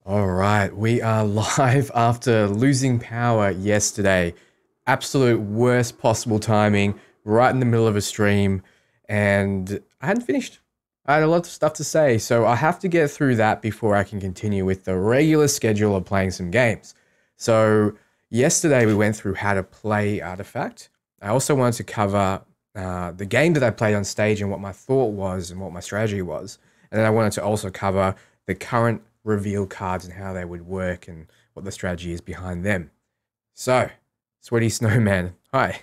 All right, we are live after losing power yesterday. Absolute worst possible timing, right in the middle of a stream, and I hadn't finished. I had a lot of stuff to say, so I have to get through that before I can continue with the regular schedule of playing some games. So, yesterday we went through how to play Artifact. I also wanted to cover the game that I played on stage and what my thought was and what my strategy was. And then I wanted to also cover the current reveal cards and how they would work and what the strategy is behind them. So, Sweaty Snowman, hi.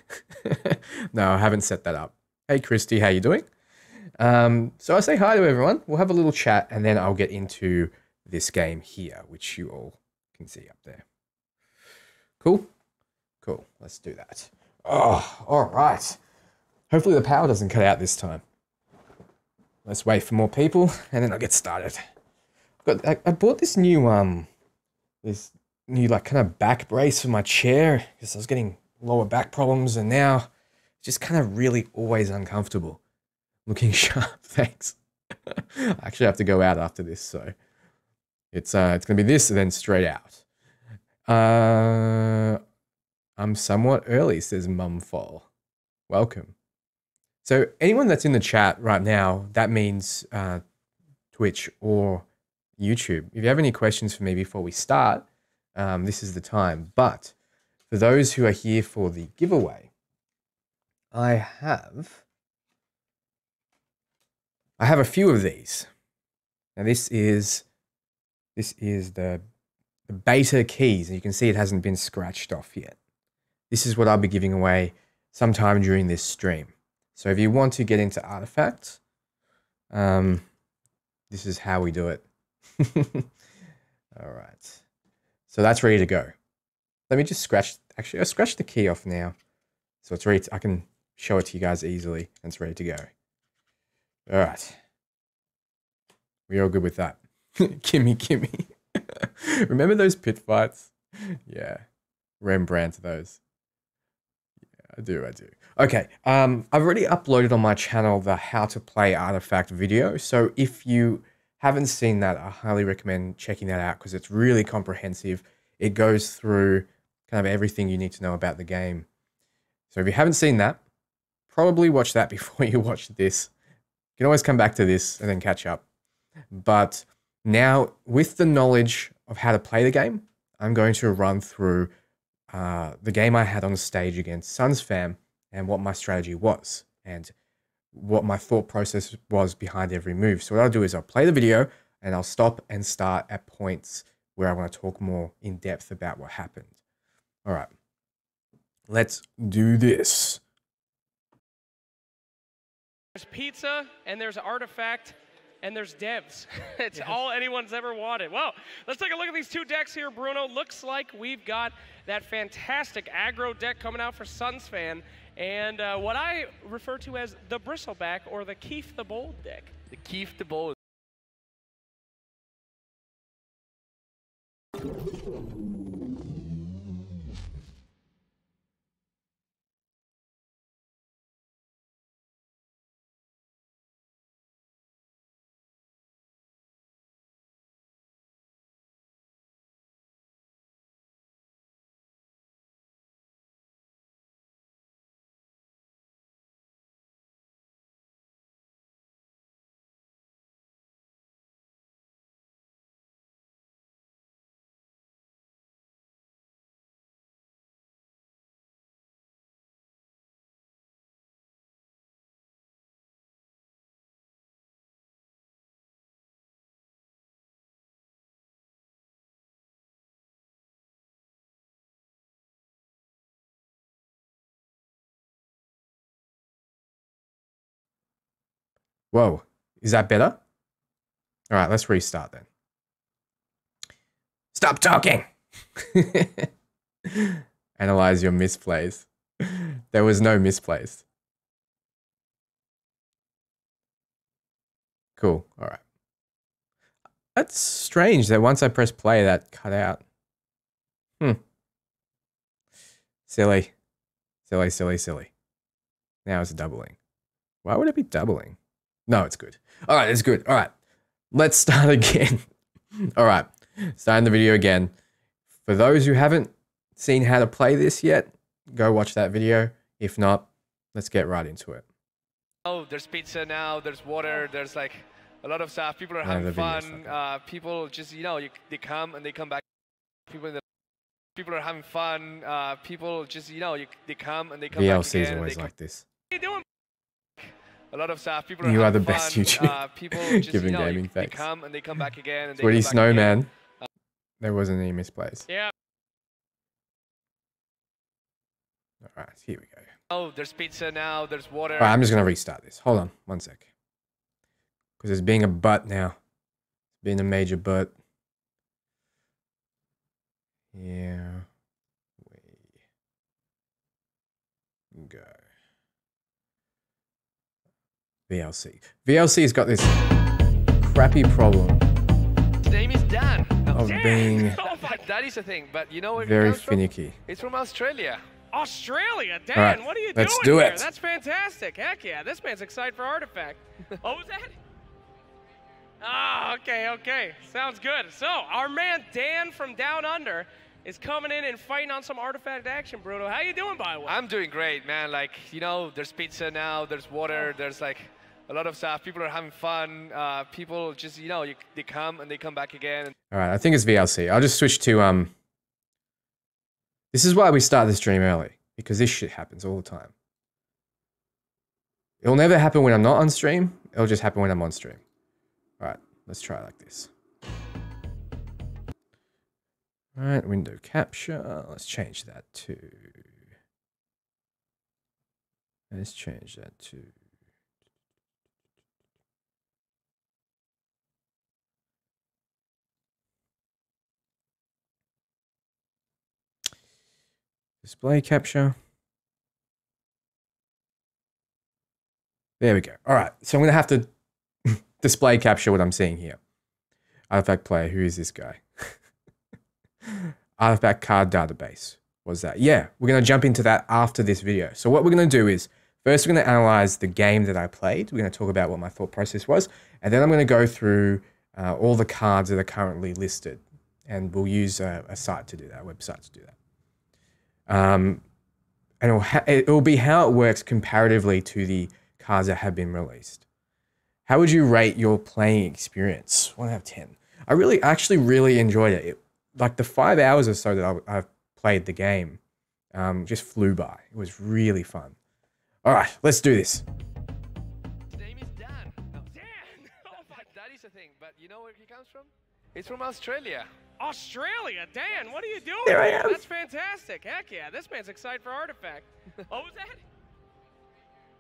No, I haven't set that up. Hey, Christy, how you doing? So I say hi to everyone. We'll have a little chat and then I'll get into this game here, which you all can see up there. Cool? Cool. Let's do that. Oh, all right. Hopefully the power doesn't cut out this time. Let's wait for more people and then I'll get started. I bought this new like kind of back brace for my chair because I was getting lower back problems and now it's just kind of really always uncomfortable. Looking sharp, thanks. I actually have to go out after this, so it's gonna be this and then straight out. I'm somewhat early, says Mumfall. Welcome. So anyone that's in the chat right now, that means Twitch or YouTube. If you have any questions for me before we start, this is the time. But for those who are here for the giveaway, I have a few of these. Now this is the beta keys, and you can see it hasn't been scratched off yet. This is what I'll be giving away sometime during this stream. So if you want to get into Artifacts, this is how we do it. All right. So that's ready to go. Let me just scratch. Actually, I'll scratch the key off now. So it's ready. I can show it to you guys easily and it's ready to go. All right. We're all good with that. Gimme. Remember those pit fights? Yeah. Rembrandt those. I do. Okay, I've already uploaded on my channel the how to play Artifact video. So if you haven't seen that, I highly recommend checking that out because it's really comprehensive. It goes through kind of everything you need to know about the game. So if you haven't seen that, probably watch that before you watch this. You can always come back to this and then catch up. But now with the knowledge of how to play the game, I'm going to run through the game I had on stage against Suns Fam and what my strategy was and what my thought process was behind every move. So what I'll do is I'll play the video and I'll stop and start at points where I want to talk more in depth about what happened. All right, let's do this. There's pizza and there's Artifact and there's devs. It's all anyone's ever wanted. Well, let's take a look at these two decks here, Bruno. Looks like we've got that fantastic aggro deck coming out for Suns Fan, and what I refer to as the Bristleback or the Keith the Bold deck. The Keith the Bold. Whoa, is that better? All right, let's restart then. Stop talking. Analyze your misplays. There was no misplays. Cool. All right. That's strange that once I press play, that cut out. Silly. Now it's doubling. Why would it be doubling? No, it's good. All right, it's good. All right, let's start again. All right, Starting the video again. For those who haven't seen how to play this yet, go watch that video. If not, let's get right into it. Oh, there's pizza now, there's water, there's like a lot of stuff. People are having fun. People just, they come and they come back. People are having fun. People just, they come and they come back VLC is always like this. What are you doing? A lot of stuff. People are You are the having best fun. YouTuber. People just, giving gaming they facts. come and they come back again. And Sweaty they come back again. Snowman. There wasn't any misplays. Yeah. All right, here we go. Oh, there's pizza now, there's water. All right, I'm just going to restart this. Hold on one sec. Because it's being a butt now. It's being a major butt. Yeah. We go. VLC. VLC's got this crappy problem His name is Dan. of being That is a thing, but you know where very it comes from? finicky. It's from Australia. Australia, Dan, All right, what are you let's doing do here? it. That's fantastic. Heck yeah, this man's excited for Artifact. What was that? Ah, okay. Sounds good. So, our man Dan from Down Under is coming in and fighting on some Artifact action, Bruno. How you doing, by the way? I'm doing great, man. Like, there's pizza now, there's water, there's like a lot of stuff. People are having fun. People just, they come and they come back again. All right, I think it's VLC. I'll just switch to This is why we start the stream early, because this shit happens all the time. It'll never happen when I'm not on stream. It'll just happen when I'm on stream. All right, let's try it like this. All right, window capture. Let's change that to... Display capture. There we go. All right, so I'm going to have to display capture what I'm seeing here. Artifact player, who is this guy? Artifact card database. What's that? Yeah, we're going to jump into that after this video. So what we're going to do is, first we're going to analyze the game that I played. We're going to talk about what my thought process was. And then I'm going to go through all the cards that are currently listed. And we'll use a site to do that, a website to do that. And it'll be how it works comparatively to the cards that have been released. How would you rate your playing experience? 1 out of 10. I actually really enjoyed it. Like the 5 hours or so that I've played the game just flew by. It was really fun. All right, let's do this. His name is Dan. Dan! That is a thing, but you know where he comes from? It's from Australia. Australia, Dan, what are you doing There I here? am. That's fantastic. Heck yeah, this man's excited for Artifact. What was that?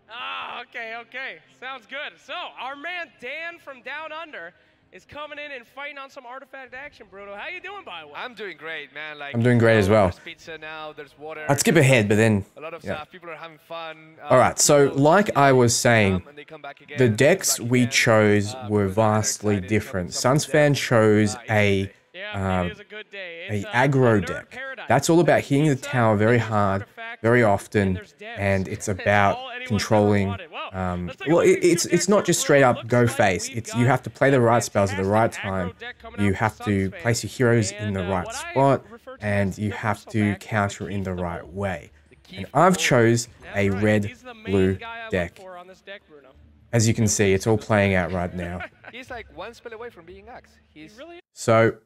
Ah, okay. Sounds good. So, our man Dan from Down Under is coming in and fighting on some Artifact action, Bruno. How you doing, by the way? I'm doing great, man. Like, I'm doing great as well. There's pizza now, there's water. I'd skip ahead, but then... A lot of yeah. stuff. People are having fun. All right, so people like just, I was saying, come and they come back again, the and they come decks back we again. chose were People are vastly excited. different. Some of Sunsfan them, chose it's a Yeah, it is a good day. a It's, aggro Nerd deck. Paradise. That's all about There's hitting the pizza, tower very there's hard, Artifact, very and often, there's devs. and it's It's about all anyone's controlling. ever wanted. Well, let's take a Well, look at these it's two decks not here, just Bruno. straight up Looks go like face. we've It's you got have to play the a right spells at the right fantastic aggro time. deck coming You out have from to Sunsfan. place your heroes in the And, right what I spot, refer to and as you the have versatile to back, counter keep in the the right ball. way. The key And for I've gold. chose That's a right. red He's the main blue guy I look deck. for on this deck, Bruno. As you can see, it's all playing out right now. He's like one spell away from being Axe. He He's really So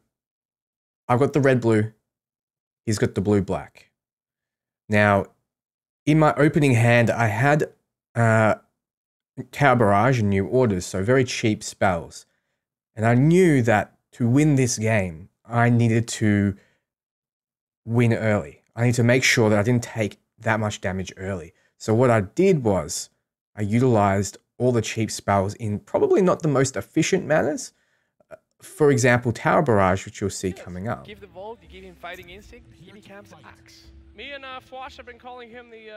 I've got the red blue. He's got the blue black. Now, in my opening hand, I had Tower Barrage and New Orders, so very cheap spells. And I knew that to win this game, I needed to win early. I need to make sure that I didn't take that much damage early. So what I did was I utilized all the cheap spells in probably not the most efficient manners. For example, Tower Barrage, which you'll see coming up. give the Vault, you give him Fighting Instinct, he becomes Axe. Me and Fwash have been calling him the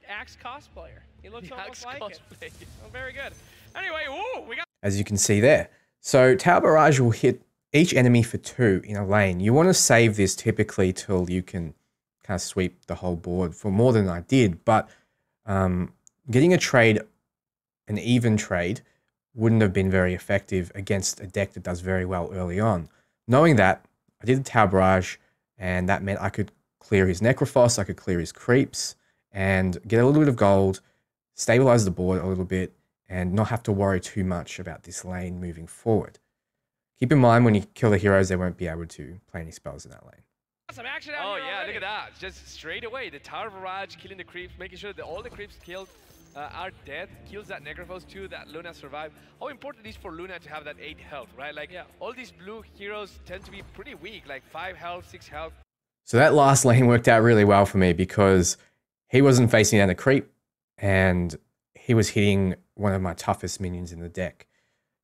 Axe cosplayer. He looks The almost Axe like it. cosplay. Oh, very good. Anyway, ooh, we got As you can see there. So Tower Barrage will hit each enemy for 2 in a lane. You want to save this typically till you can kind of sweep the whole board for more than I did, but getting a trade, an even trade, wouldn't have been very effective against a deck that does very well early on. Knowing that, I did the Tower Barrage, and that meant I could clear his Necrophos, I could clear his creeps, and get a little bit of gold, stabilize the board a little bit, and not have to worry too much about this lane moving forward. Keep in mind, when you kill the heroes, they won't be able to play any spells in that lane. Some action out Oh here yeah, already. look at that. Just straight away, the Tower Barrage, killing the creeps, making sure that all the creeps killed are dead, kills that Necrophos too, that Luna survived. How important it is for Luna to have that 8 health, right? Like, all these blue heroes tend to be pretty weak, like 5 health, 6 health. So that last lane worked out really well for me because he wasn't facing down a creep, and he was hitting one of my toughest minions in the deck.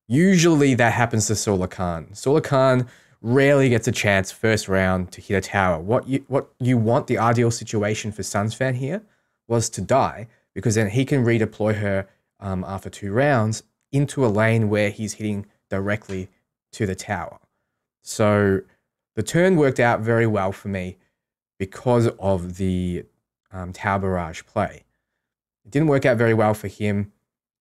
Usually that happens to Solar Khan. Solar Khan rarely gets a chance first round to hit a tower. What you want, the ideal situation for Sunsfan here, was to die, because then he can redeploy her after 2 rounds into a lane where he's hitting directly to the tower. So the turn worked out very well for me because of the Tower Barrage play. It didn't work out very well for him.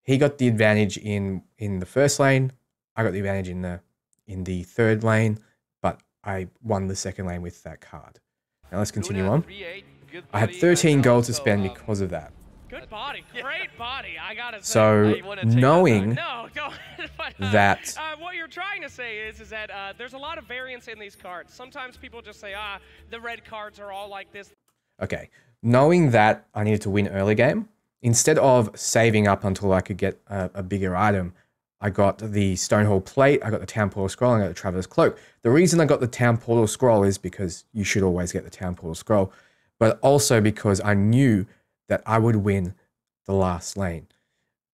He got the advantage in the first lane. I got the advantage in the third lane, but I won the second lane with that card. Now let's continue on. I had 13 gold to spend because of that. Good body, great body. I gotta say. So knowing no, go ahead. that what you're trying to say is that there's a lot of variance in these cards. Sometimes people just say, the red cards are all like this. Okay, knowing that I needed to win early game, instead of saving up until I could get a bigger item, I got the Stonehall Plate, I got the Town Portal Scroll, and I got the Traveler's Cloak. The reason I got the Town Portal Scroll is because you should always get the Town Portal Scroll, but also because I knew that I would win the last lane.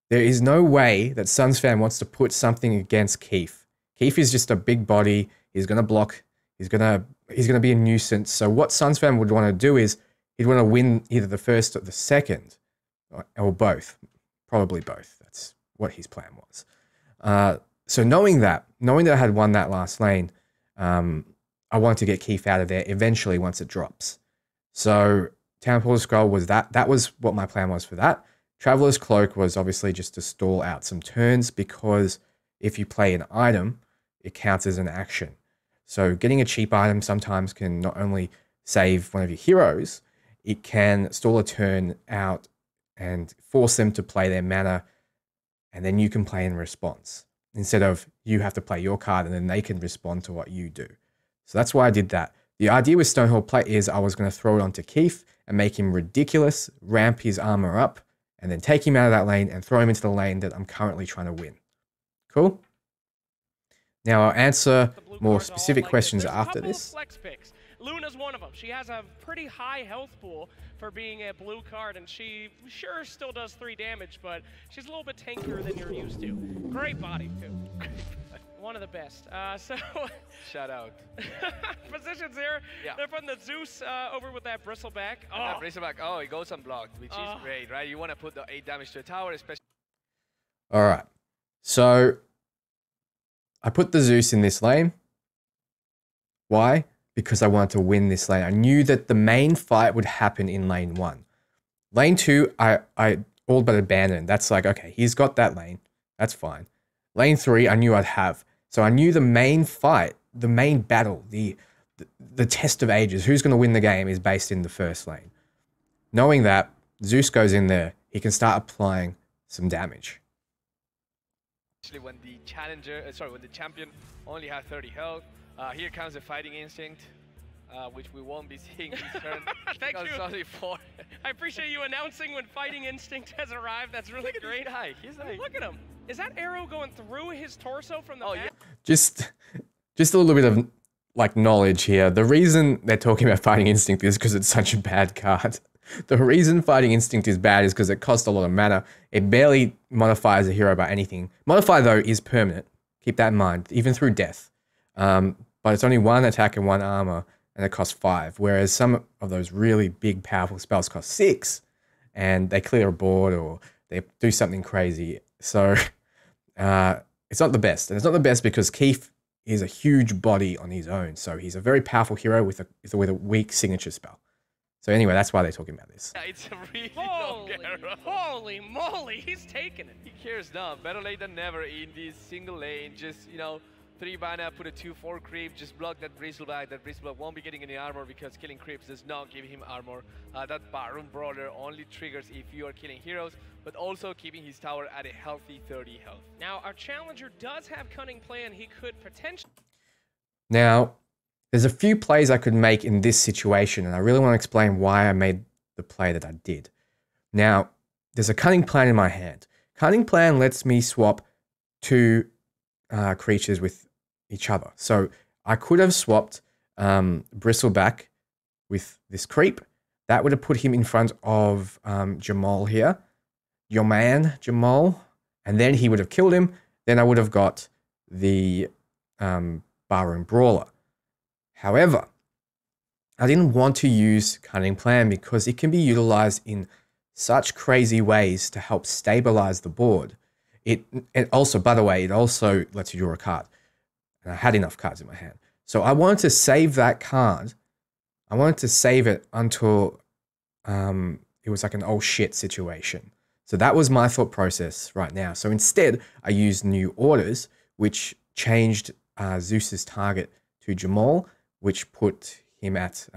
There is no way that Sunsfan wants to put something against Keith. Keith is just a big body. He's going to block. He's going to be a nuisance. So what Sunsfan would want to do is he'd want to win either the first or the second, or both. Probably both. That's what his plan was. So knowing that I had won that last lane, I wanted to get Keith out of there eventually once it drops. So Town Portal Scroll was that was what my plan was for that. Traveler's Cloak was obviously just to stall out some turns, because if you play an item, it counts as an action. So getting a cheap item sometimes can not only save one of your heroes, it can stall a turn out and force them to play their mana, and then you can play in response, instead of you have to play your card and then they can respond to what you do. So that's why I did that. The idea with Stonehall Plate is I was going to throw it onto Keith and make him ridiculous, ramp his armor up, and then take him out of that lane and throw him into the lane that I'm currently trying to win. Cool? Now I'll answer more specific questions after this. Flex picks. Luna's one of them. She has a pretty high health pool for being a blue card, and she sure still does 3 damage, but she's a little bit tankier than you're used to. Great body, too. One of the best. So shout out. Positions here. Yeah. They're putting the Zeus over with that bristleback. Oh, that bristleback. Oh, it goes unblocked, which is great, right? You want to put the 8 damage to a tower, especially. All right. So I put the Zeus in this lane. Why? Because I wanted to win this lane. I knew that the main fight would happen in lane 1. Lane 2, I all but abandoned. That's like, okay, he's got that lane. That's fine. Lane 3, I knew I'd have. So I knew the main fight, the main battle, the test of ages, who's going to win the game, is based in the first lane. Knowing that, Zeus goes in there. He can start applying some damage. Actually, when the when the champion only had 30 health, here comes the fighting instinct, which we won't be seeing this turn. Thank you. Only 4. I appreciate you announcing when fighting instinct has arrived. That's really great. He's like, look at him. Is that arrow going through his torso from the back? Yeah. Just a little bit of like knowledge here. The reason they're talking about Fighting Instinct is because it's such a bad card. The reason Fighting Instinct is bad is because it costs a lot of mana. It barely modifies a hero by anything. Modify, though, is permanent. Keep that in mind, even through death. But it's only 1 attack and 1 armor, and it costs 5. Whereas some of those really big, powerful spells cost 6, and they clear a board or they do something crazy. So it's not the best. And it's not the best because Keith is a huge body on his own. So he's a very powerful hero with a weak signature spell. So anyway, that's why they're talking about this. Yeah, it's a really long arrow. Holy moly, he's taking it. He cares now. Better late than never in this single lane. Just, 3 mana, put a 2/4 creep, just block that Bristleback. That Bristleback won't be getting any armor because killing creeps does not give him armor. That Baron Brawler only triggers if you are killing heroes, but also keeping his tower at a healthy 30 health. Now, our challenger does have Cunning Plan. He could potentially... Now, there's a few plays I could make in this situation, and I really want to explain why I made the play that I did. Now, there's a Cunning Plan in my hand. Cunning Plan lets me swap 2 creatures with each other. So I could have swapped Bristleback with this creep. That would have put him in front of Jamal here. Your man, Jamal. And then he would have killed him. Then I would have got the Baron Brawler. However, I didn't want to use Cunning Plan because it can be utilized in such crazy ways to help stabilize the board. It also, by the way, it also lets you draw a card. And I had enough cards in my hand. So I wanted to save that card. I wanted to save it until it was like an oh shit situation. So that was my thought process right now. So instead, I used new orders, which changed Zeus's target to Jamal, which put him at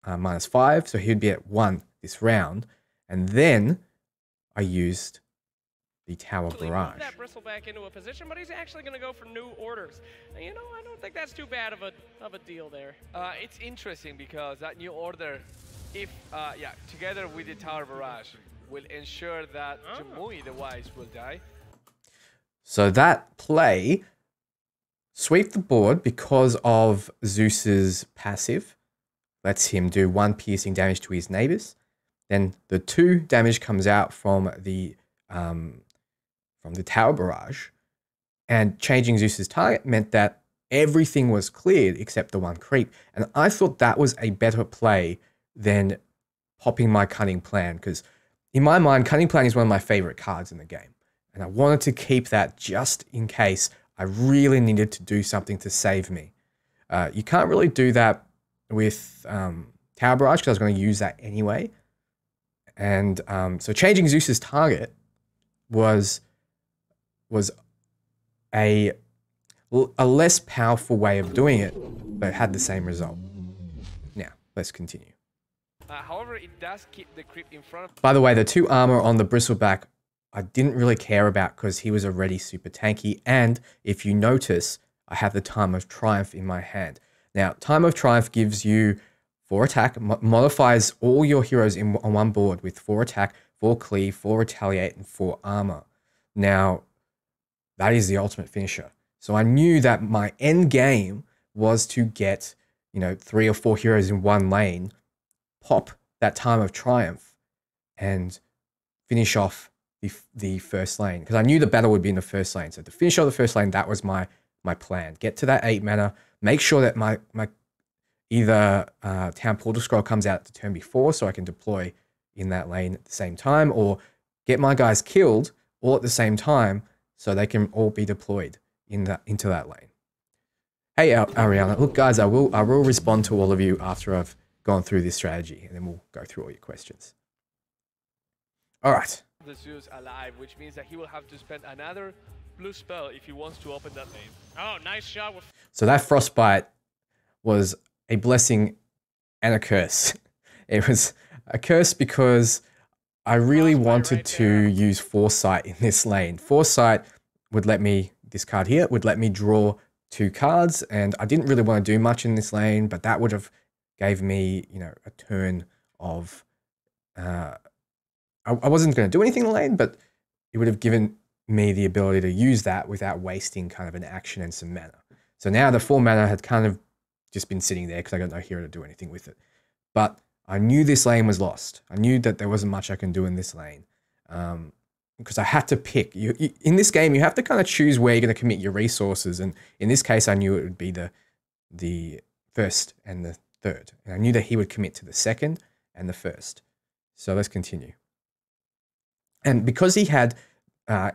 -5. So he'd be at 1 this round. And then I used the Tower Barrage. That Bristleback into a position, but he's actually going to go for new orders. And, you know, I don't think that's too bad of a deal there. It's interesting because that new order, if together with the Tower Barrage, will ensure that Jamui the Wise will die. So that play sweep the board because of Zeus's passive. Lets him do 1 piercing damage to his neighbors. Then the 2 damage comes out from the Tower Barrage, and changing Zeus's target meant that everything was cleared except the 1 creep. And I thought that was a better play than popping my Cunning Plan, because in my mind, Cunning Plan is one of my favorite cards in the game. And I wanted to keep that just in case I really needed to do something to save me. You can't really do that with Tower Barrage because I was going to use that anyway. And so changing Zeus's target was a less powerful way of doing it, but it had the same result. Now, let's continue. However, it does keep the creep in front of... By the way, the 2 armor on the Bristleback, I didn't really care about because he was already super tanky. And if you notice, I have the Time of Triumph in my hand. Now, Time of Triumph gives you 4 attack, modifies all your heroes on one board with 4 attack, 4 cleave, 4 retaliate, and 4 armor. Now, that is the ultimate finisher. So I knew that my end game was to get, 3 or 4 heroes in one lane, pop that Time of Triumph, and finish off the first lane. Because I knew the battle would be in the first lane. So to finish off the first lane, that was my plan. Get to that 8 mana, make sure that my either Town Portal Scroll comes out the turn before so I can deploy in that lane at the same time, or get my guys killed all at the same time so they can all be deployed into that lane. Hey, Ariana, look guys, I will respond to all of you after I've gone through this strategy, and then we'll go through all your questions. All right. The Zeus alive, which means that he will have to spend another blue spell if he wants to open that lane. Oh, nice shot. So that Frostbite was a blessing and a curse. It was a curse because I really wanted to use Foresight in this lane. Foresight would let me, this card here, would let me draw 2 cards, and I didn't really want to do much in this lane, but that would have gave me, a turn of, I wasn't going to do anything in the lane, but it would have given me the ability to use that without wasting kind of an action and some mana. So now the 4 mana had kind of just been sitting there because I got no hero to do anything with it. But I knew this lane was lost. I knew that there wasn't much I can do in this lane because I had to pick. In this game, you have to kind of choose where you're going to commit your resources. And in this case, I knew it would be the first and the third. And I knew that he would commit to the second and the first. So let's continue. And because he had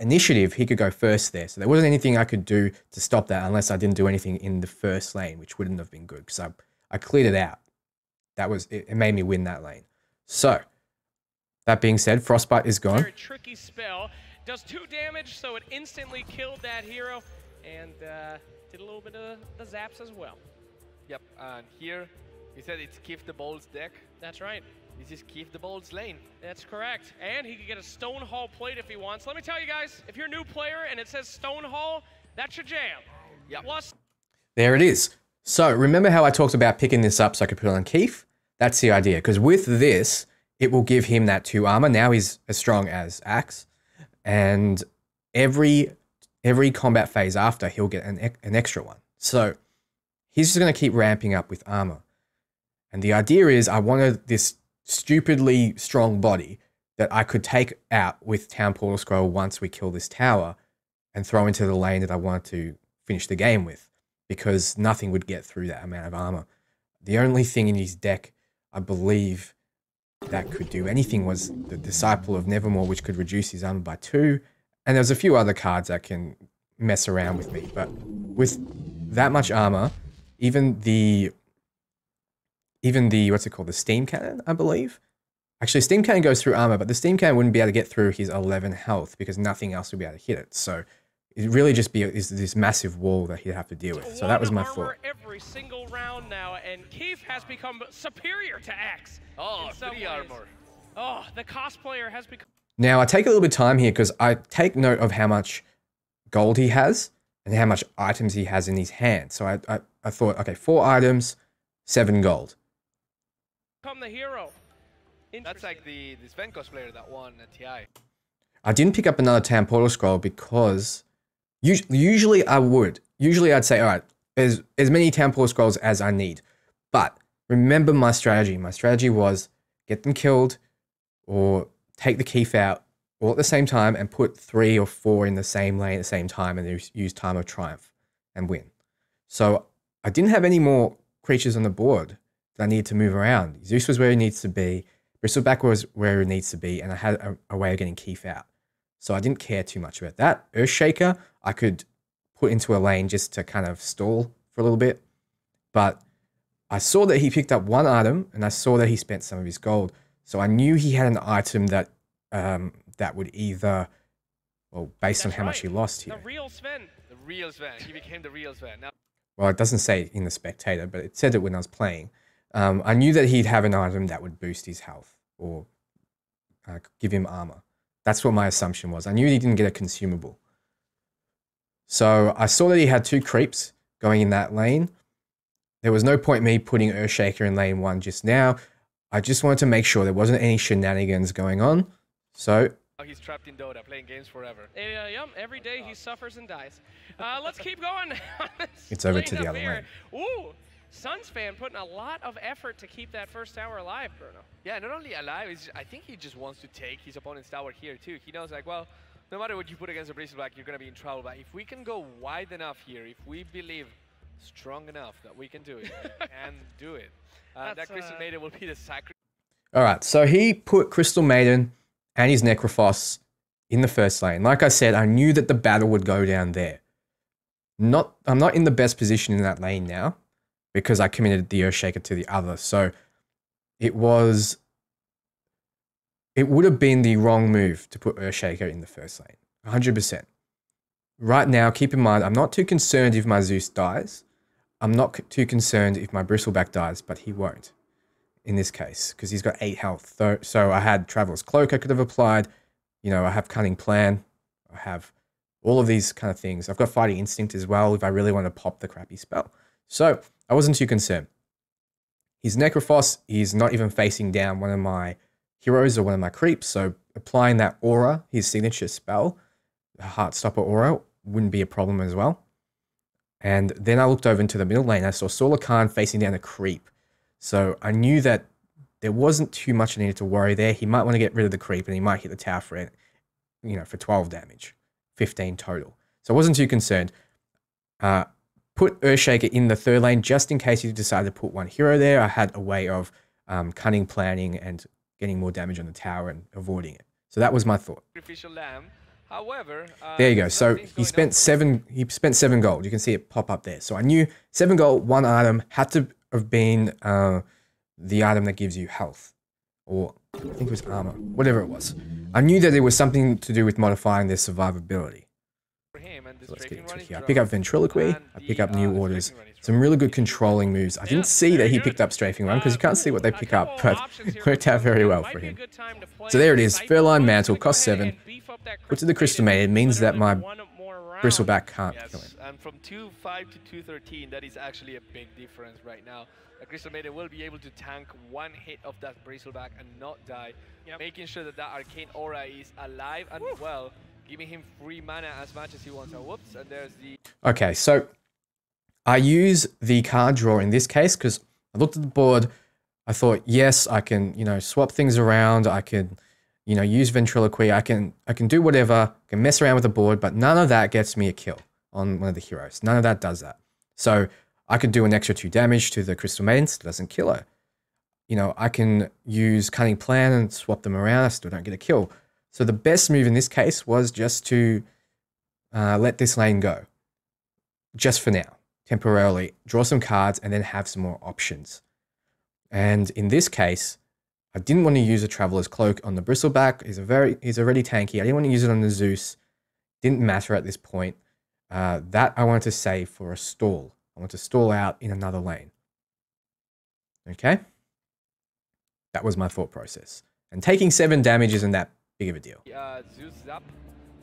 initiative, he could go first there. So there wasn't anything I could do to stop that unless I didn't do anything in the first lane, which wouldn't have been good because I cleared it out. That was it made me win that lane. So that being said, Frostbite is gone. Very tricky spell. Does 2 damage, so it instantly killed that hero. and did a little bit of the zaps as well. Yep, and here he said it's Keith the Bold's deck. That's right. This is Keith the Bold's lane. That's correct. And he could get a Stone Hall plate if he wants. Let me tell you guys, if you're a new player and it says Stone Hall, that's your jam. Yep. Plus, there it is. So remember how I talked about picking this up so I could put it on Keith? That's the idea. Because with this, it will give him that 2 armor. Now he's as strong as Axe. And every combat phase after, he'll get an extra one. So he's just going to keep ramping up with armor. And the idea is I wanted this stupidly strong body that I could take out with Town Portal Scroll once we kill this tower and throw into the lane that I wanted to finish the game with, because nothing would get through that amount of armor. The only thing in his deck, I believe, that could do anything was the Disciple of Nevermore, which could reduce his armor by 2. And there's a few other cards that can mess around with me. But with that much armor, even the what's it called? The Steam Cannon, I believe. Actually, Steam Cannon goes through armor, but the Steam Cannon wouldn't be able to get through his 11 health because nothing else would be able to hit it. So it really just is this massive wall that he'd have to deal with. So that was my thought. Every single round now, and Keith has become superior to Axe. Oh, 3 armor. Oh, the cosplayer has become... Now, I take a little bit of time here because I take note of how much gold he has and how much items he has in his hand. So I thought, okay, 4 items, 7 gold. Become the hero. That's like the Sven cosplayer that won at TI. I didn't pick up another Town Portal Scroll because usually I would. Usually I'd say, all right, there's as many Town Portal Scrolls as I need. But remember my strategy. My strategy was get them killed or take the Keith out all at the same time and put 3 or 4 in the same lane at the same time and use Time of Triumph and win. So I didn't have any more creatures on the board that I needed to move around. Zeus was where he needs to be. Bristleback was where it needs to be, and I had a way of getting Keith out. So I didn't care too much about that. Earthshaker, I could put into a lane just to kind of stall for a little bit. But I saw that he picked up 1 item, and I saw that he spent some of his gold. So I knew he had an item that that would either, well, based on how much he lost here. The real Sven. The real Sven. He became the real Sven. Now, well, it doesn't say in the spectator, but it said it when I was playing. I knew that he'd have an item that would boost his health or give him armor. That's what my assumption was. I knew he didn't get a consumable. So I saw that he had 2 creeps going in that lane. There was no point me putting Earthshaker in lane 1 just now. I just wanted to make sure there wasn't any shenanigans going on. So he's trapped in Dota, playing games forever. Yep, every day he suffers and dies. Let's keep going. It's over to the other lane. Ooh, Suns fan putting a lot of effort to keep that first tower alive, Bruno. Yeah, not only alive, I think he just wants to take his opponent's tower here too. He knows like, well, no matter what you put against the Bristleback, you're going to be in trouble. But if we can go wide enough here, if we believe strong enough that we can do it, and do it, that Crystal Maiden will be the sacrifice. All right, so he put Crystal Maiden and his Necrophos in the first lane. Like I said, I knew that the battle would go down there. I'm not in the best position in that lane now because I committed the Earthshaker to the other. So it would have been the wrong move to put Earthshaker in the first lane, 100%. Right now, keep in mind, I'm not too concerned if my Zeus dies. I'm not too concerned if my Bristleback dies, but he won't in this case because he's got 8 health. So I had Traveler's Cloak I could have applied. You know, I have Cunning Plan. I have all of these kind of things. I've got Fighting Instinct as well if I really want to pop the crappy spell. So I wasn't too concerned. His Necrophos is not even facing down one of my heroes or one of my creeps. So applying that aura, his signature spell, the Heartstopper aura, wouldn't be a problem as well. And then I looked over into the middle lane. I saw Solar Khan facing down a creep. So I knew that there wasn't too much I needed to worry there. He might want to get rid of the creep and he might hit the tower for, you know, for 12 damage, 15 total. So I wasn't too concerned. Put Earthshaker in the third lane just in case you decided to put one hero there. I had a way of cunning planning and getting more damage on the tower and avoiding it. So that was my thought. However, there you go. So he spent 7 gold. You can see it pop up there. So I knew 7 gold, 1 item had to have been the item that gives you health, or I think it was armor, whatever it was. I knew that it was something to do with modifying their survivability. For him, and So let's get into it here. I pick up Ventriloquy. I pick up New Orders. Some really good controlling moves. I didn't see that he picked up Strafing Run because you can't see what they pick up, but it worked out very well for him. So there it is. Furline Mantle, cost 7. Put to the Crystal Maiden. It means that my Bristleback can't kill him. And from 2-5 to 2-13, that is actually a big difference right now. The Crystal Maiden will be able to tank one hit of that Bristleback and not die, making sure that that Arcane Aura is alive and well, giving him free mana as much as he wants. Oh, whoops, and there's the... Okay, so I use the card draw in this case because I looked at the board. I thought, yes, I can, you know, swap things around. I can, you know, use Ventriloquy. I can do whatever. I can mess around with the board, but none of that gets me a kill on one of the heroes. None of that does that. So I could do an extra 2 damage to the Crystal Maiden, still doesn't kill her. You know, I can use Cunning Plan and swap them around. I still don't get a kill. So the best move in this case was just to let this lane go. Just for now. Temporarily. Draw some cards and then have some more options. And in this case, I didn't want to use a Traveler's Cloak on the Bristleback. He's already tanky. I didn't want to use it on the Zeus. Didn't matter at this point. That I wanted to save for a stall. I want to stall out in another lane. Okay? That was my thought process. And taking 7 damage isn't that big of a deal. Zeus Zap,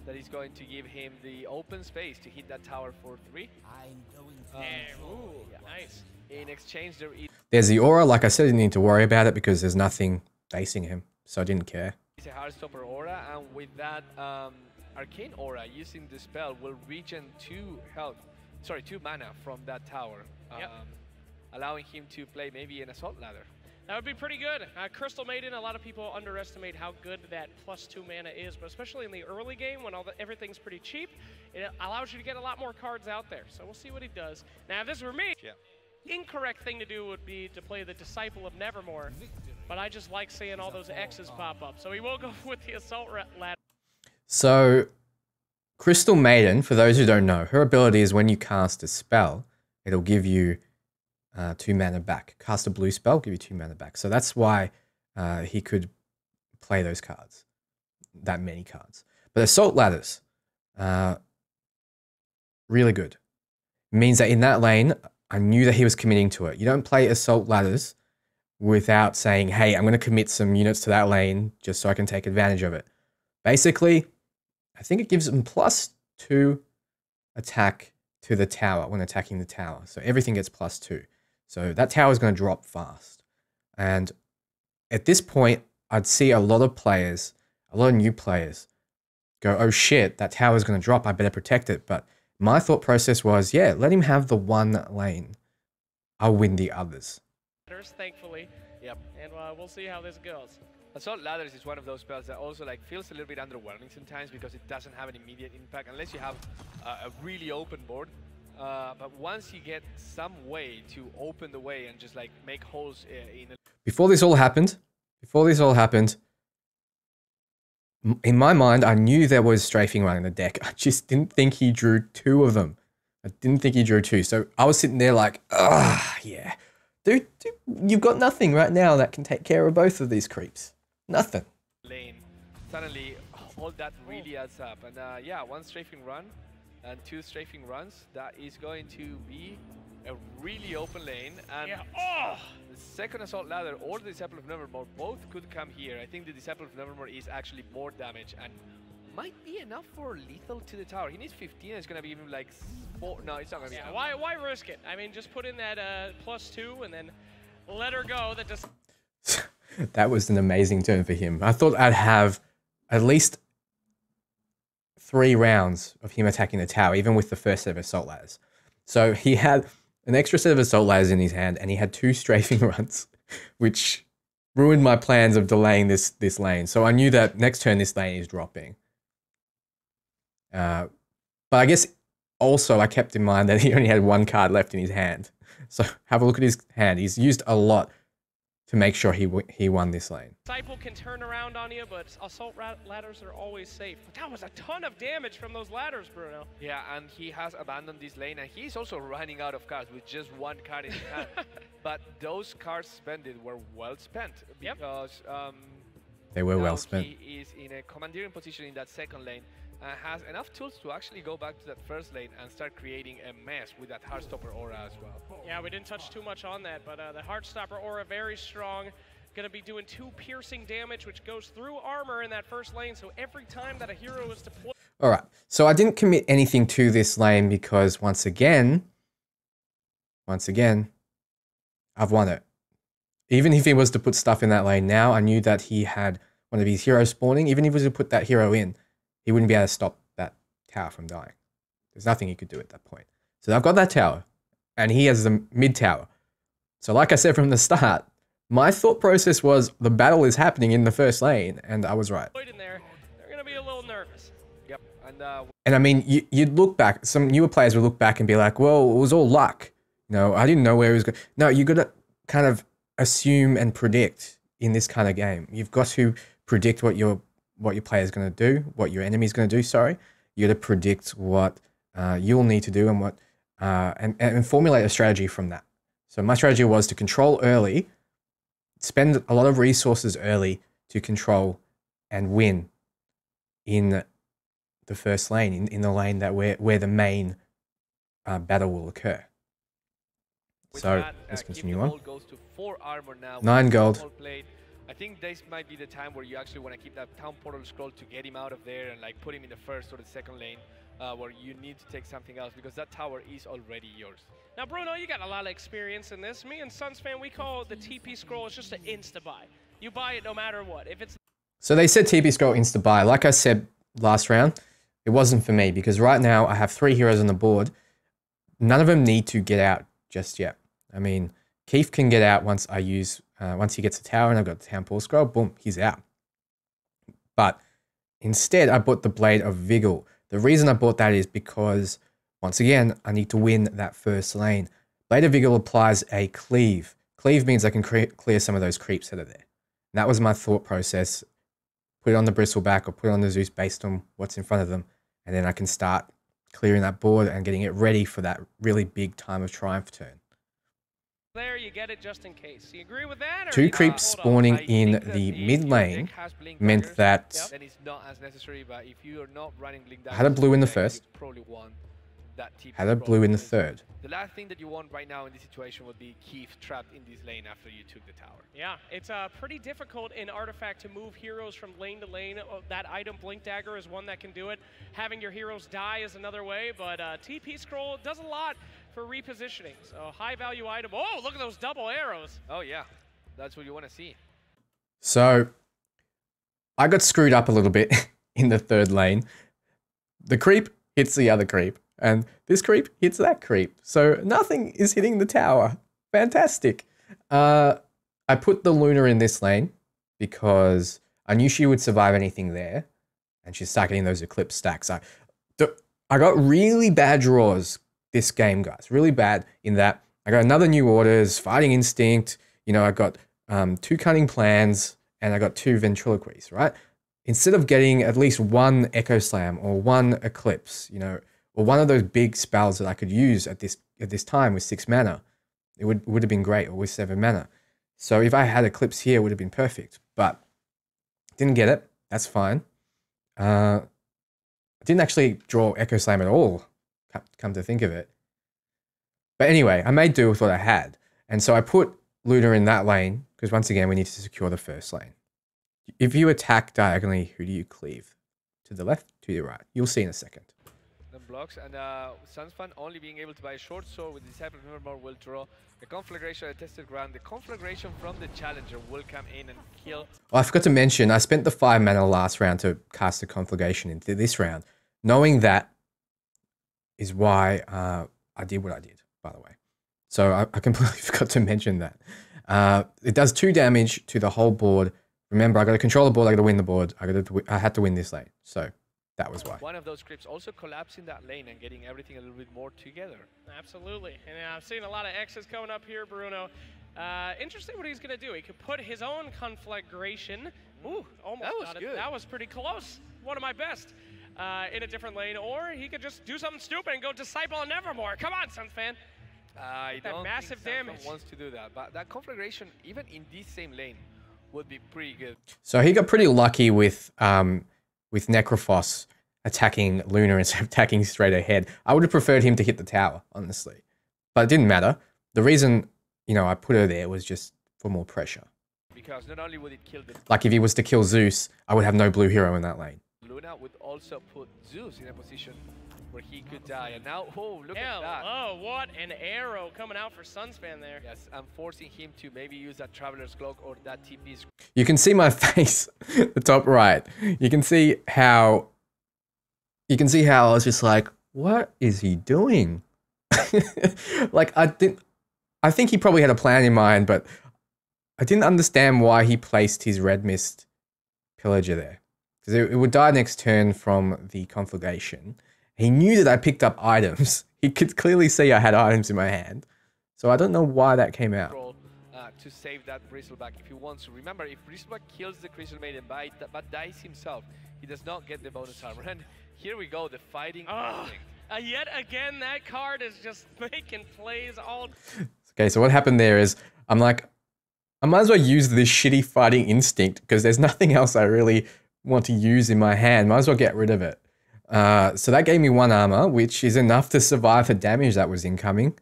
that is going to give him the open space to hit that tower for 3. Nice. In exchange, there's the aura. Like I said, I didn't need to worry about it because there's nothing facing him. So I didn't care. It's a Heartstopper aura, and with that Arcane Aura, using the spell will regen 2 mana from that tower, allowing him to play maybe an Assault Ladder. That would be pretty good. Crystal Maiden, a lot of people underestimate how good that +2 mana is, but especially in the early game when everything's pretty cheap, it allows you to get a lot more cards out there. So we'll see what he does. Now, if this were me, incorrect thing to do would be to play the Disciple of Nevermore, but I just like seeing all those X's pop up. So he will go with the Assault Ladder. So Crystal Maiden, for those who don't know, her ability is when you cast a spell, it'll give you 2 mana back. Cast a blue spell, give you 2 mana back. So that's why he could play those cards, that many cards. But Assault Ladders, really good. It means that in that lane, I knew that he was committing to it. You don't play Assault Ladders without saying, hey, I'm going to commit some units to that lane just so I can take advantage of it. Basically, I think it gives him +2 attack to the tower when attacking the tower. So everything gets +2. So that tower is going to drop fast. And at this point, I'd see a lot of players, a lot of new players go, oh shit, that tower is going to drop. I better protect it. But my thought process was, yeah, let him have the one lane. I'll win the others. Thankfully. Yep. And we'll see how this goes. Assault Ladders is one of those spells that also feels a little bit underwhelming sometimes because it doesn't have an immediate impact unless you have a really open board. But once you get some way to open the way and just make holes in the... Before this all happened, in my mind, I knew there was Strafing Run in the deck. I just didn't think he drew 2 of them. I didn't think he drew 2. So I was sitting there like, yeah. Dude, you've got nothing right now that can take care of both of these creeps. Nothing. Lane. Suddenly, all that really adds up. And yeah, 1 Strafing Run and 2 Strafing Runs. That is going to be a really open lane. And the second Assault Ladder or the Disciple of Nevermore both could come here. I think the Disciple of Nevermore is actually more damage and might be enough for lethal to the tower. He needs 15. It's going to be even 4. No, it's not going to be enough. Why risk it? I mean, just put in that +2 and then let her go. That just... That was an amazing turn for him. I thought I'd have at least 3 rounds of him attacking the tower, even with the first set of Assault Ladders. So he had an extra set of Assault Ladders in his hand, and he had 2 Strafing Runs, which ruined my plans of delaying this lane. So I knew that next turn this lane is dropping. But I guess also I kept in mind that he only had 1 card left in his hand. So have a look at his hand. He's used a lot to make sure he won this lane. Disciple can turn around on you, but Assault Ladders are always safe. But that was a ton of damage from those ladders, Bruno. Yeah, and he has abandoned this lane, and he's also running out of cards with just 1 card in his hand. But those cards spent were well spent because they were well spent. He is in a commandeering position in that second lane. and has enough tools to actually go back to that first lane and start creating a mess with that Heartstopper aura as well. Yeah, we didn't touch too much on that, but the Heartstopper aura very strong. Going to be doing 2 piercing damage, which goes through armor in that first lane. So every time that a hero is deployed. All right. So I didn't commit anything to this lane because once again, I've won it. Even if he was to put stuff in that lane now, I knew that he had one of his heroes spawning. Even if he was to put that hero in, he wouldn't be able to stop that tower from dying. There's nothing he could do at that point. So I've got that tower, and he has the mid tower. So like I said from the start, my thought process was the battle is happening in the first lane, and I was right. In there, they're going to be a little nervous. Yep. And I mean, you'd look back, some newer players would look back and be like, well, it was all luck. You know, I didn't know where he was going. No, you got to kind of assume and predict in this kind of game. You've got to predict what your player is going to do, what your enemy is going to do. Sorry, you got to predict what you'll need to do and what and formulate a strategy from that. So my strategy was to control early, spend a lot of resources early to control and win in the first lane, in the lane that where the main battle will occur. So that, let's continue on. Goes to 4 armor now. 9 gold. I think this might be the time where you actually want to keep that town portal scroll to get him out of there and like put him in the first or the second lane, where you need to take something else because that tower is already yours. Now, Bruno, you got a lot of experience in this. Me and Suns fan, we call the TP scroll. It's just an insta-buy. You buy it no matter what. If it's so they said TP scroll insta-buy. Like I said last round, it wasn't for me because right now I have 3 heroes on the board. None of them need to get out just yet. I mean, Keith can get out once I use, once he gets a tower and I've got the town portal scroll, boom, he's out. But instead, I bought the Blade of Vigil. The reason I bought that is because, once again, I need to win that first lane. Blade of Vigil applies a cleave. Cleave means I can clear some of those creeps that are there. And that was my thought process. Put it on the Bristleback or put it on the Zeus based on what's in front of them. And then I can start clearing that board and getting it ready for that really big time of Triumph turn. There, you get it just in case. You agree with that? Or 2 creeps spawning in the mid lane meant that then it's not as necessary, but if you are not running Blink I had a blue in the first, that TP had a blue in the third. The last thing that you want right now in this situation would be Keith trapped in this lane after you took the tower. Yeah, it's pretty difficult in Artifact to move heroes from lane to lane. That item, Blink Dagger, is one that can do it. Having your heroes die is another way, but TP Scroll does a lot for repositioning. So high value item. Oh, look at those double arrows. Oh yeah, that's what you want to see. So I got screwed up a little bit in the third lane. The creep hits the other creep, and this creep hits that creep. So nothing is hitting the tower. Fantastic. I put the Luna in this lane because I knew she would survive anything there, and she's start getting those Eclipse stacks. I got really bad draws this game, guys. Really bad in that I got another New Orders, Fighting Instinct, you know, I got 2 Cunning Plans, and I got 2 Ventriloquies, right? Instead of getting at least 1 Echo Slam or 1 Eclipse, you know, or one of those big spells that I could use at this time with 6 mana, it would have been great, or with 7 mana. So if I had Eclipse here, it would have been perfect, but didn't get it. That's fine. I didn't actually draw Echo Slam at all, come to think of it. But anyway, I made do with what I had. And so I put Luna in that lane, because once again, we need to secure the first lane. If you attack diagonally, who do you cleave? To the left, to the right? You'll see in a second. The blocks, and Sunsfan only being able to buy a short sword with Disciple of Nevermore will draw the conflagration at tested ground. The conflagration from the challenger will come in and kill. Well, I forgot to mention, I spent the 5 mana last round to cast the conflagration into this round. Knowing that is why I did what I did, by the way. So I completely forgot to mention that. It does 2 damage to the whole board. Remember, I got to control the board, I got to win the board. I had to win this lane. So that was why. One of those scripts also collapsing that lane and getting everything a little bit more together. Absolutely. And I've seen a lot of X's coming up here, Bruno. Interesting what he's going to do. He could put his own conflagration. Ooh, almost got it. Good. That was pretty close. One of my best. In a different lane. Or he could just do something stupid and go Disciple of Nevermore. Come on, Suns fan. I don't massive think damage. Wants to do that. But that conflagration, even in this same lane, would be pretty good. So he got pretty lucky with Necrophos attacking Luna instead of attacking straight ahead. I would have preferred him to hit the tower, honestly. But it didn't matter. The reason, you know, I put her there was just for more pressure. Because not only would it kill the Like if he was to kill Zeus, I would have no blue hero in that lane. Luna would also put Zeus in a position where he could die. And now, oh, look at that. Oh, what an arrow coming out for Sunspan there. Yes, I'm forcing him to maybe use that Traveler's Cloak or that TP. You can see my face, the top right. You can see how I was just like, what is he doing? Like I think he probably had a plan in mind, but I didn't understand why he placed his Red Mist Pillager there. Because it would die next turn from the Conflagration. He knew that I picked up items. He could clearly see I had items in my hand. So I don't know why that came out. To save that Bristleback if he wants to. Remember, if Bristleback kills the Crystal Maiden but dies himself, he does not get the bonus armor. And here we go, the fighting. Yet again, that card is just making plays all... Okay, so what happened there is, I'm like, I might as well use this shitty fighting instinct because there's nothing else I really want to use in my hand. Might as well get rid of it. So that gave me 1 armor, which is enough to survive the damage that was incoming.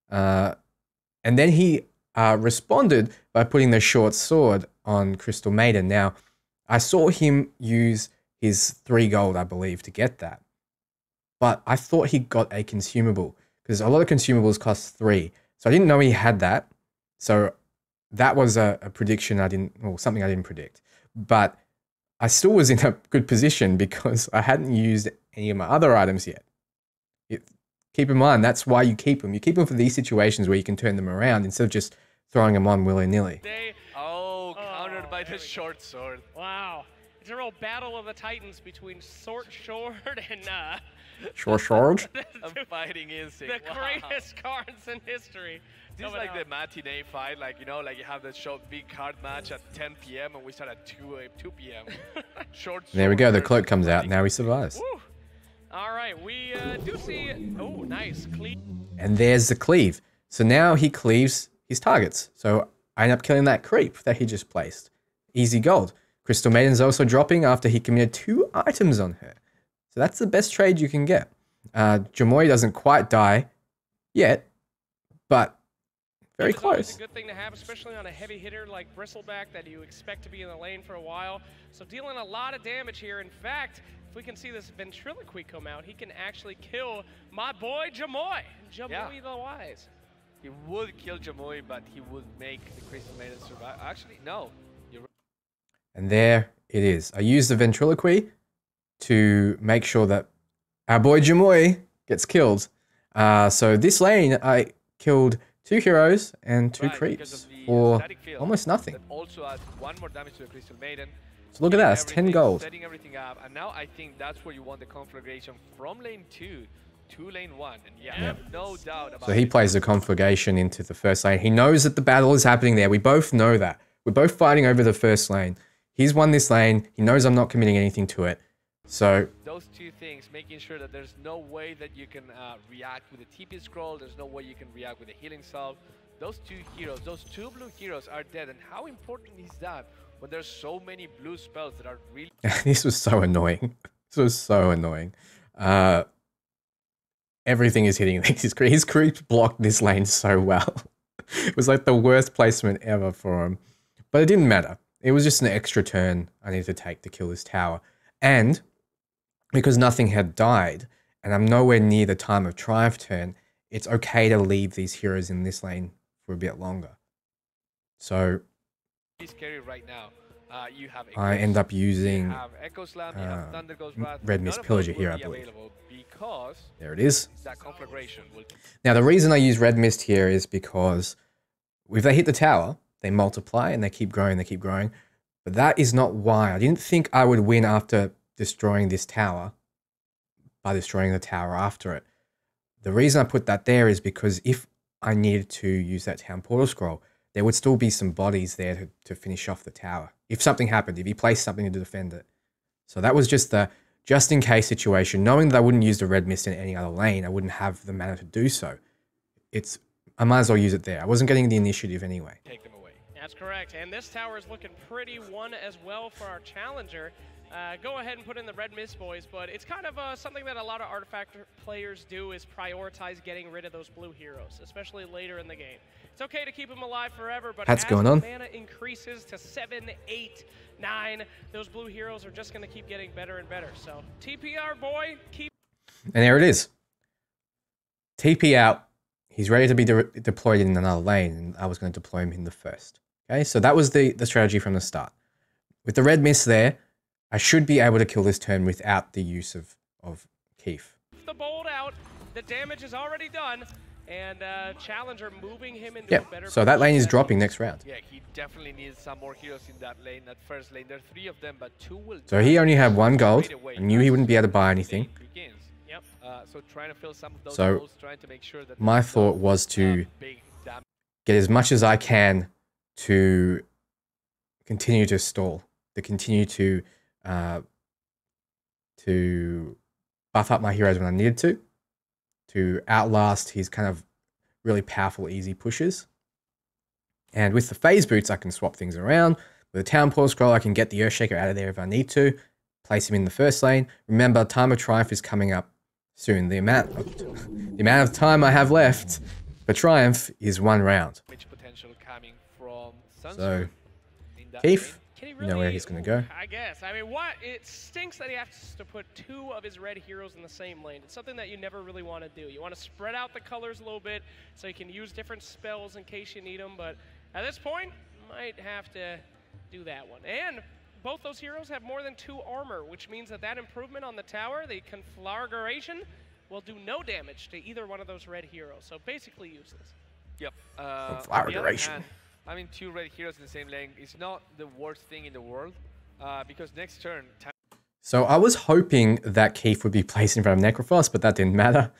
And then he responded by putting the short sword on Crystal Maiden. Now, I saw him use his 3 gold, I believe, to get that. But I thought he got a consumable because a lot of consumables cost 3. So I didn't know he had that. So that was a prediction something I didn't predict. But I still was in a good position because I hadn't used any of my other items yet. Keep in mind, that's why you keep them. You keep them for these situations where you can turn them around instead of just throwing them on willy-nilly. Countered by the short sword. Wow. It's a real battle of the titans between Short Sword and... Short Sword? A fighting instinct. The greatest cards in history. This is like the matinee fight, like, you know, like you have the big card match at 10 p.m. and we start at 2 p.m. Short sword. There we go, the cloak comes out, now he survives. Woo. All right, we do see... Oh, nice. Cleave. And there's the cleave. So now he cleaves his targets. So I end up killing that creep that he just placed. Easy gold. Crystal Maiden's also dropping after he committed 2 items on her. So that's the best trade you can get. Jamoy doesn't quite die yet, but very close. It's a good thing to have, especially on a heavy hitter like Bristleback that you expect to be in the lane for a while. So dealing a lot of damage here. In fact, if we can see this Ventriloquy come out, he can actually kill my boy Jamoy. Jamoy the Wise. He would kill Jamoy, but he would make the Crystal Maiden survive. Actually, no. You're right. And there it is. I used the Ventriloquy to make sure that our boy Jamoy gets killed. So this lane, I killed 2 heroes and 2 creeps for almost nothing. That also adds 1 more damage to the Crystal Maiden. So look at that, it's 10 gold. Setting everything up, and now I think that's where you want the conflagration from lane 2 to lane 1. And no doubt about it. So he plays the conflagration into the first lane. He knows that the battle is happening there. We both know that. We're both fighting over the first lane. He's won this lane. He knows I'm not committing anything to it. So those 2 things, making sure that there's no way that you can react with the TP scroll, there's no way you can react with the healing salve. Those 2 heroes, those 2 blue heroes are dead. And how important is that when there's so many blue spells that are really... This was so annoying. This was so annoying. Everything is hitting. His creep blocked this lane so well. It was like the worst placement ever for him. But it didn't matter. It was just an extra turn I needed to take to kill this tower. And because nothing had died, and I'm nowhere near the time of Triumph turn, it's okay to leave these heroes in this lane for a bit longer. So scary right now. You have I end up using Red Mist Pillager here, I believe. Because there it is. That conflagration will... Now the reason I use Red Mist here is because if they hit the tower, they multiply and they keep growing, But that is not why. I didn't think I would win after destroying this tower by destroying the tower after it. The reason I put that there is because if I needed to use that town portal scroll, there would still be some bodies there to finish off the tower. If something happened, if he placed something to defend it. So that was just the just in case situation. Knowing that I wouldn't use the Red Mist in any other lane, I wouldn't have the mana to do so. I might as well use it there. I wasn't getting the initiative anyway. Take them away. That's correct. And this tower is looking pretty won as well for our challenger. go ahead and put in the red mist boys, but it's kind of something that a lot of Artifact players do is prioritize getting rid of those blue heroes, especially later in the game. It's okay to keep them alive forever, but as the mana increases to 7, 8, 9, those blue heroes are just going to keep getting better and better. So TPR boy, keep. And there it is. TP out. He's ready to be deployed in another lane, and I was going to deploy him in the first. Okay, so that was the strategy from the start. With the red mist there, I should be able to kill this turn without the use of Keith. The bolt out, the damage is already done, and Challenger moving him into a better so that lane is dropping next round. Yeah, he definitely needs some more heroes in that lane, that first lane. There are 3 of them, but 2 will. So he only had 1 gold. I knew he wouldn't be able to buy anything. Yep. So trying to fill some of those so goals, trying to make sure that my thought was to get as much as I can to continue to stall, to continue to buff up my heroes when I needed to outlast his kind of really powerful, easy pushes. And with the phase boots, I can swap things around. With the Town Portal Scroll, I can get the Earthshaker out of there if I need to, place him in the first lane. Remember, Time of Triumph is coming up soon. The amount of time I have left for Triumph is 1 round. Potential coming from so, Keith, really, you know where he's going to go. I guess. I mean, it stinks that he has to put 2 of his red heroes in the same lane. It's something that you never really want to do. You want to spread out the colors a little bit so you can use different spells in case you need them. But at this point, might have to do that one. And both those heroes have more than 2 armor, which means that improvement on the tower, the conflagration, will do no damage to either one of those red heroes. So basically useless. Yep. Conflagration. Having 2 red heroes in the same lane is not the worst thing in the world, because next turn. So I was hoping that Keith would be placed in front of Necrophos, but that didn't matter.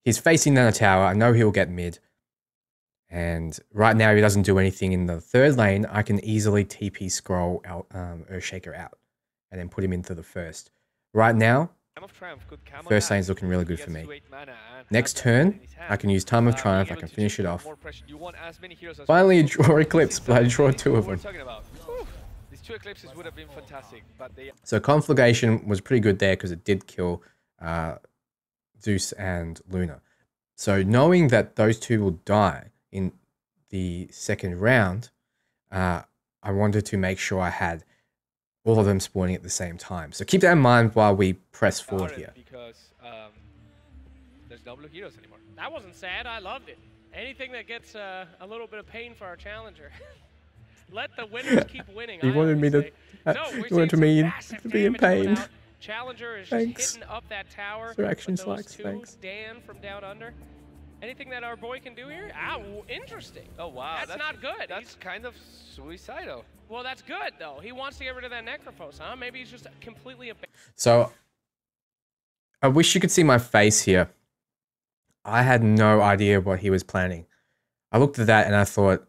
He's facing down the tower. I know he'll get mid. And right now, he doesn't do anything in the 3rd lane. I can easily TP scroll out, Earthshaker out and then put him into the first. Right now, first lane is looking really good for me. Next turn, I can use Time of Triumph. I can finish it off. Finally, a draw Eclipse, but I draw 2 of them. These 2 Eclipses would have been fantastic, but they... So Conflagration was pretty good there because it did kill Zeus and Luna. So knowing that those 2 will die in the 2nd round, I wanted to make sure I had all of them spawning at the same time. So keep that in mind while we press forward here. Because there's no blue heroes anymore. That wasn't sad. I loved it. Anything that gets a little bit of pain for our challenger. Let the winners keep winning. He wanted me to. He wanted me to be in pain. Challenger is just hitting up that tower. Actions likes. Thanks. Dan from down under. Anything that our boy can do here? Interesting. Oh, wow. That's not good. That's kind of suicidal. Well, that's good, though. He wants to get rid of that Necrophos, huh? Maybe he's just completely So, I wish you could see my face here. I had no idea what he was planning. I looked at that and I thought,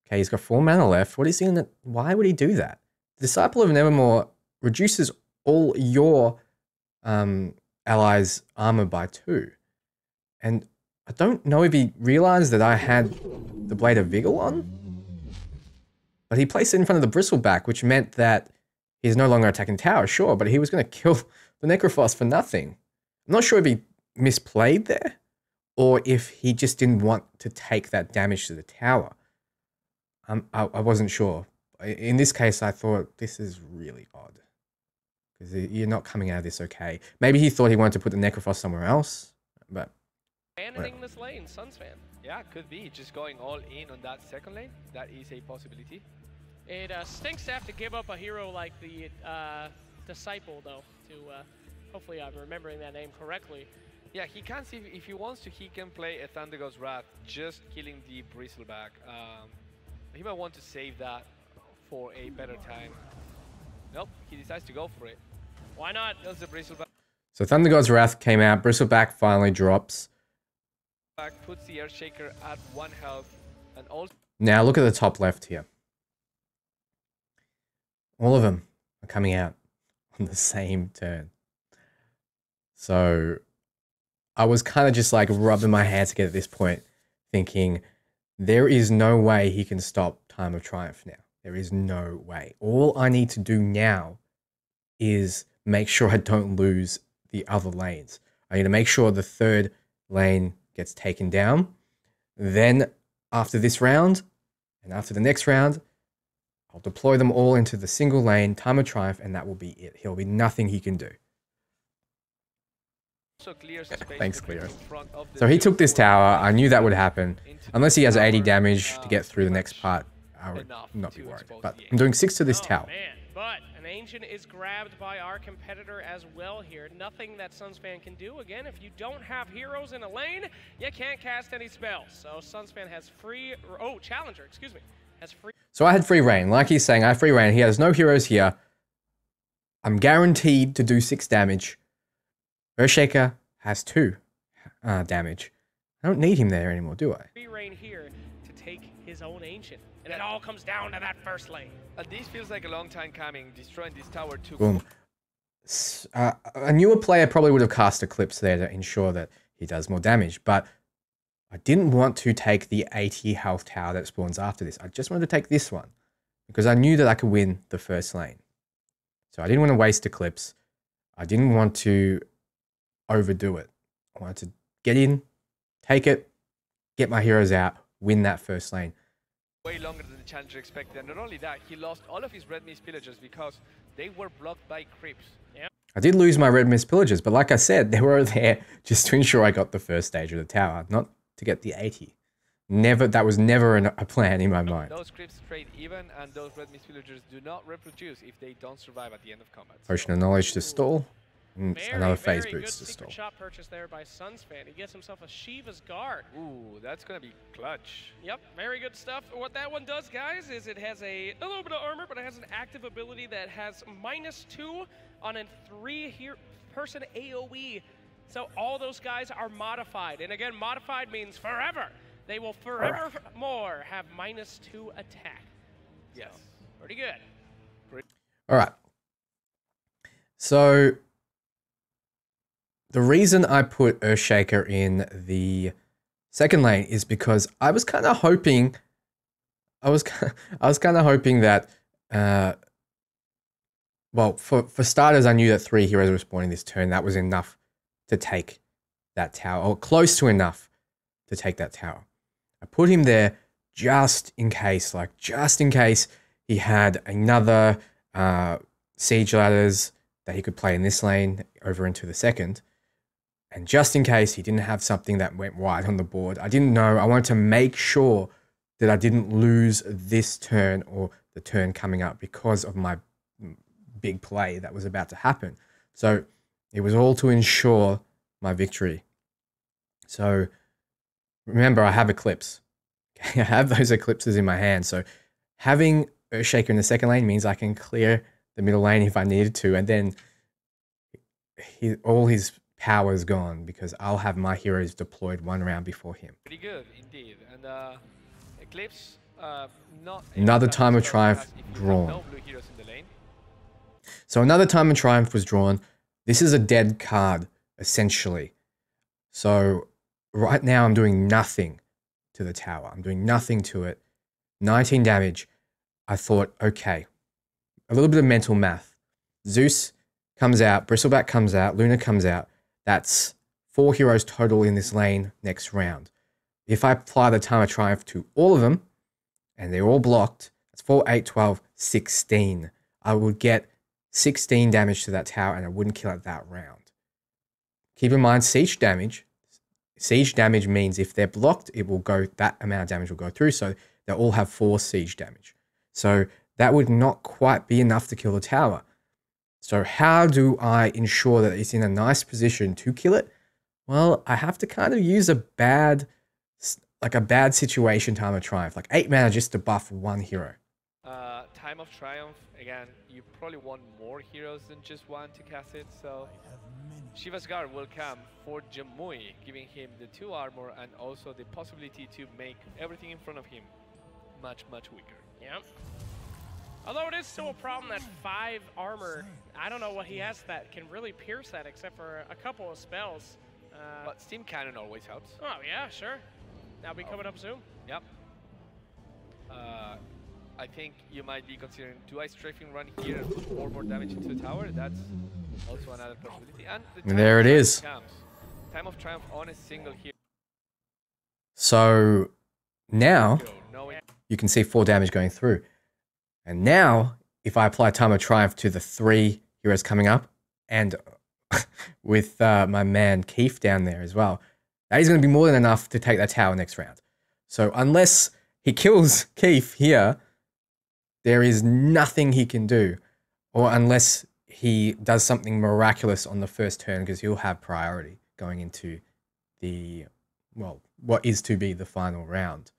okay, he's got 4 mana left. What is he gonna... Why would he do that? The Disciple of Nevermore reduces all your allies' armor by 2. And I don't know if he realized that I had the Blade of Vigil on, but he placed it in front of the Bristleback, which meant that he's no longer attacking tower, sure, but he was going to kill the Necrophos for nothing. I'm not sure if he misplayed there, or if he just didn't want to take that damage to the tower. I wasn't sure. In this case, I thought this is really odd, because you're not coming out of this okay. Maybe he thought he wanted to put the Necrophos somewhere else, but... abandoning this lane, Sunsfan. Yeah, could be. Just going all in on that 2nd lane. That is a possibility. It stinks to have to give up a hero like the Disciple, though, to hopefully I'm remembering that name correctly. Yeah, he can see if he wants to, he can play a Thunder God's Wrath, just killing the Bristleback. He might want to save that for a better time. Nope, he decides to go for it. Why not? Does the Bristleback. So Thunder God's Wrath came out, Bristleback finally drops. Puts the Earthshaker at 1 health, and also... Now look at the top left here. All of them are coming out on the same turn. So I was kind of just like rubbing my hands together at this point, thinking there is no way he can stop Time of Triumph now. There is no way. All I need to do now is make sure I don't lose the other lanes. I need to make sure the third lane gets taken down. Then after this round and after the next round, I'll deploy them all into the single lane, Time of Triumph, and that will be it. There'll be nothing he can do. Thanks, Cleo. So he took this tower. I knew that would happen. Unless he has 80 damage to get through the next part, I would not be worried. But I'm doing 6 to this tower. Man. But an Ancient is grabbed by our competitor as well here. Nothing that Sunsfan can do. Again, if you don't have heroes in a lane, you can't cast any spells. So Sunsfan has free... Oh, Challenger, excuse me. Has free... So I had free reign. Like he's saying, I have free reign. He has no heroes here. I'm guaranteed to do 6 damage. Earthshaker has 2 damage. I don't need him there anymore, do I? Free reign here to take his own Ancient. And it all comes down to that first lane. This feels like a long time coming. Destroying this tower too. Boom. A newer player probably would have cast Eclipse there to ensure that he does more damage. But I didn't want to take the 80 health tower that spawns after this. I just wanted to take this one. Because I knew that I could win the first lane. So I didn't want to waste Eclipse. I didn't want to overdo it. I wanted to get in, take it, get my heroes out, win that first lane. Way longer than the Challenger expected, and not only that, he lost all of his Red Mist Pillagers because they were blocked by creeps. Yeah. I did lose my Red Mist Pillagers, but like I said, they were there just to ensure I got the first stage of the tower, not to get the 80. That was never a plan in my mind. Those creeps trade even, and those Red Mist Pillagers do not reproduce if they don't survive at the end of combat. Potion of Knowledge to stall. Another phase very boost good to stall. shot purchase there by Sunsfan. He gets himself a Shiva's Guard. Ooh, that's gonna be clutch. Yep, very good stuff. What that one does, guys, is it has a little bit of armor, but it has an active ability that has -2 on a 3-person AoE. So all those guys are modified. And again, modified means forever. They will forevermore have -2 attack. Yes. So, pretty good. All right. So the reason I put Earthshaker in the second lane is because I was kind of hoping, I was kind of hoping that, well, for starters, I knew that 3 heroes were spawning this turn. That was enough to take that tower, or close to enough to take that tower. I put him there just in case, he had another siege ladders that he could play in this lane over into the second. And just in case he didn't have something that went wide on the board, I didn't know. I wanted to make sure that I didn't lose this turn or the turn coming up because of my big play that was about to happen. So it was all to ensure my victory. So remember, I have Eclipse. I have those Eclipses in my hand. So having Earthshaker in the second lane means I can clear the middle lane if I needed to. And then all his power is gone because I'll have my heroes deployed 1 round before him. Pretty good indeed. And Eclipse, not another Time of Triumph drawn. No blue heroes in the lane. So another Time of Triumph was drawn. This is a dead card, essentially. So right now I'm doing nothing to the tower. I'm doing nothing to it. 19 damage. I thought, okay, a little bit of mental math. Zeus comes out, Bristleback comes out, Luna comes out. That's 4 heroes total in this lane next round. If I apply the Time of Triumph to all of them, and they're all blocked, that's 4, 8, 12, 16. I would get 16 damage to that tower, and I wouldn't kill it that round. Keep in mind, siege damage. Siege damage means if they're blocked, it will go, that amount of damage will go through, so they'll all have 4 siege damage. So that would not quite be enough to kill the tower. So how do I ensure that it's in a nice position to kill it? Well, I have to kind of use a bad situation Time of Triumph, like 8 mana just to buff 1 hero. Time of Triumph, again, you probably want more heroes than just 1 to cast it, so Shiva's Guard will come for Jamui, giving him the 2 armor and also the possibility to make everything in front of him much, much weaker. Yep. Although it is still a problem that 5 armor, I don't know what he has that can really pierce that except for a couple of spells. But Steam Cannon always helps. Oh yeah, sure. That'll be coming up soon. Yep. I think you might be considering, do I strafing run here and put 4 more damage into the tower? That's also another possibility. And there it is. Time of triumph on a single hero. So now you can see 4 damage going through. And now if I apply Time of Triumph to the 3 heroes coming up and with my man Keith down there as well, that is going to be more than enough to take that tower next round. So unless he kills Keith here, there is nothing he can do. Or unless he does something miraculous on the first turn, because he'll have priority going into the, well, what is to be the final round.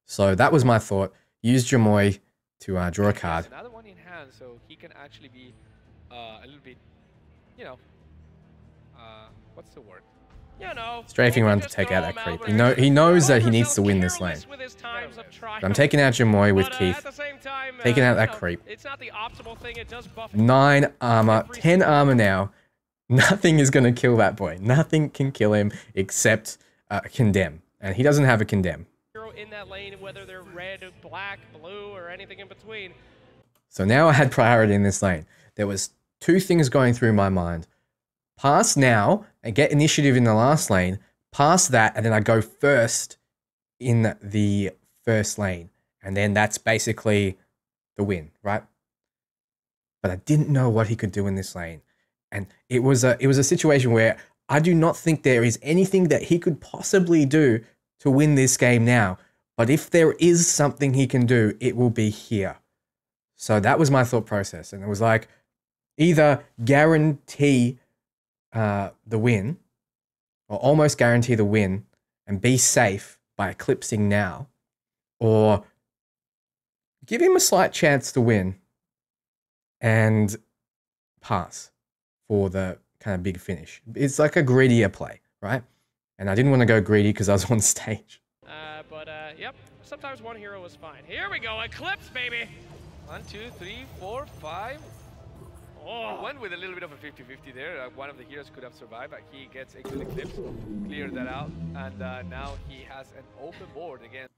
So that was my thought. Use Jamoy to draw a card. Another one in hand, so he can actually be a little bit, you know, what's the word? You know, strafing run to take out that creep. He knows that he needs to win this lane. But I'm taking out Jamoy with Keith. Taking out that creep. It's not the optimal thing. It does buff 9 armor, 10 armor now. Nothing is going to kill that boy. Nothing can kill him except Condemn. And he doesn't have a Condemn. In that lane, whether they're red, black, blue, or anything in between. So now I had priority in this lane. There was 2 things going through my mind. Pass now and get initiative in the last lane. Pass that, and then I go first in the first lane. And then that's basically the win, right? But I didn't know what he could do in this lane. And it was a situation where I do not think there is anything that he could possibly do to win this game now. But if there is something he can do, it will be here. So that was my thought process. And it was like, either guarantee the win, or almost guarantee the win, and be safe by eclipsing now, or give him a slight chance to win and pass for the kind of big finish. It's like a greedier play, right? And I didn't want to go greedy because I was on stage. Yep, sometimes one hero is fine. Here we go, Eclipse, baby! 1, 2, 3, 4, 5. Oh. Went with a little bit of a 50-50 there. One of the heroes could have survived, but he gets a good Eclipse, cleared that out, and now he has an open board again.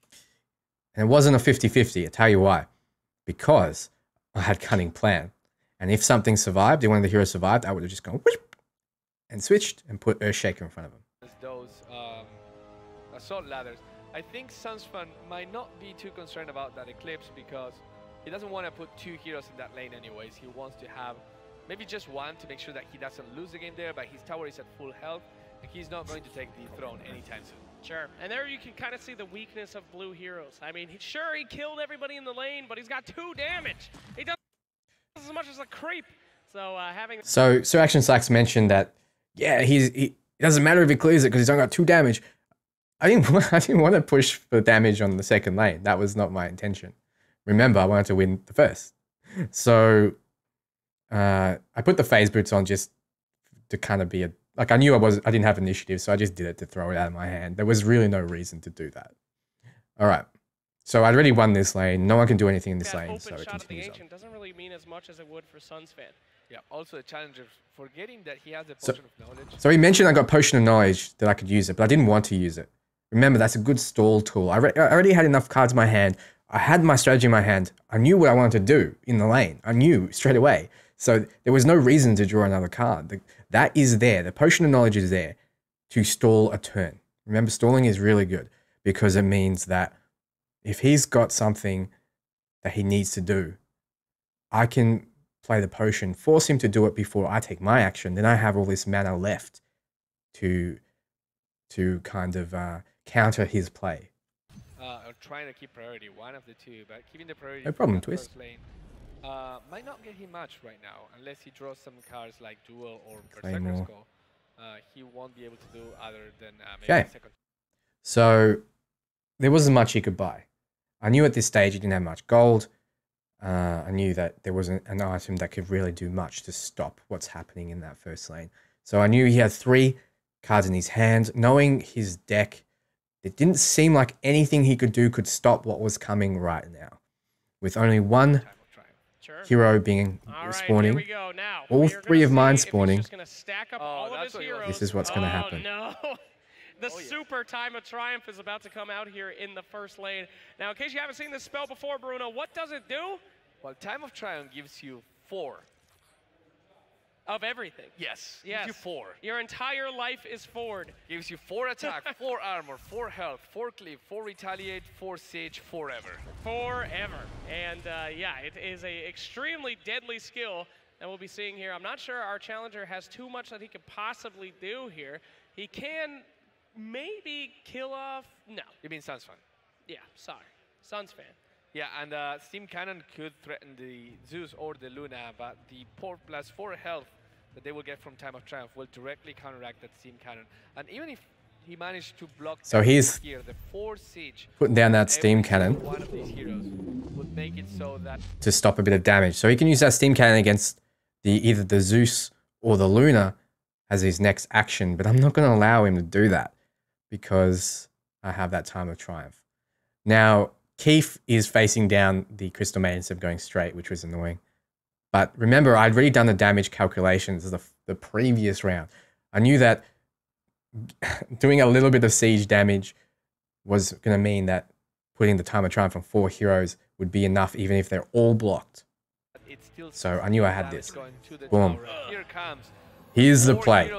And it wasn't a 50-50, I'll tell you why. Because I had Cunning Plan. And if something survived, if one of the heroes survived, I would have just gone whoosh, and switched and put Earthshaker in front of him. Those assault ladders. I think Sunsfun might not be too concerned about that Eclipse because he doesn't want to put 2 heroes in that lane anyways. He wants to have maybe just one to make sure that he doesn't lose the game there, but his tower is at full health and he's not going to take the throne anytime soon. Sure, and there you can kind of see the weakness of blue heroes. I mean, sure, he killed everybody in the lane, but he's got 2 damage. He does as much as a creep. So having... So Action Slacks mentioned that, yeah, it doesn't matter if he clears it because he's only got 2 damage. I didn't want to push for damage on the second lane. That was not my intention. Remember, I wanted to win the first. So I put the phase boots on just to kind of be like, I knew I didn't have initiative, so I just did it to throw it out of my hand. There was really no reason to do that. All right. So I already won this lane. No one can do anything in this lane, so it continues on. Doesn't really mean as much as it would for Suns fan. Yeah, also a challenge of forgetting that he has a Potion of Knowledge. So he mentioned I got Potion of Knowledge that I could use it, but I didn't want to use it. Remember, that's a good stall tool. I already had enough cards in my hand. I had my strategy in my hand. I knew what I wanted to do in the lane. I knew straight away. So there was no reason to draw another card. That is there. The Potion of Knowledge is there to stall a turn. Remember, stalling is really good because it means that if he's got something that he needs to do, I can play the potion, force him to do it before I take my action. Then I have all this mana left to kind of counter his play. Or trying to keep priority, one of the 2, but keeping the priority. No problem, Twist. First lane, might not get him much right now, unless he draws some cards like Duel or Berserker Skull. He won't be able to do other than maybe second. So there wasn't much he could buy. I knew at this stage he didn't have much gold. I knew that there wasn't an item that could really do much to stop what's happening in that first lane. So I knew he had 3 cards in his hand. Knowing his deck, it didn't seem like anything he could do could stop what was coming right now. With only 1 hero being spawning, now, all 3 of mine spawning, This is what's going to happen. No. The super time of triumph is about to come out here in the first lane. Now, in case you haven't seen this spell before, Bruno, what does it do? Well, time of triumph gives you 4. Of everything. Yes. Yes. Gives you 4. Your entire life is forward. Gives you 4 attack, 4 armor, 4 health, 4 cleave, 4 retaliate, 4 siege, forever. Forever. And yeah, it is a extremely deadly skill that we'll be seeing here. I'm not sure our challenger has too much that he could possibly do here. He can maybe kill off. No. You mean Sun's fan? Yeah, sorry. Sun's fan. Yeah, and Steam Cannon could threaten the Zeus or the Luna, but the plus 4 health that they will get from Time of Triumph will directly counteract that Steam Cannon. And even if he managed to block so he's here, the 4 siege, putting down that Steam Cannon one of these heroes would make it so that to stop a bit of damage. So he can use that Steam Cannon against either the Zeus or the Luna as his next action, but I'm not going to allow him to do that because I have that Time of Triumph. Now, Keith is facing down the Crystal Maiden instead of going straight, which was annoying. But remember, I'd already done the damage calculations the previous round. I knew that doing a little bit of siege damage was going to mean that putting the Time of Triumph on 4 heroes would be enough, even if they're all blocked. So I knew I had this. Boom. Here comes. Here's the play.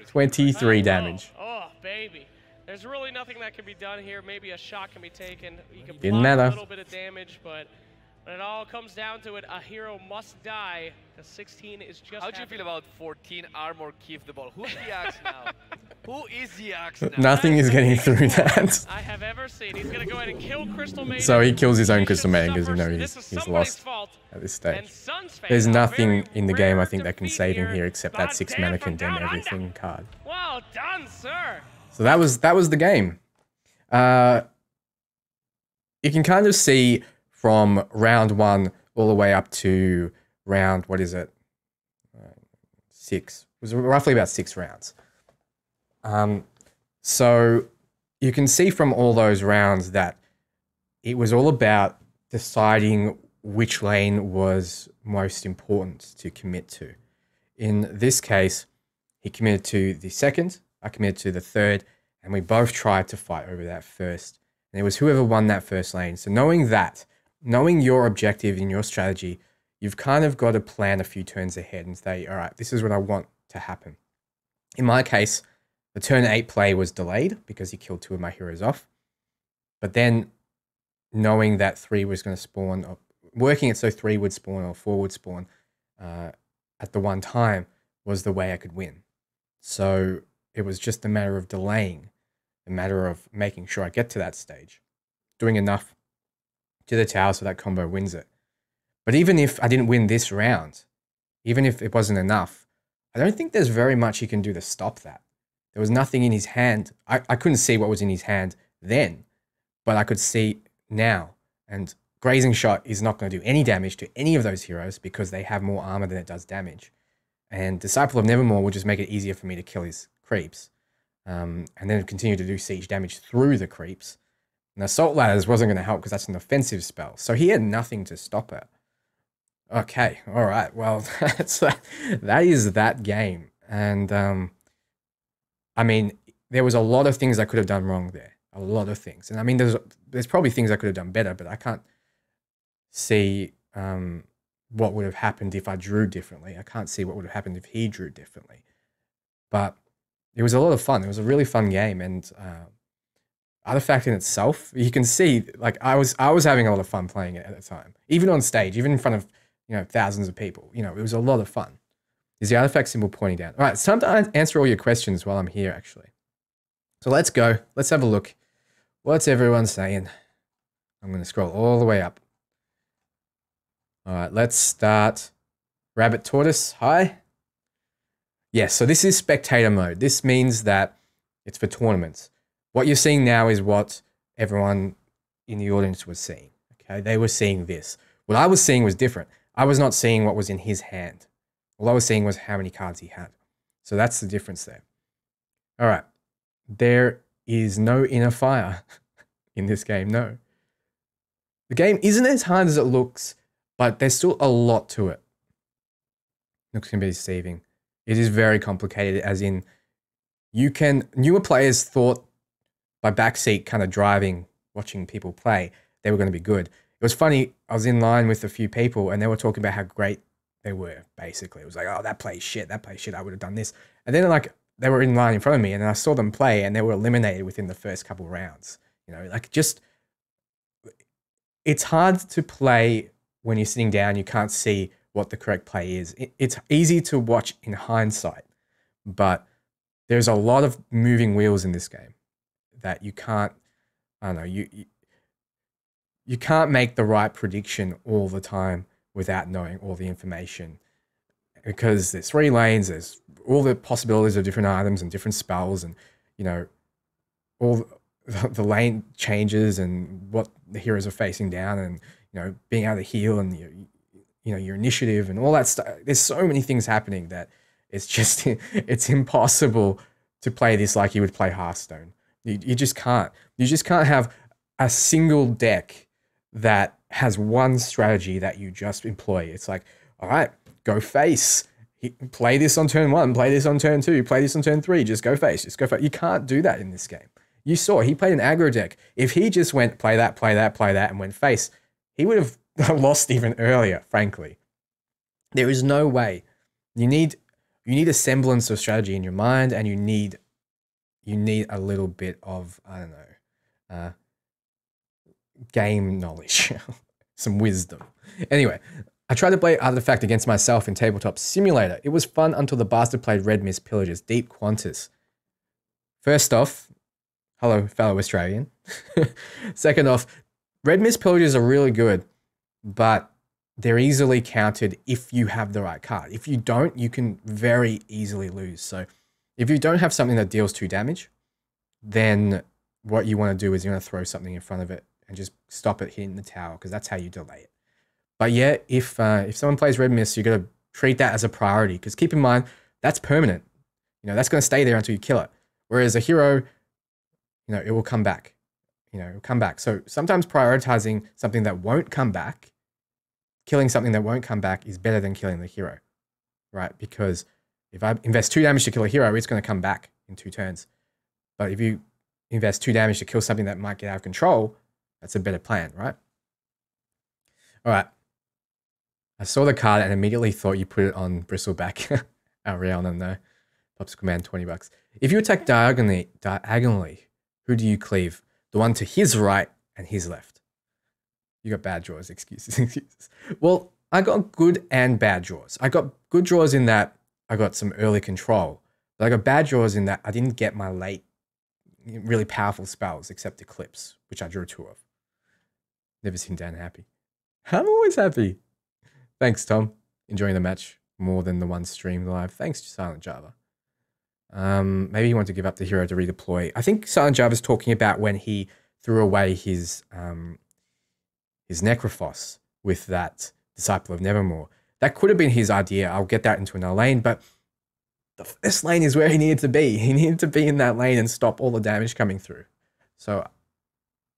23 damage. Oh, baby. There's really nothing that can be done here. Maybe a shot can be taken. You can Didn't block matter. a little bit of damage, but when it all comes down to it, a hero must die. The 16 is just How do you feel about 14 armor Keith the ball? Who's the axe now? Who is the axe now? Nothing is getting through that. I have ever seen. He's going to go ahead and kill Crystal Maiden. So he kills his own Crystal Maiden because you know he's lost at this stage. There's nothing in the game I think that can save him here except that 6 mana condemn everything card. Well done, sir. So that was the game. You can kind of see from round 1 all the way up to round, what is it? 6. It was roughly about 6 rounds. So you can see from all those rounds that it was all about deciding which lane was most important to commit to. In this case, he committed to the second, I committed to the third, and we both tried to fight over that first. And it was whoever won that first lane. So knowing that, knowing your objective in your strategy, you've kind of got to plan a few turns ahead and say, all right, this is what I want to happen. In my case, the turn 8 play was delayed because he killed 2 of my heroes off. But then knowing that 3 was going to spawn, or working it so 3 would spawn or 4 would spawn at the one time was the way I could win. So it was just a matter of delaying, a matter of making sure I get to that stage, doing enough to the tower so that combo wins it. But even if I didn't win this round, even if it wasn't enough, I don't think there's very much he can do to stop that. There was nothing in his hand. I couldn't see what was in his hand then, but I could see now. And Grazing Shot is not going to do any damage to any of those heroes because they have more armor than it does damage. And Disciple of Nevermore will just make it easier for me to kill his creeps. And then continue to do siege damage through the creeps. And Assault Ladders wasn't going to help because that's an offensive spell. So he had nothing to stop it. Okay, all right. Well, that is that game. And I mean, there was a lot of things I could have done wrong there. A lot of things. And I mean, there's probably things I could have done better, but I can't see what would have happened if I drew differently. I can't see what would have happened if he drew differently. But it was a lot of fun. It was a really fun game. And Artifact in itself, you can see, like, I was having a lot of fun playing it at the time. Even on stage, even in front of, thousands of people. It was a lot of fun. Is the Artifact symbol pointing down? All right, it's time to answer all your questions while I'm here, actually. So let's go. Let's have a look. What's everyone saying? I'm going to scroll all the way up. All right, let's start. Rabbit Tortoise, hi. Yes, so this is spectator mode. This means that it's for tournaments. What you're seeing now is what everyone in the audience was seeing. Okay, they were seeing this. What I was seeing was different. I was not seeing what was in his hand. All I was seeing was how many cards he had. So that's the difference there. All right. There is no inner fire in this game, no. The game isn't as hard as it looks, but there's still a lot to it. Looks can be deceiving. It is very complicated, as in newer players thought by backseat kind of driving, watching people play, they were going to be good. It was funny. I was in line with a few people and they were talking about how great they were. Basically, it was like, oh, that plays shit. That plays shit. I would have done this. And then like they were in line in front of me and I saw them play and they were eliminated within the first couple rounds. You know, like just, it's hard to play when you're sitting down. You can't see what the correct play is. It's easy to watch in hindsight, but there's a lot of moving wheels in this game that you can't, I don't know, you can't make the right prediction all the time without knowing all the information, because there's 3 lanes, there's all the possibilities of different items and different spells, and you know, all the lane changes and what the heroes are facing down, and you know, being able to heal and your initiative and all that stuff. There's so many things happening that it's just it's impossible to play this like you would play Hearthstone. You just can't. You just can't have a single deck that has one strategy that you just employ. It's like, all right, go face. Play this on turn 1, play this on turn 2, play this on turn 3, just go face, just go face. You can't do that in this game. You saw he played an aggro deck. If he just went play that, play that, play that, and went face, he would have lost even earlier, frankly. There is no way. You need a semblance of strategy in your mind, and you need a little bit of, I don't know, game knowledge, some wisdom. Anyway, I tried to play Artifact against myself in Tabletop Simulator. It was fun until the bastard played Red Mist Pillagers, Deep Qantas. First off, hello, fellow Australian. Second off, Red Mist Pillagers are really good, but they're easily countered if you have the right card. If you don't, you can very easily lose. So if you don't have something that deals 2 damage, then what you want to do is you want to throw something in front of it and just stop it hitting the tower, because that's how you delay it. But yeah, if someone plays Red Mist, you got to treat that as a priority, because keep in mind, that's permanent. You know, that's going to stay there until you kill it. Whereas a hero, you know, it will come back. You know, it will come back. So sometimes prioritizing something that won't come back, killing something that won't come back, is better than killing the hero, right? Because if I invest 2 damage to kill a hero, it's going to come back in 2 turns. But if you invest 2 damage to kill something that might get out of control, that's a better plan, right? All right. I saw the card and immediately thought you put it on Bristleback. Ariana, no. Pops command, $20. If you attack diagonally, who do you cleave? The one to his right and his left. You got bad draws, excuses. Well, I got good and bad draws. I got good draws in that I got some early control, but I got bad draws in that I didn't get my late, really powerful spells except Eclipse, which I drew 2 of. Never seen Dan happy. I'm always happy. Thanks, Tom. Enjoying the match more than the one streamed live. Thanks to Silent Java. Maybe he wanted to give up the hero to redeploy. I think Silent Java's talking about when he threw away his Necrophos with that Disciple of Nevermore. That could have been his idea. I'll get that into another lane, but the first lane is where he needed to be. He needed to be in that lane and stop all the damage coming through. So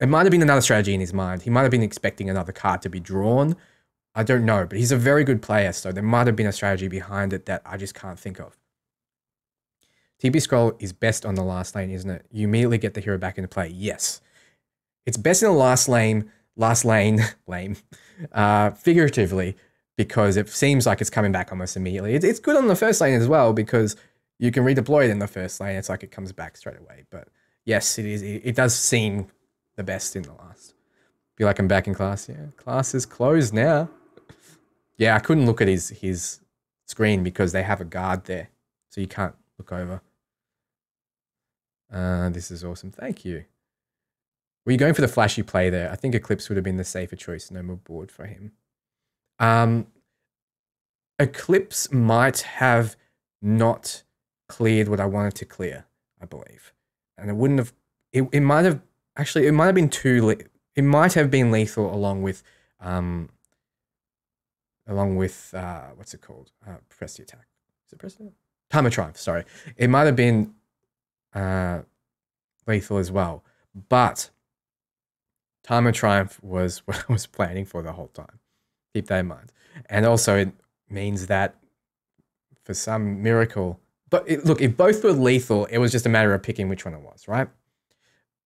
it might have been another strategy in his mind. He might have been expecting another card to be drawn. I don't know, but he's a very good player, so there might have been a strategy behind it that I just can't think of. TP scroll is best on the last lane, isn't it? You immediately get the hero back into play. Yes. It's best in the last lane, figuratively, because it seems like it's coming back almost immediately. It's good on the first lane as well, because you can redeploy it in the first lane. It's like it comes back straight away. But yes, it is. It does seem the best in the last. Feel like I'm back in class. Yeah, class is closed now. Yeah, I couldn't look at his screen because they have a guard there, so you can't look over. This is awesome. Thank you. Were you going for the flashy play there? I think Eclipse would have been the safer choice. No more board for him. Eclipse might have not cleared what I wanted to clear, I believe. And it wouldn't have... It might have... Actually, it might have been it might have been lethal along with... what's it called? Press the attack. Is it press the attack? Time of Triumph, sorry. It might have been lethal as well. But Time of Triumph was what I was planning for the whole time. Keep that in mind. And also it means that for some miracle, But look, if both were lethal, it was just a matter of picking which one it was, right?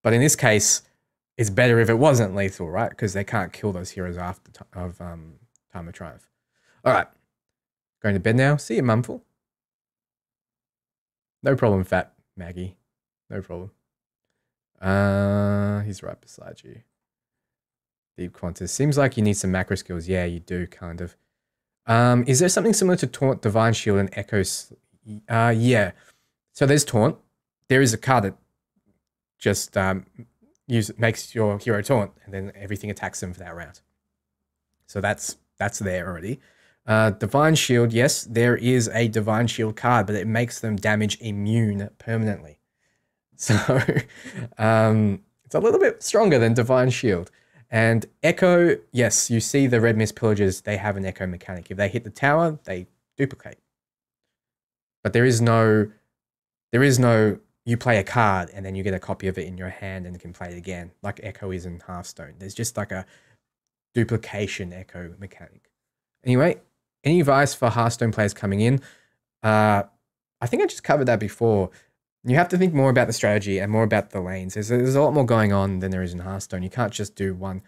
But in this case, it's better if it wasn't lethal, right? Because they can't kill those heroes after Time of Triumph. All right. Going to bed now. See you, Mumful. No problem, Fat Maggie. No problem. He's right beside you. Deep Qantas. Seems like you need some macro skills. Yeah, you do, kind of. Is there something similar to Taunt, Divine Shield, and Echo? Yeah. So there's Taunt. There is a card that just makes your hero taunt, and then everything attacks them for that round. So that's there already. Divine Shield, yes, there is a Divine Shield card, but it makes them damage immune permanently. So it's a little bit stronger than Divine Shield. And Echo, yes, you see the Red Mist Pillagers, they have an Echo mechanic. If they hit the tower, they duplicate. But there is no, you play a card and then you get a copy of it in your hand and can play it again, like Echo is in Hearthstone. There's just like a duplication Echo mechanic. Anyway, any advice for Hearthstone players coming in? I think I just covered that before. You have to think more about the strategy and more about the lanes. There's a lot more going on than there is in Hearthstone. You can't just do one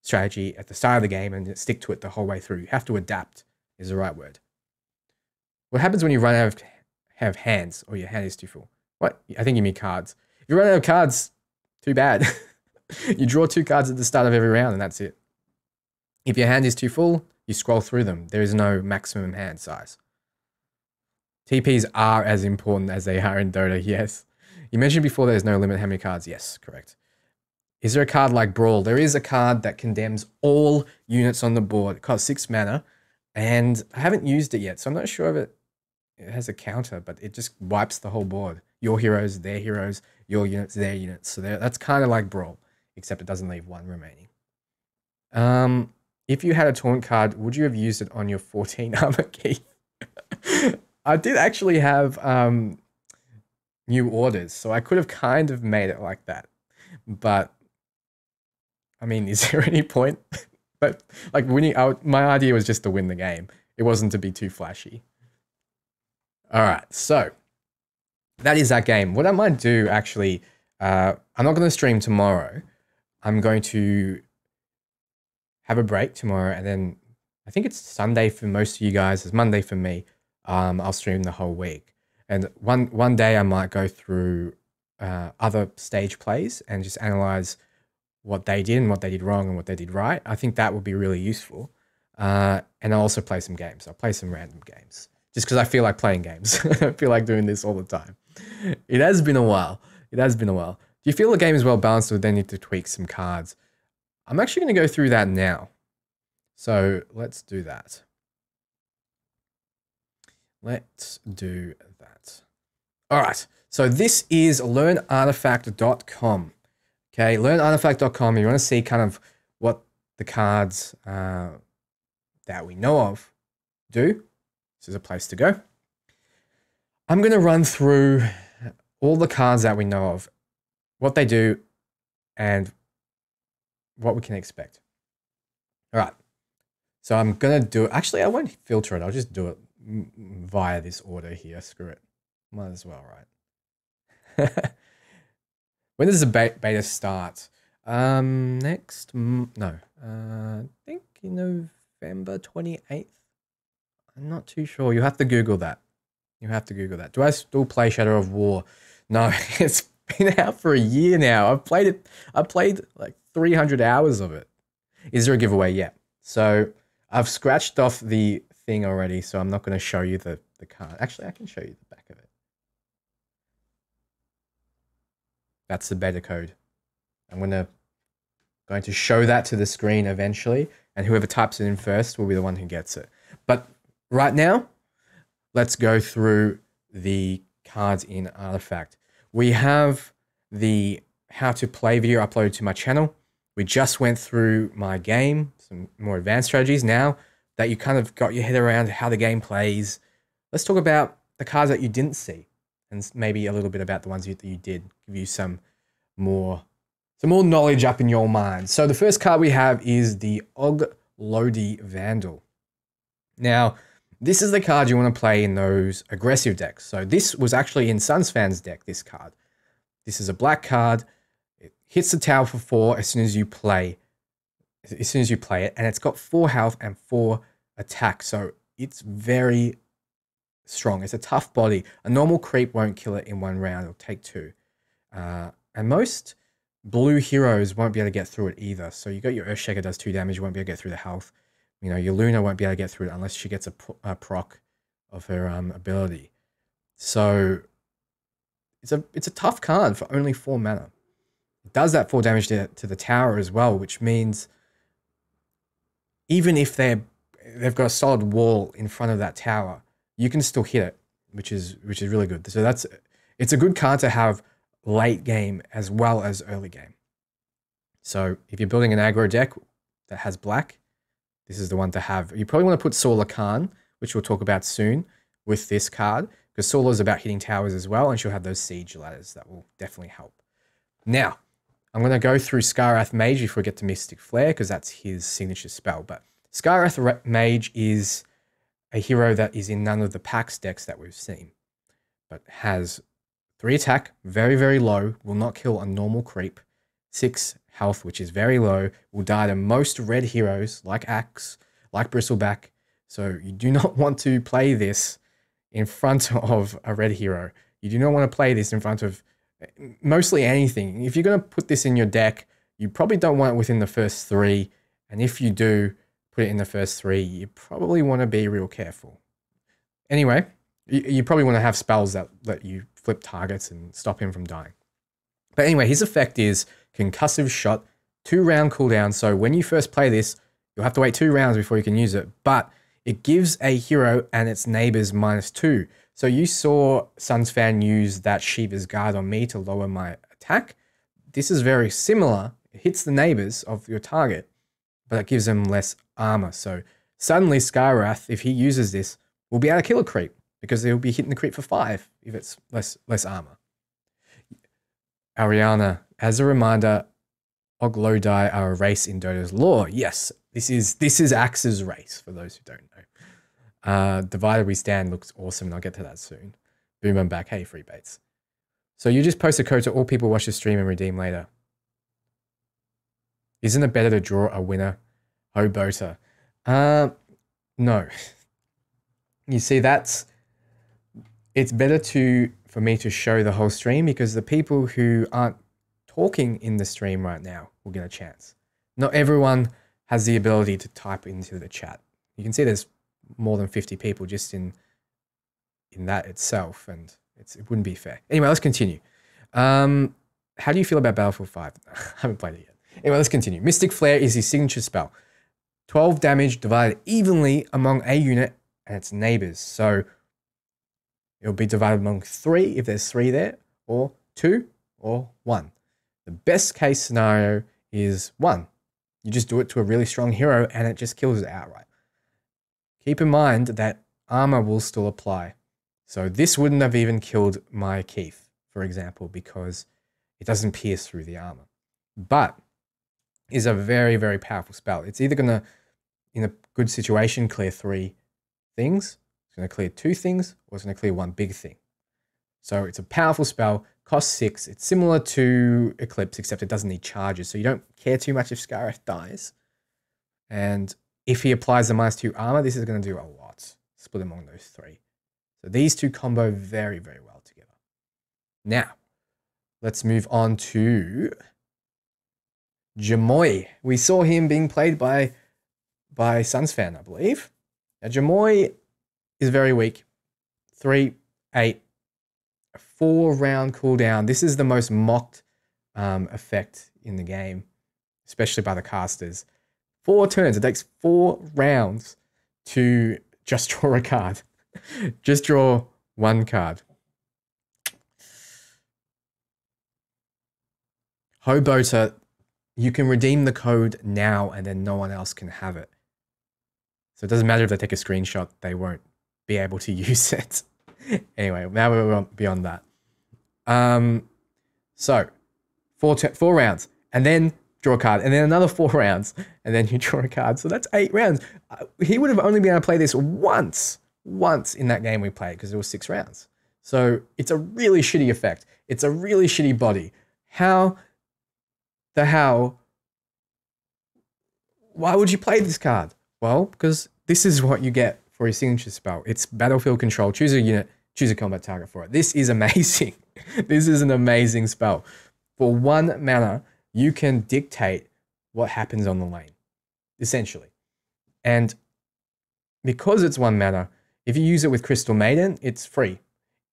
strategy at the start of the game and stick to it the whole way through. You have to adapt, is the right word. What happens when you run out of hands or your hand is too full? What? I think you mean cards. If you run out of cards, too bad. You draw 2 cards at the start of every round and that's it. If your hand is too full, you scroll through them. There is no maximum hand size. TPs are as important as they are in Dota, yes. You mentioned before there's no limit how many cards. Yes, correct. Is there a card like Brawl? There is a card that condemns all units on the board. It costs 6 mana, and I haven't used it yet, so I'm not sure if it has a counter, but it just wipes the whole board. Your heroes, their heroes, your units, their units. So that's kind of like Brawl, except it doesn't leave 1 remaining. If you had a taunt card, would you have used it on your 14 armor key? I did actually have new orders, so I could have kind of made it like that. But, I mean, is there any point? But, like, winning out, my idea was just to win the game. It wasn't to be too flashy. All right, so that is that game. What I might do, actually, I'm not going to stream tomorrow. I'm going to have a break tomorrow, and then I think it's Sunday for most of you guys. It's Monday for me. I'll stream the whole week. And one day I might go through other stage plays and just analyze what they did and what they did wrong and what they did right. I think that would be really useful. And I'll also play some games. I'll play some random games just because I feel like playing games. I feel like doing this all the time. It has been a while. It has been a while. Do you feel the game is well balanced or do they need to tweak some cards? I'm actually going to go through that now. So let's do that. Let's do that. All right. So this is learnartifact.com. Okay, learnartifact.com. You want to see kind of what the cards that we know of do. This is a place to go. I'm going to run through all the cards that we know of, what they do, and what we can expect. All right. So I'm going to do it. Actually, I won't filter it. I'll just do it via this order here. Screw it. Might as well, right? When does the beta start? I think in November 28th. I'm not too sure. You have to Google that. You have to Google that. Do I still play Shadow of War? No, it's been out for a year now. I've played it. I played like 300 hours of it. Is there a giveaway? Yeah. So I've scratched off the thing already, so I'm not going to show you the card. Actually, I can show you the back of it. That's the beta code. I'm going to show that to the screen eventually, and whoever types it in first will be the one who gets it. But right now, let's go through the cards in Artifact. We have the how to play video uploaded to my channel. We just went through my game, some more advanced strategies. Now that you kind of got your head around how the game plays, let's talk about the cards that you didn't see and maybe a little bit about the ones that you did, give you some more knowledge up in your mind. So the first card we have is the Og Lodi Vandal. Now, This is the card you want to play in those aggressive decks. So this was actually in Suns fans deck, this card. This is a black card. It hits the tower for 4 as soon as you play it, and it's got 4 health and 4 attack. So it's very strong. It's a tough body. A normal creep won't kill it in 1 round. It'll take 2. And most blue heroes won't be able to get through it either. So you got your Earthshaker does 2 damage. You won't be able to get through the health. You know, your Luna won't be able to get through it unless she gets a proc of her ability. So it's a tough card for only 4 mana. It does that 4 damage to the tower as well, which means even if they've got a solid wall in front of that tower, you can still hit it, which is really good. So it's a good card to have late game as well as early game. So if you're building an aggro deck that has black, this is the one to have. You probably want to put Solar Khan, which we'll talk about soon, with this card, because Solar is about hitting towers as well, and she'll have those siege ladders that will definitely help. Now, I'm going to go through Skywrath Mage before we get to Mystic Flare, because that's his signature spell. But Skywrath Mage is a hero that is in none of the PAX decks that we've seen, but has 3 attack, very, very low, will not kill a normal creep, 6 health, which is very low, will die to most red heroes like Axe, like Bristleback. So you do not want to play this in front of a red hero. You do not want to play this in front of mostly anything. If you're going to put this in your deck, you probably don't want it within the first 3. And if you do put it in the first 3, you probably want to be real careful. Anyway, you probably want to have spells that let you flip targets and stop him from dying. But anyway, his effect is Concussive Shot, 2 round cooldown. So when you first play this, you'll have to wait 2 rounds before you can use it. But it gives a hero and its neighbors -2. So you saw Suns fan use that Shiva's Guard on me to lower my attack. This is very similar. It hits the neighbors of your target, but it gives them less armor. So suddenly Skywrath, if he uses this, will be able to kill a creep because he'll be hitting the creep for 5 if it's less armor. Ariana, as a reminder, Oglodai are a race in Dota's lore. Yes, this is Axe's race, for those who don't know. Divided We Stand looks awesome, and I'll get to that soon. Boom, I'm back. Hey, free baits. So you just post a code to all people watch the stream and redeem later. Isn't it better to draw a winner? Hobota. No. You see, it's better for me to show the whole stream because the people who aren't talking in the stream right now will get a chance. Not everyone has the ability to type into the chat. You can see there's more than 50 people just in that itself, and it wouldn't be fair. Anyway, let's continue. How do you feel about Battlefield 5? I haven't played it yet. Anyway, let's continue. Mystic Flare is his signature spell. 12 damage divided evenly among a unit and its neighbors. So it'll be divided among 3 if there's 3 there, or 2, or 1. The best case scenario is 1. You just do it to a really strong hero and it just kills it outright. Keep in mind that armor will still apply. So this wouldn't have even killed my Keith, for example, because it doesn't pierce through the armor. But is a very, very powerful spell. It's either going to, in a good situation, clear 3 things. It's going to clear 2 things, or it's going to clear 1 big thing. So it's a powerful spell, costs 6. It's similar to Eclipse, except it doesn't need charges. So you don't care too much if Skywrath dies. And if he applies the -2 armor, this is going to do a lot. Split among those 3. So these 2 combo very, very well together. Now, let's move on to Jamoy. We saw him being played by Suns fan, I believe. Now, Jamoy is very weak. 3, 8, a 4-round cooldown. This is the most mocked effect in the game, especially by the casters. 4 turns. It takes 4 rounds to just draw a card. Just draw 1 card. Hobota, you can redeem the code now and then no one else can have it. So it doesn't matter if they take a screenshot, they won't be able to use it. Anyway, now we're beyond that. So 4 rounds and then draw a card and then another 4 rounds and then you draw a card. So that's 8 rounds. He would have only been able to play this once once in that game we played because it was 6 rounds. So it's a really shitty effect. It's a really shitty body. How the hell? Why would you play this card? Well, because this is what you get for your signature spell. It's battlefield control. Choose a unit, choose a combat target for it. This is amazing. This is an amazing spell. For 1 mana, you can dictate what happens on the lane, essentially. And because it's 1 mana, if you use it with Crystal Maiden, it's free.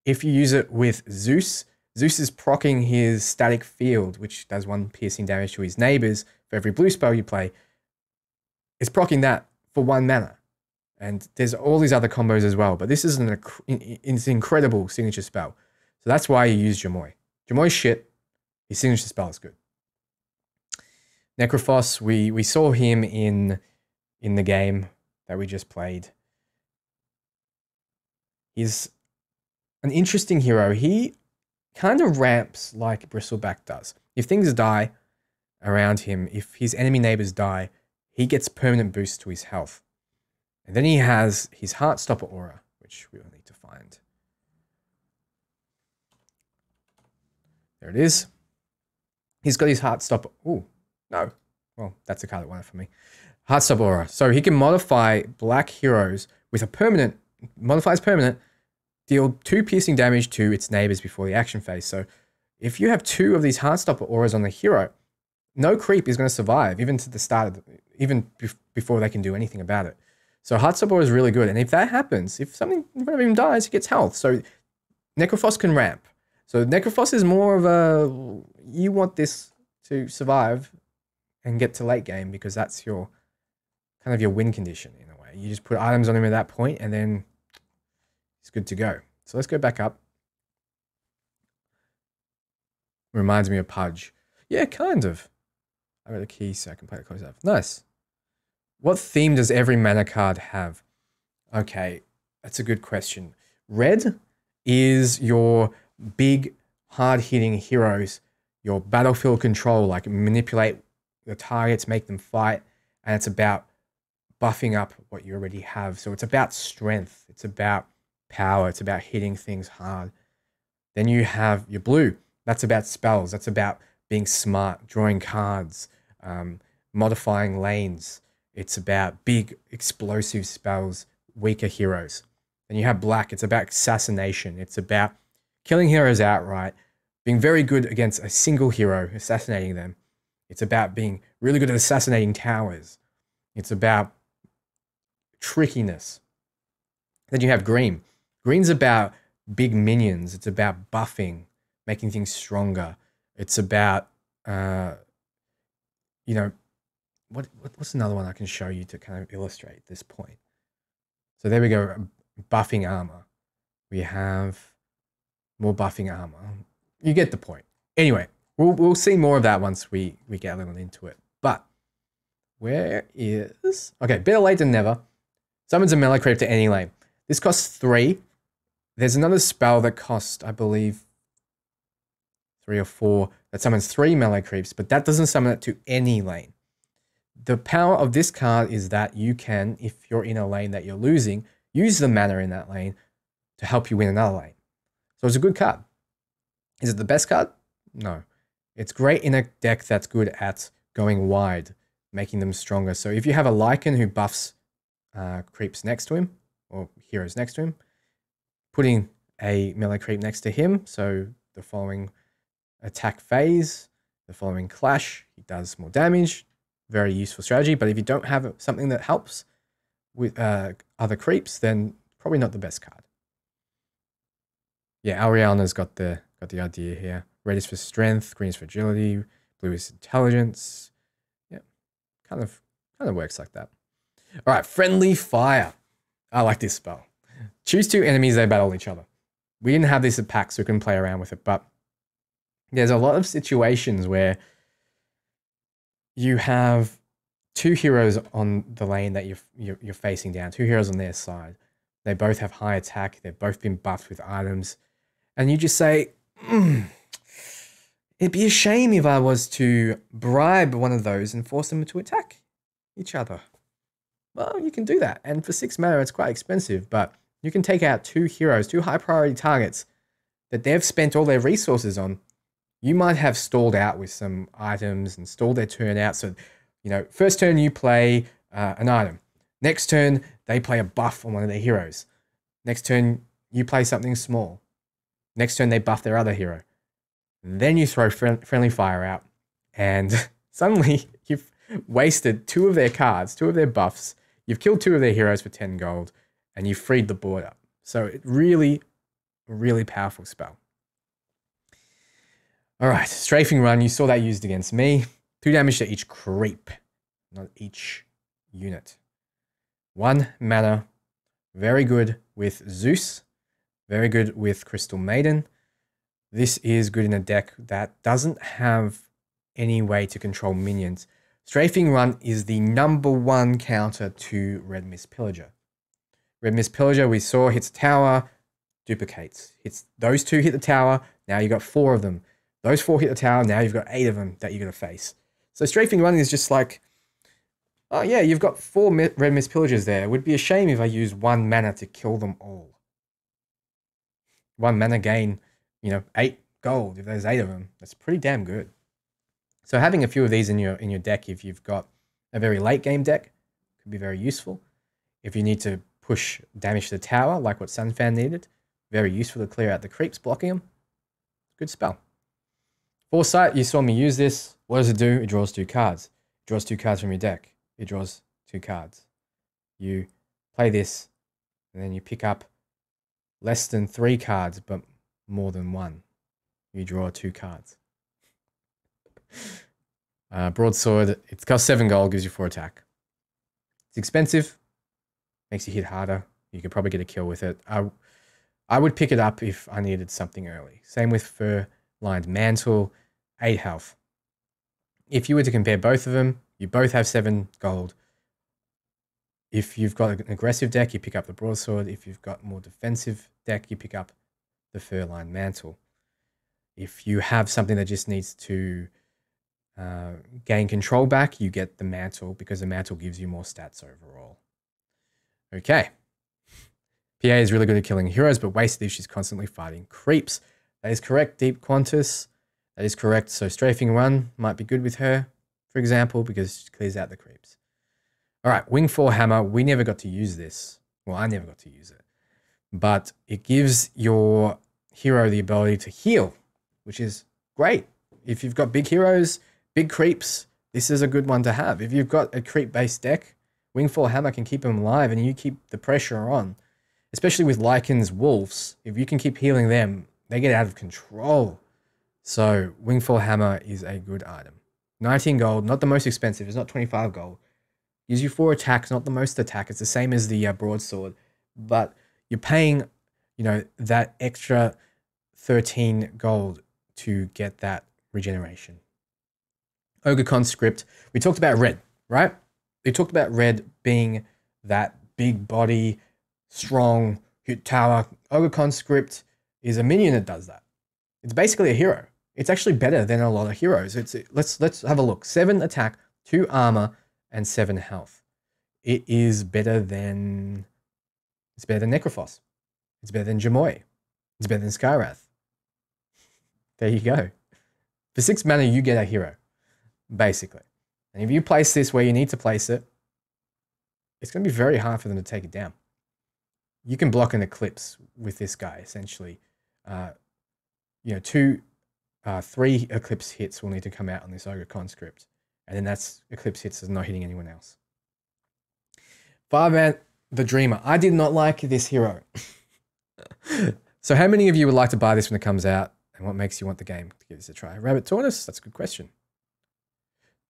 If you use it with Zeus, Zeus is proccing his static field, which does 1 piercing damage to his neighbors for every blue spell you play. It's proccing that for 1 mana. And there's all these other combos as well, but this is an incredible signature spell. So that's why you use Jamoy. Jamoy's shit. His signature spell is good. Necrophos, we saw him in the game that we just played. He's an interesting hero. He kind of ramps like Bristleback does. If things die around him, if his enemy neighbors die, he gets permanent boost to his health. And then he has his Heartstopper aura, which we will need to find. There it is. He's got his Heartstopper. Ooh, no. Well, that's a card that won it for me. Heartstopper aura. So he can modify black heroes with a permanent, modifies permanent, deal 2 piercing damage to its neighbors before the action phase. So if you have 2 of these Heartstopper auras on the hero, no creep is going to survive, even to the start of before they can do anything about it. So Heartstopper aura is really good. And if that happens, if something in front of him dies, he gets health. So Necrophos can ramp. So Necrophos is more of a, you want this to survive and get to late game because that's your kind of your win condition in a way. You just put items on him at that point and then it's good to go. So let's go back up. Reminds me of Pudge. Yeah, kind of. I got a key so I can play the close up. Nice. What theme does every mana card have? Okay, that's a good question. Red is your big, hard-hitting heroes, your battlefield control, like manipulate the targets, make them fight, and it's about buffing up what you already have. So it's about strength, it's about power, it's about hitting things hard. Then you have your blue. That's about spells. That's about being smart, drawing cards, modifying lanes. It's about big, explosive spells, weaker heroes. Then you have black. It's about assassination. It's about killing heroes outright, being very good against a single hero, assassinating them. It's about being really good at assassinating towers. It's about trickiness. Then you have green. Green's about big minions. It's about buffing, making things stronger. It's about, you know, what's another one I can show you to kind of illustrate this point? So there we go, buffing armor. We have more buffing armor. You get the point. Anyway, we'll see more of that once we get a little into it. But where is... Okay, better late than never. Summons a melee creep to any lane. This costs 3. There's another spell that costs, I believe, 3 or 4 that summons 3 melee creeps, but that doesn't summon it to any lane. The power of this card is that you can, if you're in a lane that you're losing, use the mana in that lane to help you win another lane. So it's a good card. Is it the best card? No. It's great in a deck that's good at going wide, making them stronger. So if you have a Lycan who buffs creeps next to him, or heroes next to him, putting a melee creep next to him, so the following attack phase, the following clash, he does more damage. Very useful strategy. But if you don't have something that helps with other creeps, then probably not the best card. Yeah, Ariana's got the idea here. Red is for strength, green is for agility, blue is intelligence. Yeah, kind of works like that. All right, friendly fire. I like this spell. Choose 2 enemies, they battle each other. We didn't have this at PAX, so we couldn't play around with it, but there's a lot of situations where you have 2 heroes on the lane that you're facing down, 2 heroes on their side. They both have high attack. They've both been buffed with items. And you just say, it'd be a shame if I was to bribe one of those and force them to attack each other. Well, you can do that. And for 6 mana, it's quite expensive, but You can take out 2 heroes, 2 high priority targets that they've spent all their resources on. You might have stalled out with some items and stalled their turn out. So, you know, first turn you play an item. Next turn, they play a buff on one of their heroes. Next turn, you play something small. Next turn, they buff their other hero. Then you throw friendly fire out. And suddenly, you've wasted 2 of their cards, 2 of their buffs. You've killed 2 of their heroes for 10 gold. And you've freed the board up. So it really powerful spell. All right, Strafing Run. You saw that used against me. 2 damage to each creep, not each unit. 1 mana. Very good with Zeus. Very good with Crystal Maiden. This is good in a deck that doesn't have any way to control minions. Strafing Run is the #1 counter to Red Mist Pillager. Red Mist Pillager, we saw, hits tower, duplicates. Those 2 hit the tower, now you've got 4 of them. Those 4 hit the tower, now you've got 8 of them that you're going to face. So Strafing Run is just like, oh yeah, you've got 4 Red Mist Pillagers there. It would be a shame if I used 1 mana to kill them all. 1 mana gain, 8 gold if there's 8 of them. That's pretty damn good. So having a few of these in your deck, if you've got a very late game deck, could be very useful. If you need to push damage to the tower, like what Sunfan needed, very useful to clear out the creeps blocking them. Good spell. Foresight, you saw me use this. What does it do? It draws 2 cards. It draws 2 cards from your deck. It draws 2 cards. You play this, and then you pick up less than 3 cards, but more than 1. You draw 2 cards. Broadsword, it costs 7 gold, gives you 4 attack. It's expensive, makes you hit harder. You could probably get a kill with it. I would pick it up if I needed something early. Same with Fur-Lined Mantle, 8 health. If you were to compare both of them, you both have 7 gold. If you've got an aggressive deck, you pick up the Broadsword. If you've got more defensive deck, you pick up the Fur-Lined Mantle. If you have something that just needs to gain control back, you get the Mantle because the Mantle gives you more stats overall. Okay. PA is really good at killing heroes, but wasted if she's constantly fighting creeps. That is correct, Deep Qantas. That is correct. So Strafing Run might be good with her, for example, because she clears out the creeps. All right, Wingfall Hammer. We never got to use this. Well, I never got to use it. But it gives your hero the ability to heal, which is great. If you've got big heroes, big creeps, this is a good one to have. If you've got a creep-based deck, Wingfall Hammer can keep them alive and you keep the pressure on. Especially with Lycan's Wolves, if you can keep healing them, they get out of control. So Wingfall Hammer is a good item. 19 gold, not the most expensive. It's not 25 gold. Gives you 4 attacks, not the most attack. It's the same as the Broadsword. But you're paying, that extra 13 gold to get that regeneration. Ogre Conscript. We talked about red, right? We talked about red being that big body, strong, hit tower. Ogre Conscript is a minion that does that. It's basically a hero. It's actually better than a lot of heroes. Let's have a look. 7 attack, 2 armor, and 7 health. It is better than Necrophos. It's better than Jamoy. It's better than Skywrath. There you go. For 6 mana, you get a hero, basically. And if you place this where you need to place it, it's going to be very hard for them to take it down. You can block an Eclipse with this guy, essentially. 3 Eclipse hits will need to come out on this Ogre Conscript. And then that's Eclipse hits is not hitting anyone else. Farvan the Dreamer. I did not like this hero. So how many of you would like to buy this when it comes out? And what makes you want the game to give this a try? Rabbit Tortoise? That's a good question.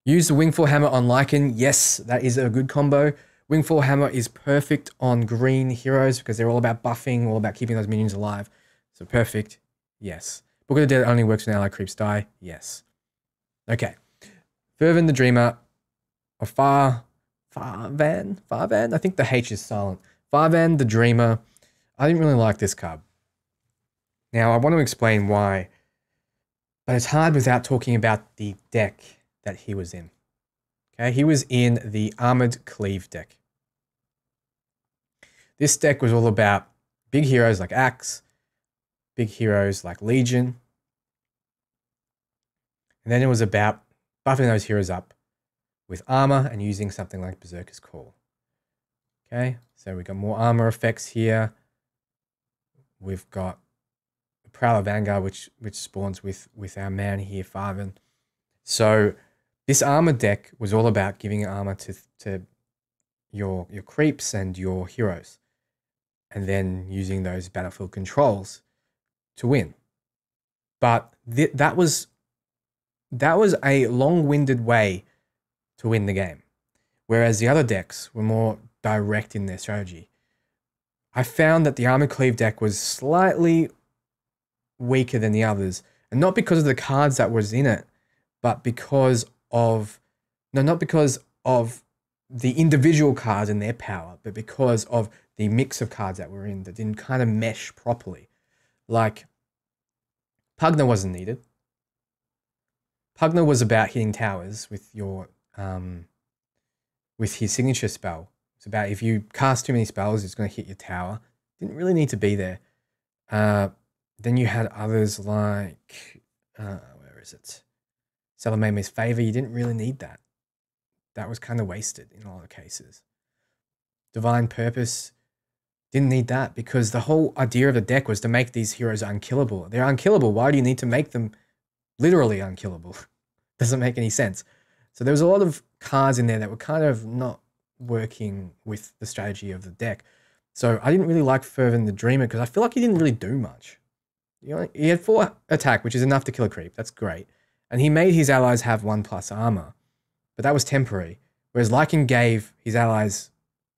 Use the Wingfall Hammer on Lycan. Yes, that is a good combo. Wingfall Hammer is perfect on green heroes because they're all about buffing, all about keeping those minions alive. So perfect. Yes. Book of the Dead only works when allied creeps die. Yes. Okay. Fervin the Dreamer. Or Farvan? I think the H is silent. Farvan the Dreamer. I didn't really like this card. Now, I want to explain why. But it's hard without talking about the deck that he was in. Okay, he was in the Armored Cleave deck. This deck was all about Big heroes like Axe, big heroes like Legion. And then it was about buffing those heroes up with armor and using something like Berserker's Call. Okay, so we've got more armor effects here. We've got the Prowler Vanguard, which spawns with our man here, Farven. So this armor deck was all about giving armor to your creeps and your heroes, and then using those battlefield controls to win. But that was a long-winded way to win the game, whereas the other decks were more direct in their strategy. I found that the Armor Cleave deck was slightly weaker than the others, and not because of the cards that was in it, but because of not because of the individual cards and their power, but because of the mix of cards that were in that didn't kind of mesh properly. Like, Pugner wasn't needed. Pugner was about hitting towers with your with his signature spell. It's about if you cast too many spells, it's going to hit your tower. Didn't really need to be there. Then you had others like where is it? Salamandre's Favor. You didn't really need that. That was kind of wasted in a lot of cases. Divine Purpose, didn't need that because the whole idea of the deck was to make these heroes unkillable. They're unkillable. Why do you need to make them literally unkillable? Doesn't make any sense. So there was a lot of cards in there that were kind of not working with the strategy of the deck. So I didn't really like Fervent the Dreamer because I feel like he didn't really do much. You know, he had 4 attack, which is enough to kill a creep. That's great. And he made his allies have 1+ armor, but that was temporary. Whereas Lycan gave his allies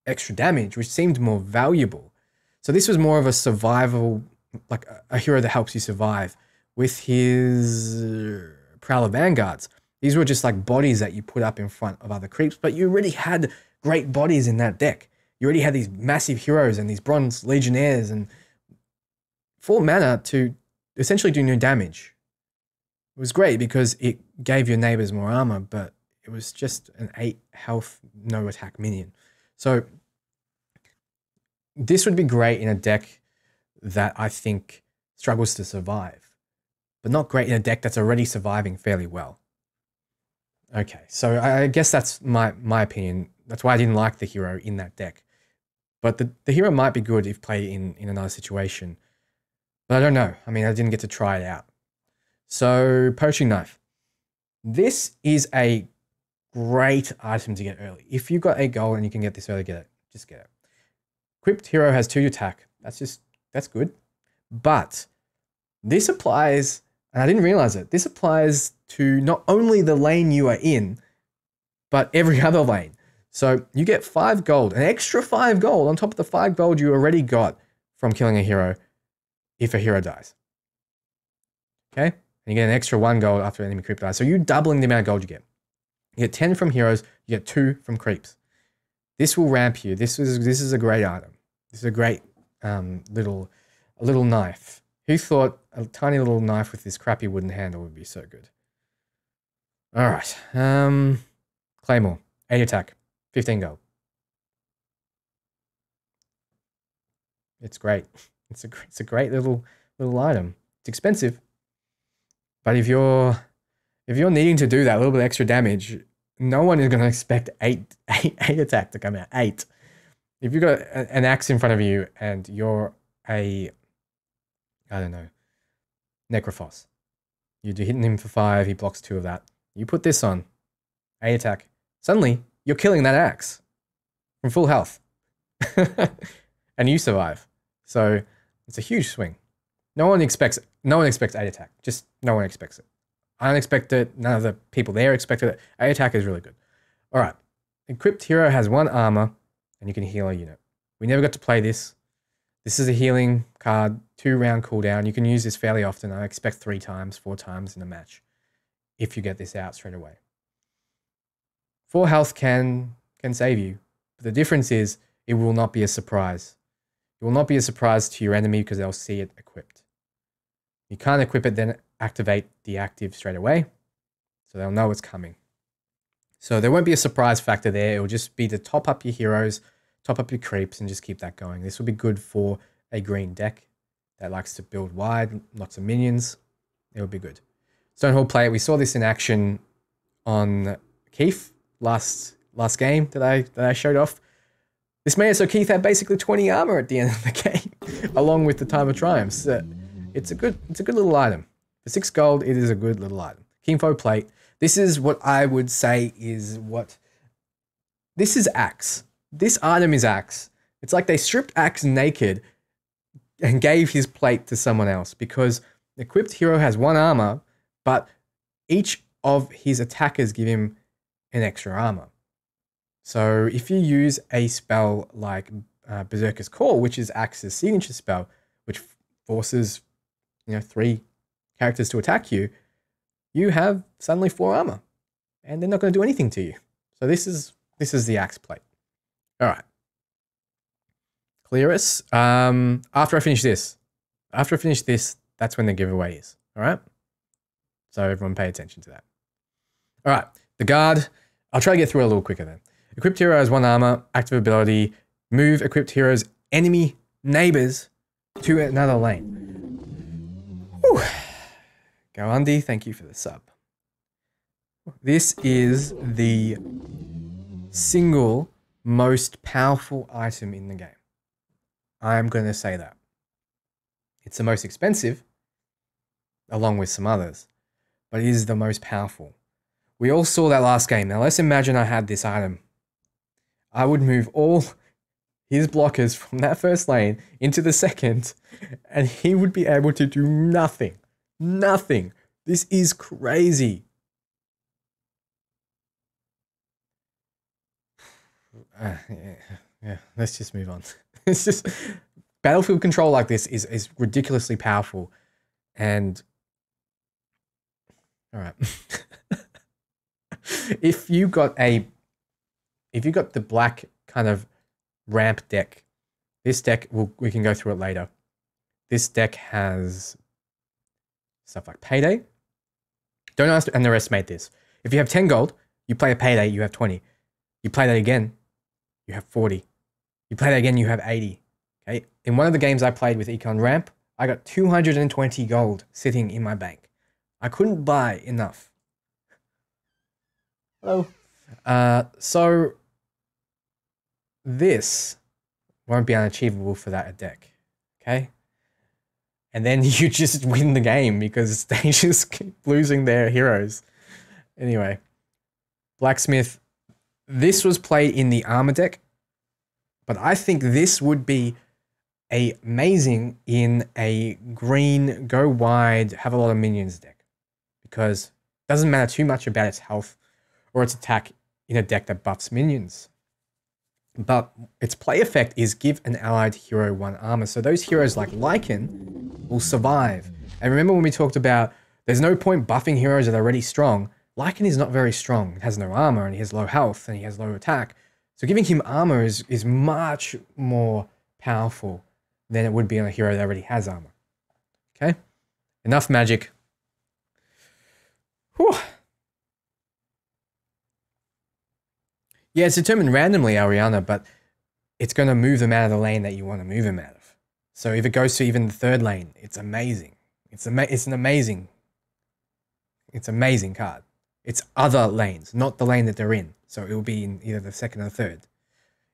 extra damage, which seemed more valuable. So this was more of a survival, like a hero that helps you survive. With his Prowler Vanguards, these were just like bodies that you put up in front of other creeps, but you already had great bodies in that deck. You already had these massive heroes and these bronze legionnaires and 4 mana to essentially do no damage. It was great because it gave your neighbors more armor, but it was just an 8 health, no attack minion. So this would be great in a deck that I think struggles to survive, but not great in a deck that's already surviving fairly well. Okay, so I guess that's my opinion. That's why I didn't like the hero in that deck. But the hero might be good if played in another situation. But I don't know. I mean, I didn't get to try it out. So, Poaching Knife. This is a great item to get early. If you've got 8 gold and you can get this early, get it. Just get it. Equipped hero has 2 attack. That's good. But this applies, and I didn't realize it, this applies to not only the lane you are in, but every other lane. So you get 5 gold, an extra 5 gold on top of the 5 gold you already got from killing a hero if a hero dies. Okay? And you get an extra 1 gold after an enemy creep dies. So you're doubling the amount of gold you get. You get 10 from heroes, you get 2 from creeps. This will ramp you. This is a great item. This is a great little knife. Who thought a tiny little knife with this crappy wooden handle would be so good? All right. Claymore, 8 attack, 15 gold. It's great. It's a great little item. It's expensive, but if you're needing to do that little bit of extra damage, no one is going to expect 8 attack to come out. 8. If you've got an axe in front of you and you're I don't know, Necrophos, you're hitting him for 5, he blocks 2 of that. You put this on, 8 attack. Suddenly, you're killing that axe from full health. And you survive. So it's a huge swing. No one expects 8 attack. Just no one expects it. I don't expect it. None of the people there expected it. 8 attack is really good. All right. Equipped hero has 1 armor and you can heal a unit. We never got to play this. This is a healing card, 2-round cooldown. You can use this fairly often. I expect 3 times, 4 times in a match if you get this out straight away. 4 health can save you. But the difference is it will not be a surprise. It will not be a surprise to your enemy because they'll see it equipped. You can't equip it, then activate the active straight away. So they'll know it's coming. So there won't be a surprise factor there. It will just be to top up your heroes, top up your creeps, and just keep that going. This will be good for a green deck that likes to build wide, lots of minions, it would be good. Stonehall Plate, we saw this in action on Keith last game that I showed off. This made it so Keith had basically 20 armor at the end of the game, along with the Time of Triumphs. It's a good little item. For 6 gold, it is a good little item. Kinfo Plate. This is what I would say is what... This is Axe. This item is Axe. It's like they stripped Axe naked and gave his plate to someone else, because the equipped hero has 1 armor, but each of his attackers give him an extra armor. So if you use a spell like Berserker's Call, which is Axe's signature spell, which forces 3 characters to attack you, you have suddenly 4 armor, and they're not going to do anything to you. So this is the Axe plate. All right. Clearus. After I finish this, that's when the giveaway is. All right. So everyone pay attention to that. All right. The guard. I'll try to get through it a little quicker then. Equipped hero has 1 armor. Active ability. Move equipped hero's enemy neighbors to another lane. Whew. Go Undy. Thank you for the sub. This is the single most powerful item in the game. I'm going to say that. It's the most expensive, along with some others, but it is the most powerful. We all saw that last game. Now let's imagine I had this item. I would move all his blockers from that first lane into the second, and he would be able to do nothing. Nothing. This is crazy. Yeah, let's just move on. It's just battlefield control like this is ridiculously powerful. And all right. If you got the black kind of ramp deck, this deck we can go through it later. This deck has stuff like Payday. Don't underestimate this. If you have 10 gold, you play a Payday, you have 20. You play that again, you have 40. You play that again, you have 80. Okay. In one of the games I played with Econ Ramp, I got 220 gold sitting in my bank. I couldn't buy enough. Hello. So this won't be unachievable for that deck. Okay. And then you just win the game because they just keep losing their heroes. Anyway, Blacksmith. This was played in the armor deck, but I think this would be amazing in a green, go wide, have a lot of minions deck, because it doesn't matter too much about its health or its attack in a deck that buffs minions. But its play effect is give an allied hero 1 armor. So those heroes like Lycan will survive. And remember when we talked about there's no point buffing heroes that are already strong. Lycan is not very strong. It has no armor and he has low health and he has low attack. So giving him armor is much more powerful than it would be on a hero that already has armor. Okay? Enough magic. Whew. Yeah, it's determined randomly, Ariana, but it's going to move them out of the lane that you want to move them out of. So if it goes to even the 3rd lane, it's amazing. It's an amazing card. It's other lanes, not the lane that they're in. So it will be in either the 2nd or 3rd.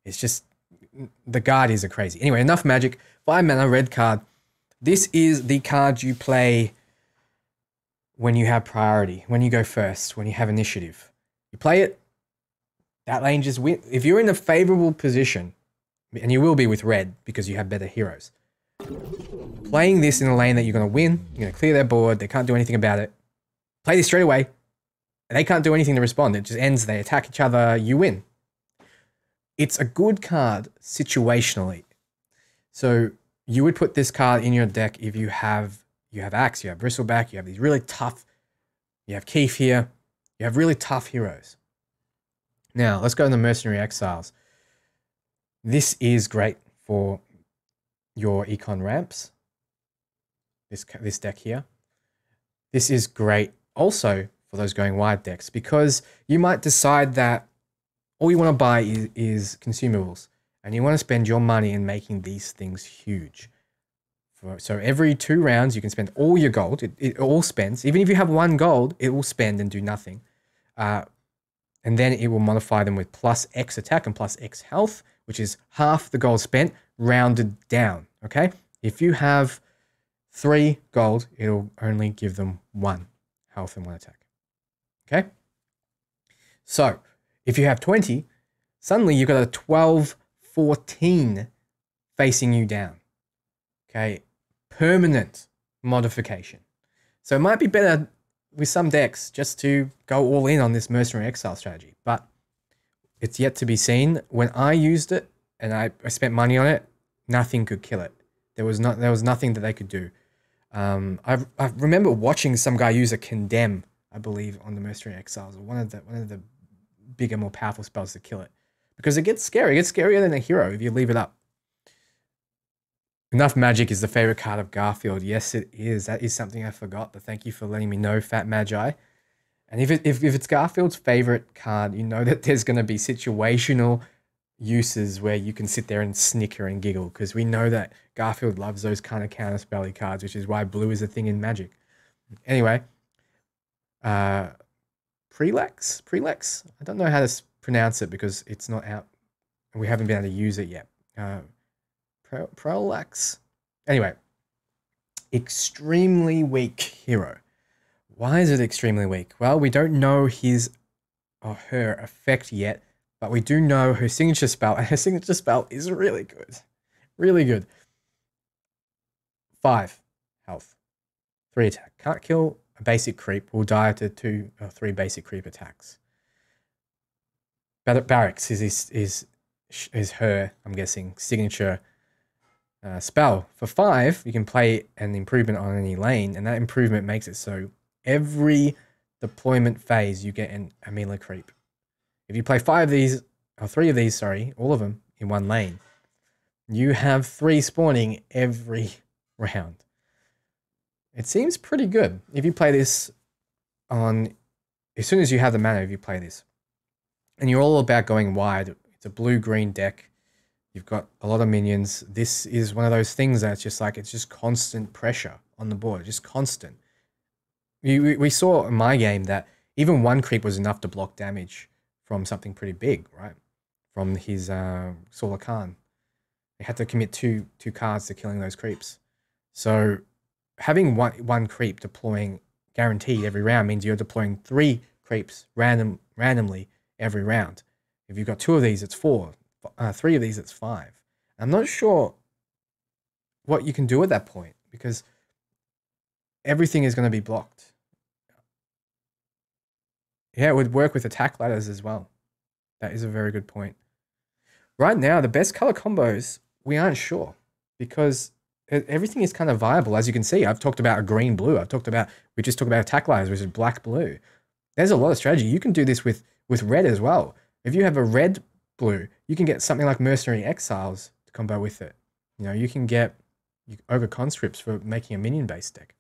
It's just, the guard is a crazy. Anyway, enough magic. 5 mana, red card. This is the card you play when you have priority, when you go first, when you have initiative. You play it, that lane just win. If you're in a favorable position, and you will be with red because you have better heroes, playing this in a lane that you're going to win, you're going to clear their board, they can't do anything about it. Play this straight away, and they can't do anything to respond. It just ends, they attack each other, you win. It's a good card situationally. So you would put this card in your deck if you have Axe, you have Bristleback, you have these really tough, you have Keith here, you have really tough heroes. Now, let's go to the Mercenary Exiles. This is great for your Econ Ramps. This deck here. This is great also for those going wide decks, because you might decide that all you want to buy is consumables, and you want to spend your money in making these things huge. So every 2 rounds, you can spend all your gold. It all spends. Even if you have 1 gold, it will spend and do nothing. And then it will modify them with plus X attack and plus X health, which is half the gold spent, rounded down, okay? If you have 3 gold, it'll only give them 1 health and 1 attack, okay? So if you have 20, suddenly you've got a 12, 14 facing you down, okay? Permanent modification. So it might be better with some decks just to go all in on this Mercenary Exile strategy, but it's yet to be seen. When I used it and I spent money on it, nothing could kill it. There was nothing that they could do. I remember watching some guy use a Condemn, I believe, on the Mercenary Exiles, or one of the bigger, more powerful spells to kill it, because it gets scary. It gets scarier than a hero if you leave it up. Enough Magic is the favorite card of Garfield. Yes, it is. That is something I forgot, but thank you for letting me know, Fat Magi. And if it's Garfield's favorite card, you know that there's going to be situational uses where you can sit there and snicker and giggle, because we know that Garfield loves those kind of counterspelly cards, which is why blue is a thing in Magic. Anyway, Prelex? I don't know how to pronounce it because it's not out. We haven't been able to use it yet. Prolax. Anyway, extremely weak hero. Why is it extremely weak? Well, we don't know his or her effect yet, but we do know her signature spell, and her signature spell is really good. Really good. 5 health, 3 attack. Can't kill a basic creep. Will die to 2 or 3 basic creep attacks. Barracks is her, I'm guessing, signature spell. For 5, you can play an improvement on any lane, and that improvement makes it so every deployment phase you get a melee creep. If you play 5 of these, or 3 of these, sorry, all of them in one lane, you have 3 spawning every round. It seems pretty good. If you play this on, as soon as you have the mana, if you play this, and you're all about going wide, it's a blue-green deck, you've got a lot of minions, this is one of those things that's just like, it's just constant pressure on the board, just constant. We saw in my game that even 1 creep was enough to block damage from something pretty big, right? From his Solar Khan. They had to commit two cards to killing those creeps. So having one creep deploying guaranteed every round means you're deploying 3 creeps randomly every round. If you've got 2 of these, it's 4. 3 of these, it's 5. I'm not sure what you can do at that point, because everything is going to be blocked. Yeah, it would work with attack ladders as well. That is a very good point. Right now, the best color combos, we aren't sure, because everything is kind of viable. As you can see, I've talked about a green-blue. We just talked about attack ladders, which is black-blue. There's a lot of strategy. You can do this with red as well. If you have a red-blue, you can get something like Mercenary Exiles to combo with it. You know, you can get Ogre Conscripts for making a minion-based deck.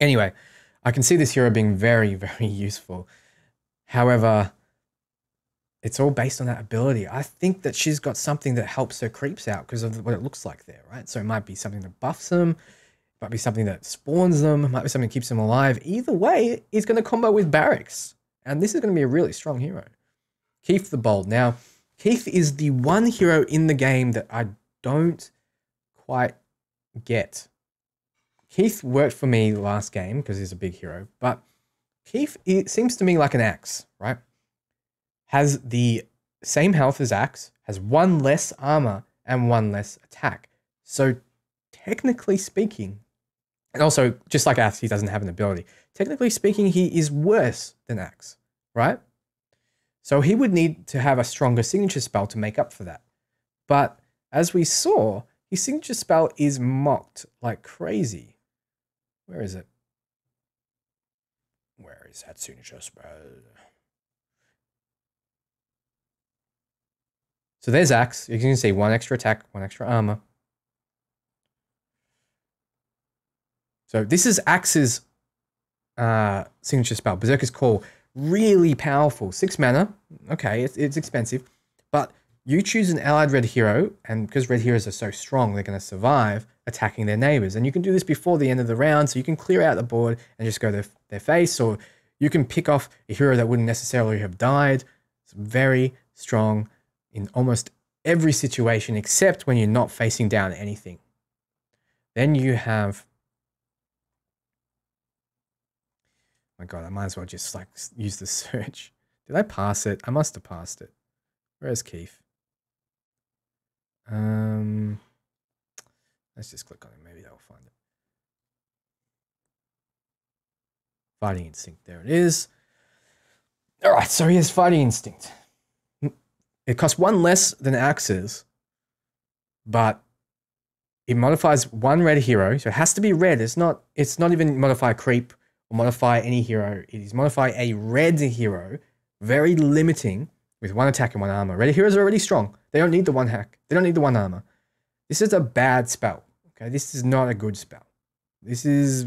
Anyway, I can see this hero being very, very useful. However, it's all based on that ability. I think that she's got something that helps her creeps out because of what it looks like there, right? So it might be something that buffs them, it might be something that spawns them, it might be something that keeps them alive. Either way, it's going to combo with Barracks. And this is going to be a really strong hero. Keith the Bold. Now, Keith is the one hero in the game that I don't quite get. Keith worked for me last game because he's a big hero, but Keith, it seems to me like an Axe, right? Has the same health as Axe, has 1 less armor and 1 less attack. So technically speaking, and also just like Axe, he doesn't have an ability. Technically speaking, he is worse than Axe, right? So he would need to have a stronger signature spell to make up for that. But as we saw, his signature spell is mocked like crazy. Where is it? Where is that signature spell? So there's Axe. You can see 1 extra attack, 1 extra armor. So this is Axe's signature spell, Berserker's Call. Really powerful. 6 mana. Okay, it's expensive. But you choose an allied red hero, and because red heroes are so strong, they're going to survive attacking their neighbors. And you can do this before the end of the round, so you can clear out the board and just go their face, or you can pick off a hero that wouldn't necessarily have died. It's very strong in almost every situation except when you're not facing down anything. Then you have... My God, I might as well just like use the search. Did I pass it? I must have passed it. Where's Keith? Let's just click on it. Maybe that'll find it. Fighting Instinct. There it is. All right, so here's Fighting Instinct. It costs 1 less than Axe's, but it modifies 1 red hero, so it has to be red. It's not even modify creep or modify any hero. It is modify a red hero, very limiting, with 1 attack and 1 armor. Red heroes are already strong. They don't need the 1 hack. They don't need the 1 armor. This is a bad spell. Okay, this is not a good spell. This is...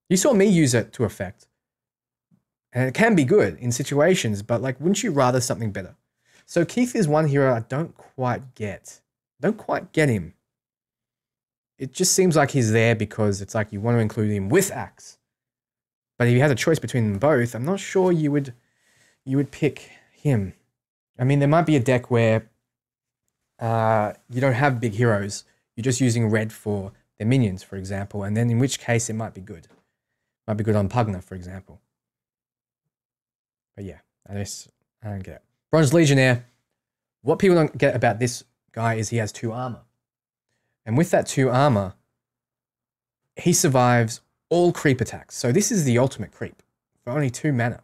You saw me use it to effect. And it can be good in situations, but like, wouldn't you rather something better? So Keith is 1 hero I don't quite get. Don't quite get him. It just seems like he's there because it's like you want to include him with Axe. But if you had a choice between them both, I'm not sure you would pick him. I mean, there might be a deck where you don't have big heroes. You're just using red for their minions, for example, and then in which case it might be good. Might be good on Pugna, for example. But yeah, I don't get it. Bronze Legionnaire. What people don't get about this guy is he has 2 armor. And with that 2 armor, he survives all creep attacks. So this is the ultimate creep for only 2 mana.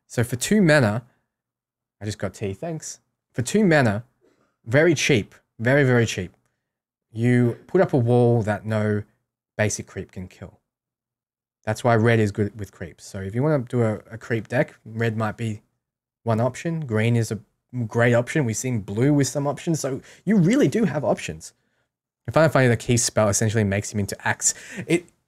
So for 2 mana, I just got tea, thanks. For 2 mana, very cheap, very, very cheap. You put up a wall that no basic creep can kill. That's why red is good with creeps. So if you want to do a creep deck, red might be one option. Green is a great option. We've seen blue with some options. So you really do have options. I find it funny the key spell essentially makes him into Axe.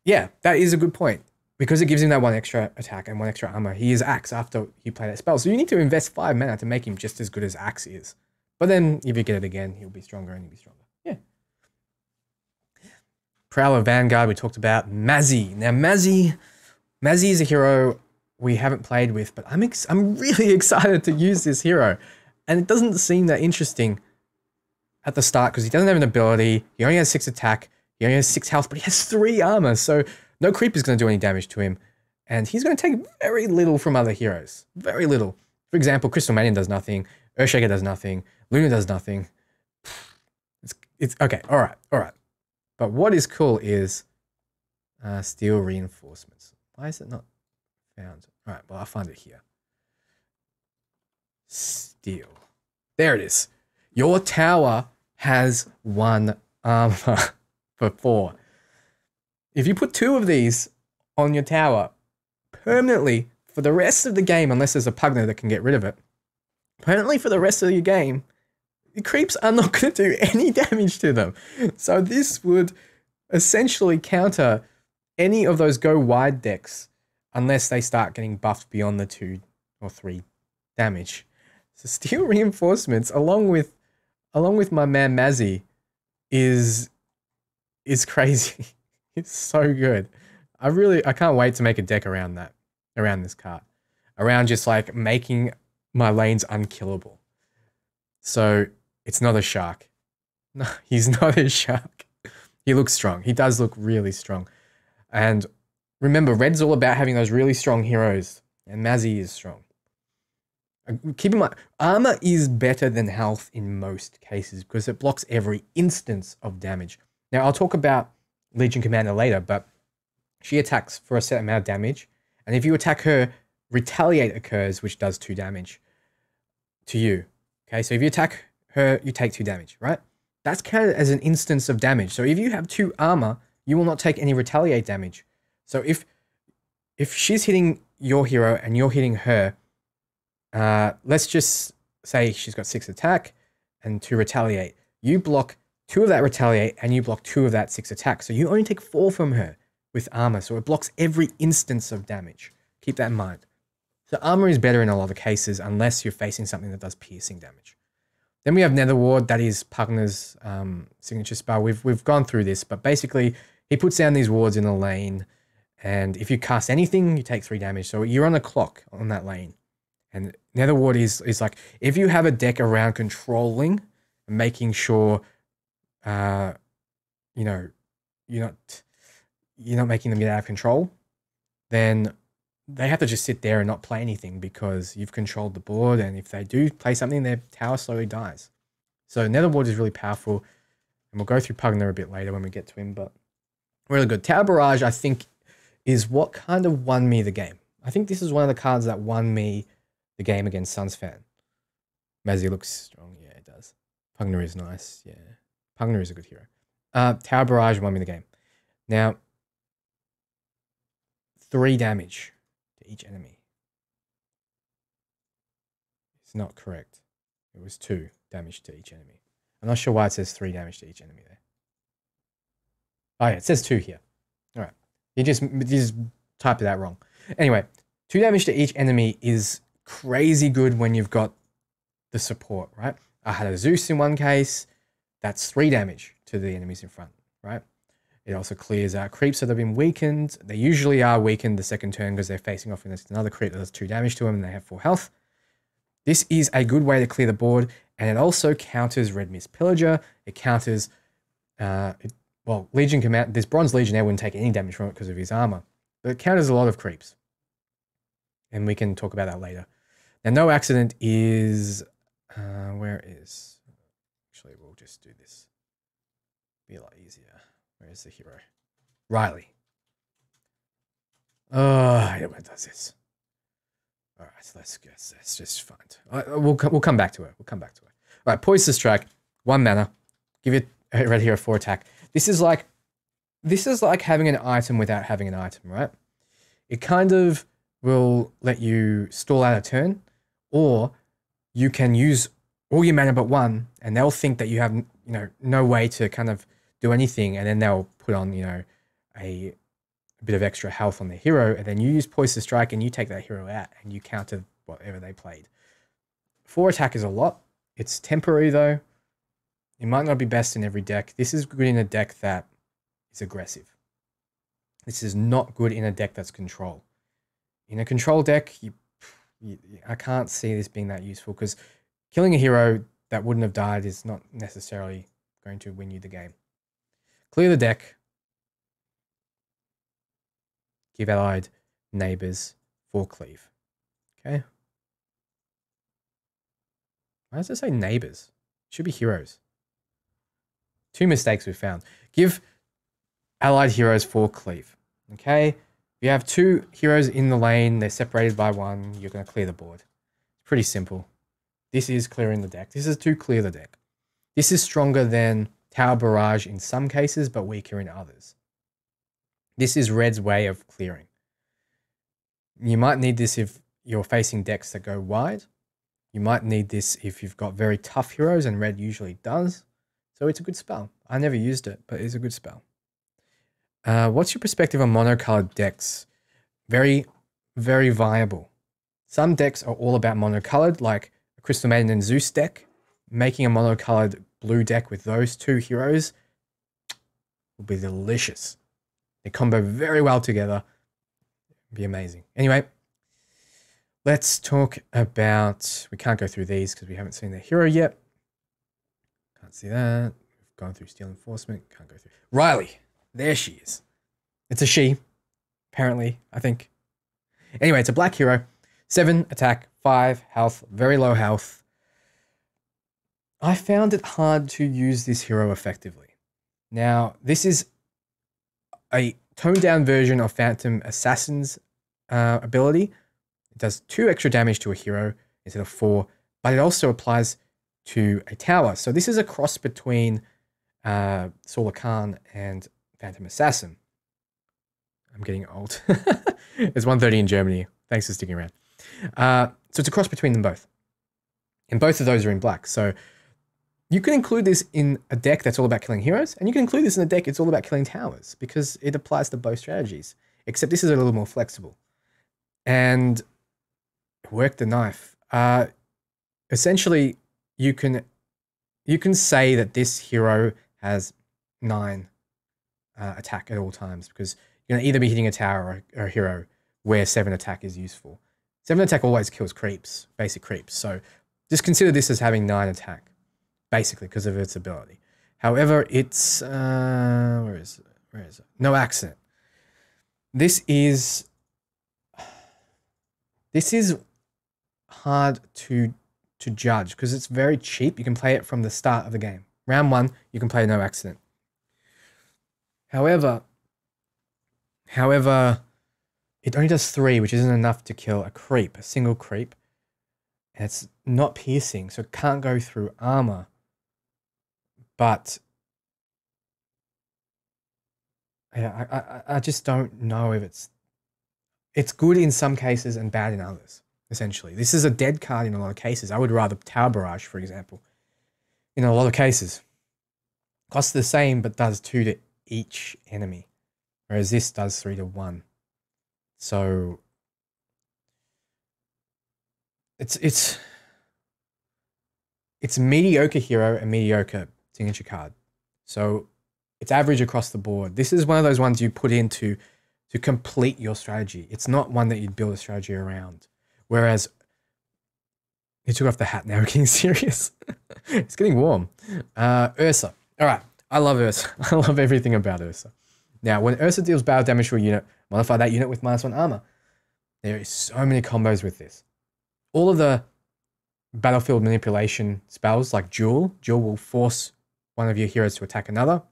Yeah, that is a good point. Because it gives him that 1 extra attack and 1 extra armor. He is Axe after you play that spell. So you need to invest 5 mana to make him just as good as Axe is. But then if you get it again, he'll be stronger and he'll be stronger. Yeah. Prowler Vanguard, we talked about. Mazzy. Now, Mazzy is a hero we haven't played with, but I'm really excited to use this hero. And it doesn't seem that interesting at the start because he doesn't have an ability. He only has 6 attack. He only has 6 health, but he has 3 armor. So no creep is going to do any damage to him. And he's going to take very little from other heroes. Very little. For example, Crystal Manion does nothing. Earthshaker does nothing. Luna does nothing. It's okay. All right. But what is cool is steel reinforcements. Why is it not found? All right, well, I'll find it here. Steel. There it is. Your tower has 1 armor for 4. If you put 2 of these on your tower permanently for the rest of the game, unless there's a Pugna that can get rid of it, permanently for the rest of your game, the creeps are not going to do any damage to them. So this would essentially counter any of those go wide decks unless they start getting buffed beyond the 2 or 3 damage. So steel reinforcements, along with my man Mazzy, is crazy. It's so good. I can't wait to make a deck around this card, around just like making my lanes unkillable. So it's not a shark. No, he's not a shark. He looks strong. He does look really strong. And remember, red's all about having those really strong heroes, and Mazzy is strong. Keep in mind, armor is better than health in most cases because it blocks every instance of damage. Now, I'll talk about Legion Commander later, but she attacks for a set amount of damage. And if you attack her, retaliate occurs, which does 2 damage to you. Okay, so if you attack her, you take 2 damage, right? That's counted as an instance of damage. So if you have 2 armor, you will not take any retaliate damage. So if she's hitting your hero and you're hitting her, let's just say she's got 6 attack and 2 retaliate. You block 2 of that retaliate and you block 2 of that 6 attack. So you only take 4 from her with armor. So it blocks every instance of damage. Keep that in mind. So armor is better in a lot of cases unless you're facing something that does piercing damage. Then we have Nether Ward. That is Pugner's signature spell. We've gone through this, but basically he puts down these wards in a lane, and if you cast anything, you take 3 damage. So you're on a clock on that lane. And Nether Ward is like, if you have a deck around controlling and making sure, you know, you're not making them get out of control, then they have to just sit there and not play anything because you've controlled the board. And if they do play something, their tower slowly dies. So Nether Ward is really powerful. And we'll go through Pugner a bit later when we get to him, but really good. Tower Barrage, I think, is what kind of won me the game. I think this is one of the cards that won me the game against Suns fan. Mazzy looks strong. Yeah, it does. Pugner is nice. Yeah. Pugner is a good hero. Tower Barrage won me the game. Now, 3 damage to each enemy. It's not correct. It was 2 damage to each enemy. I'm not sure why it says 3 damage to each enemy there. Oh yeah, it says 2 here. All right. You just typed that wrong. Anyway, 2 damage to each enemy is crazy good when you've got the support, right? I had a Zeus in one case. That's 3 damage to the enemies in front, right? It also clears out creeps that have been weakened. They usually are weakened the second turn because they're facing off against another creep that does 2 damage to them and they have 4 health. This is a good way to clear the board, and it also counters Red Mist Pillager. It counters, well, Legion Command. This Bronze Legionnaire wouldn't take any damage from it because of his armor, but it counters a lot of creeps. And we can talk about that later. Now, No Accident is, where is, actually, we'll just do this. Be a lot easier. Where's the hero? Riley. Oh, I hate when it does this. All right, so let's just find. We'll come back to it. We'll come back to it. All right, Poisonous Strike, 1 mana. Give it a red hero 4 attack. This is like having an item without having an item, right? It kind of will let you stall out a turn, or you can use all your mana but 1, and they'll think that you have no way to kind of do anything, and then they'll put on a bit of extra health on the hero, and then you use Poisonous Strike and you take that hero out and you counter whatever they played. 4 attack is a lot. It's temporary though. It might not be best in every deck. This is good in a deck that is aggressive. This is not good in a deck that's control. In a control deck, I can't see this being that useful because killing a hero that wouldn't have died is not necessarily going to win you the game. Clear the deck. Give allied neighbors 4 cleave. Okay. Why does it say neighbors? It should be heroes. 2 mistakes we've found. Give allied heroes 4 cleave. Okay. If you have 2 heroes in the lane, they're separated by 1, you're going to clear the board. It's pretty simple. This is clearing the deck. This is to clear the deck. This is stronger than Tower Barrage in some cases, but weaker in others. This is Red's way of clearing. You might need this if you're facing decks that go wide. You might need this if you've got very tough heroes, and Red usually does. So it's a good spell. I never used it, but it's a good spell. What's your perspective on monocolored decks? Very, very viable. Some decks are all about monocolored, like a Crystal Maiden and Zeus deck. Making a monocolored blue deck with those 2 heroes will be delicious. They combo very well together. It'd be amazing. Anyway, let's talk about... We can't go through these because we haven't seen the hero yet. Can't see that. We've gone through Steel Enforcement. Can't go through... Riley. There she is. It's a she, apparently, I think. Anyway, it's a black hero. 7 attack, 5 health, very low health. I found it hard to use this hero effectively. Now, this is a toned down version of Phantom Assassin's ability. It does 2 extra damage to a hero instead of 4, but it also applies to a tower. So this is a cross between Solar Khan and Phantom Assassin. I'm getting old. It's 1:30 in Germany. Thanks for sticking around. So it's a cross between them both. And both of those are in black. So you can include this in a deck that's all about killing heroes, and you can include this in a deck it's all about killing towers, because it applies to both strategies, except this is a little more flexible. And work the knife. Essentially, you can say that this hero has 9 attack at all times, because you're going to either be hitting a tower or a hero where 7 attack is useful. 7 attack always kills creeps, basic creeps. So just consider this as having 9 attack, basically, because of its ability. However, it's where is it? Where is it? No accident. This is hard to judge because it's very cheap. You can play it from the start of the game. Round 1, you can play no accident. However, it only does 3, which isn't enough to kill a creep, a single creep. And it's not piercing, so it can't go through armor. But I just don't know if it's good in some cases and bad in others, essentially. This is a dead card in a lot of cases. I would rather Tower Barrage, for example, in a lot of cases. Costs the same, but does 2 to each enemy, whereas this does 3 to 1. So it's mediocre hero and mediocre signature card. So it's average across the board. This is one of those ones you put in to complete your strategy. It's not one that you'd build a strategy around. Whereas you took off the hat now, we're getting serious. It's getting warm. Ursa. All right. I love Ursa. I love everything about Ursa. Now, when Ursa deals battle damage to a unit, modify that unit with -1 armor. There is so many combos with this. All of the battlefield manipulation spells like Duel will force one of your heroes to attack another.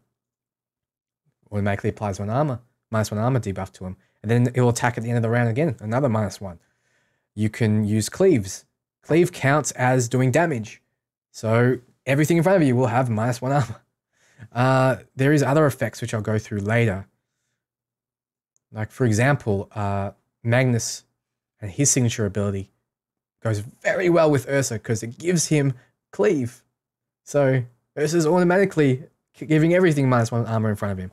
Automatically applies -1 armor debuff to him. And then it will attack at the end of the round again, another -1. You can use Cleaves. Cleave counts as doing damage. So everything in front of you will have -1 armor. There is other effects which I'll go through later. Like, for example, Magnus and his signature ability goes very well with Ursa because it gives him Cleave. So Ursa's automatically giving everything -1 armor in front of him.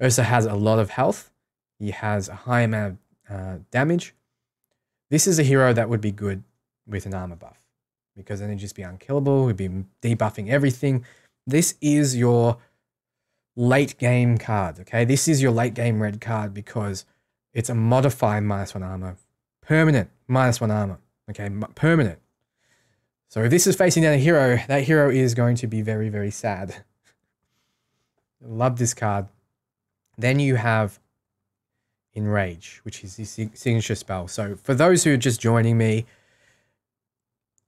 Ursa has a lot of health. He has a high amount of damage. This is a hero that would be good with an armor buff because then it'd just be unkillable. We'd be debuffing everything. This is your late game card, okay? This is your late game red card because it's a modified -1 armor. Permanent -1 armor, okay? Permanent. So if this is facing down a hero, that hero is going to be very, very sad. Love this card. Then you have Enrage, which is the signature spell. So for those who are just joining me,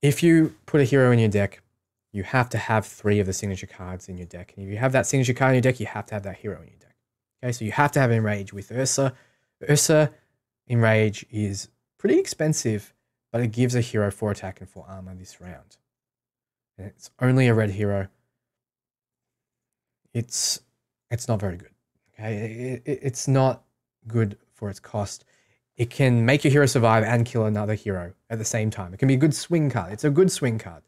if you put a hero in your deck, you have to have 3 of the signature cards in your deck. And if you have that signature card in your deck, you have to have that hero in your deck. Okay, so you have to have Enrage with Ursa. Ursa Enrage is pretty expensive, but it gives a hero 4 attack and 4 armor this round. And it's only a red hero. It's not very good. Okay, it's not good for its cost. It can make your hero survive and kill another hero at the same time. It can be a good swing card. It's a good swing card,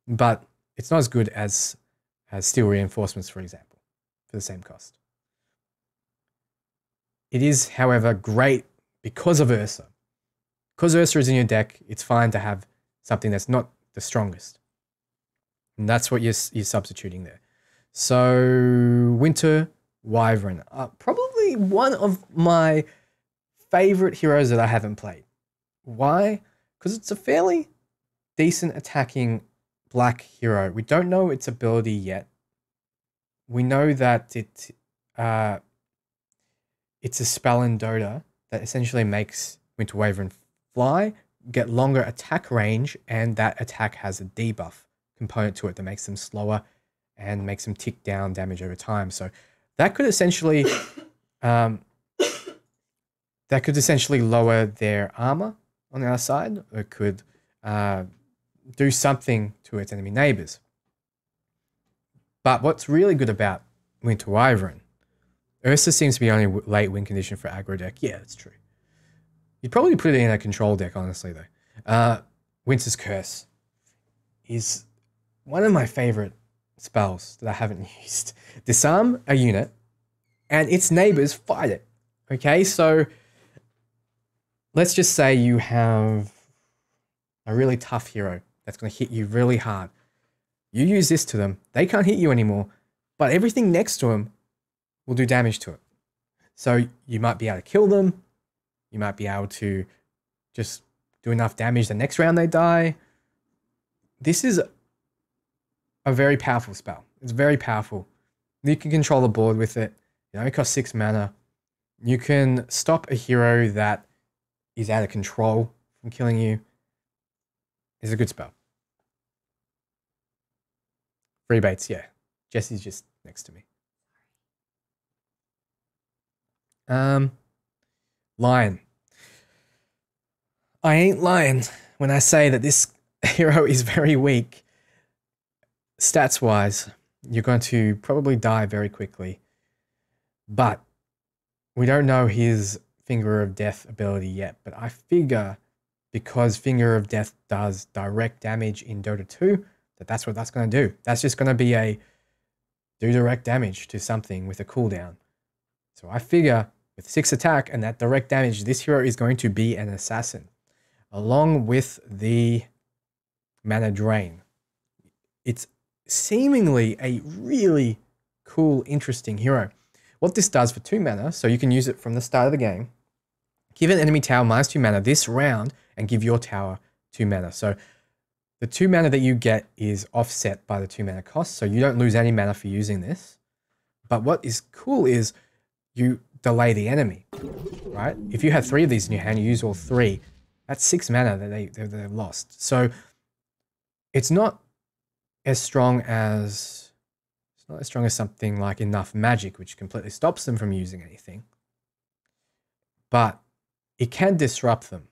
but it's not as good as Steel Reinforcements, for example, for the same cost. It is, however, great because of Ursa. Because Ursa is in your deck, it's fine to have something that's not the strongest. And that's what you're substituting there. So, Winter Wyvern. Probably one of my favorite heroes that I haven't played. Why? Because it's a fairly decent attacking black hero. We don't know its ability yet. We know that it's a spell in Dota that essentially makes Winter Wyvern fly, get longer attack range, and that attack has a debuff component to it that makes them slower and makes them tick down damage over time. So that could essentially lower their armor on the other side. Or it could do something to its enemy neighbors. But what's really good about Winter Wyvern, Ursa seems to be only late win condition for aggro deck. Yeah, that's true. You'd probably put it in a control deck, honestly, though. Winter's Curse is one of my favorite spells that I haven't used. Disarm a unit and its neighbors fight it. Okay, so let's just say you have a really tough hero that's going to hit you really hard. You use this to them, they can't hit you anymore, but everything next to them will do damage to it. So you might be able to kill them. You might be able to just do enough damage the next round they die. This is a very powerful spell. It's very powerful. You can control the board with it. It only costs 6 mana. You can stop a hero that is out of control from killing you. It's a good spell. Free baits, yeah. Jesse's just next to me. Lion. I ain't lying when I say that this hero is very weak. Stats-wise, you're going to probably die very quickly. But we don't know his Finger of Death ability yet. But I figure because Finger of Death does direct damage in Dota 2, that's what that's going to do. That's just going to be a do direct damage to something with a cooldown. So I figure with 6 attack and that direct damage, this hero is going to be an assassin. Along with the mana drain. It's seemingly a really cool, interesting hero. What this does for 2 mana, so you can use it from the start of the game, give an enemy tower -2 mana this round and give your tower 2 mana. So the 2 mana that you get is offset by the 2 mana cost, so you don't lose any mana for using this. But what is cool is you delay the enemy, right? If you have 3 of these in your hand, you use all 3, that's 6 mana that they've lost. So it's not as strong as something like Enough Magic, which completely stops them from using anything. But it can disrupt them.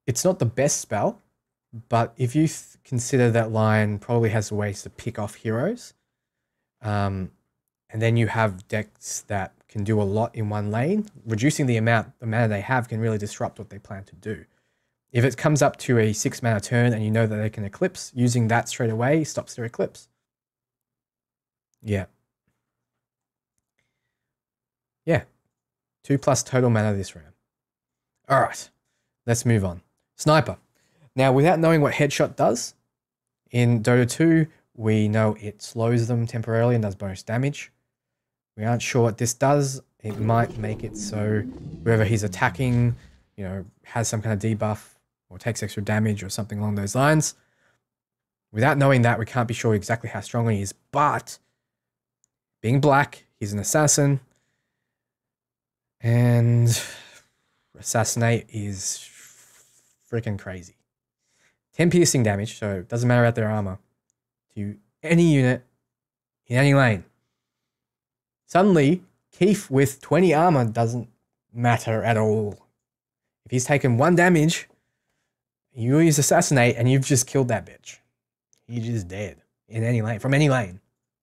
It's not the best spell, but if you consider that Lion probably has ways to pick off heroes, and then you have decks that can do a lot in one lane, reducing the mana they have can really disrupt what they plan to do. If it comes up to a 6 mana turn and you know that they can Eclipse, using that straight away stops their Eclipse. Yeah. Yeah. 2+ total mana this round. All right. Let's move on. Sniper. Now, without knowing what Headshot does, in Dota 2, we know it slows them temporarily and does bonus damage. We aren't sure what this does. It might make it so whoever he's attacking, has some kind of debuff or takes extra damage or something along those lines. Without knowing that, we can't be sure exactly how strong he is, but being black, he's an assassin, and Assassinate is freaking crazy. 10 piercing damage, so it doesn't matter about their armor, to any unit in any lane. Suddenly, Keith with 20 armor doesn't matter at all. If he's taken 1 damage, you use Assassinate and you've just killed that bitch. He's just dead in any lane, from any lane.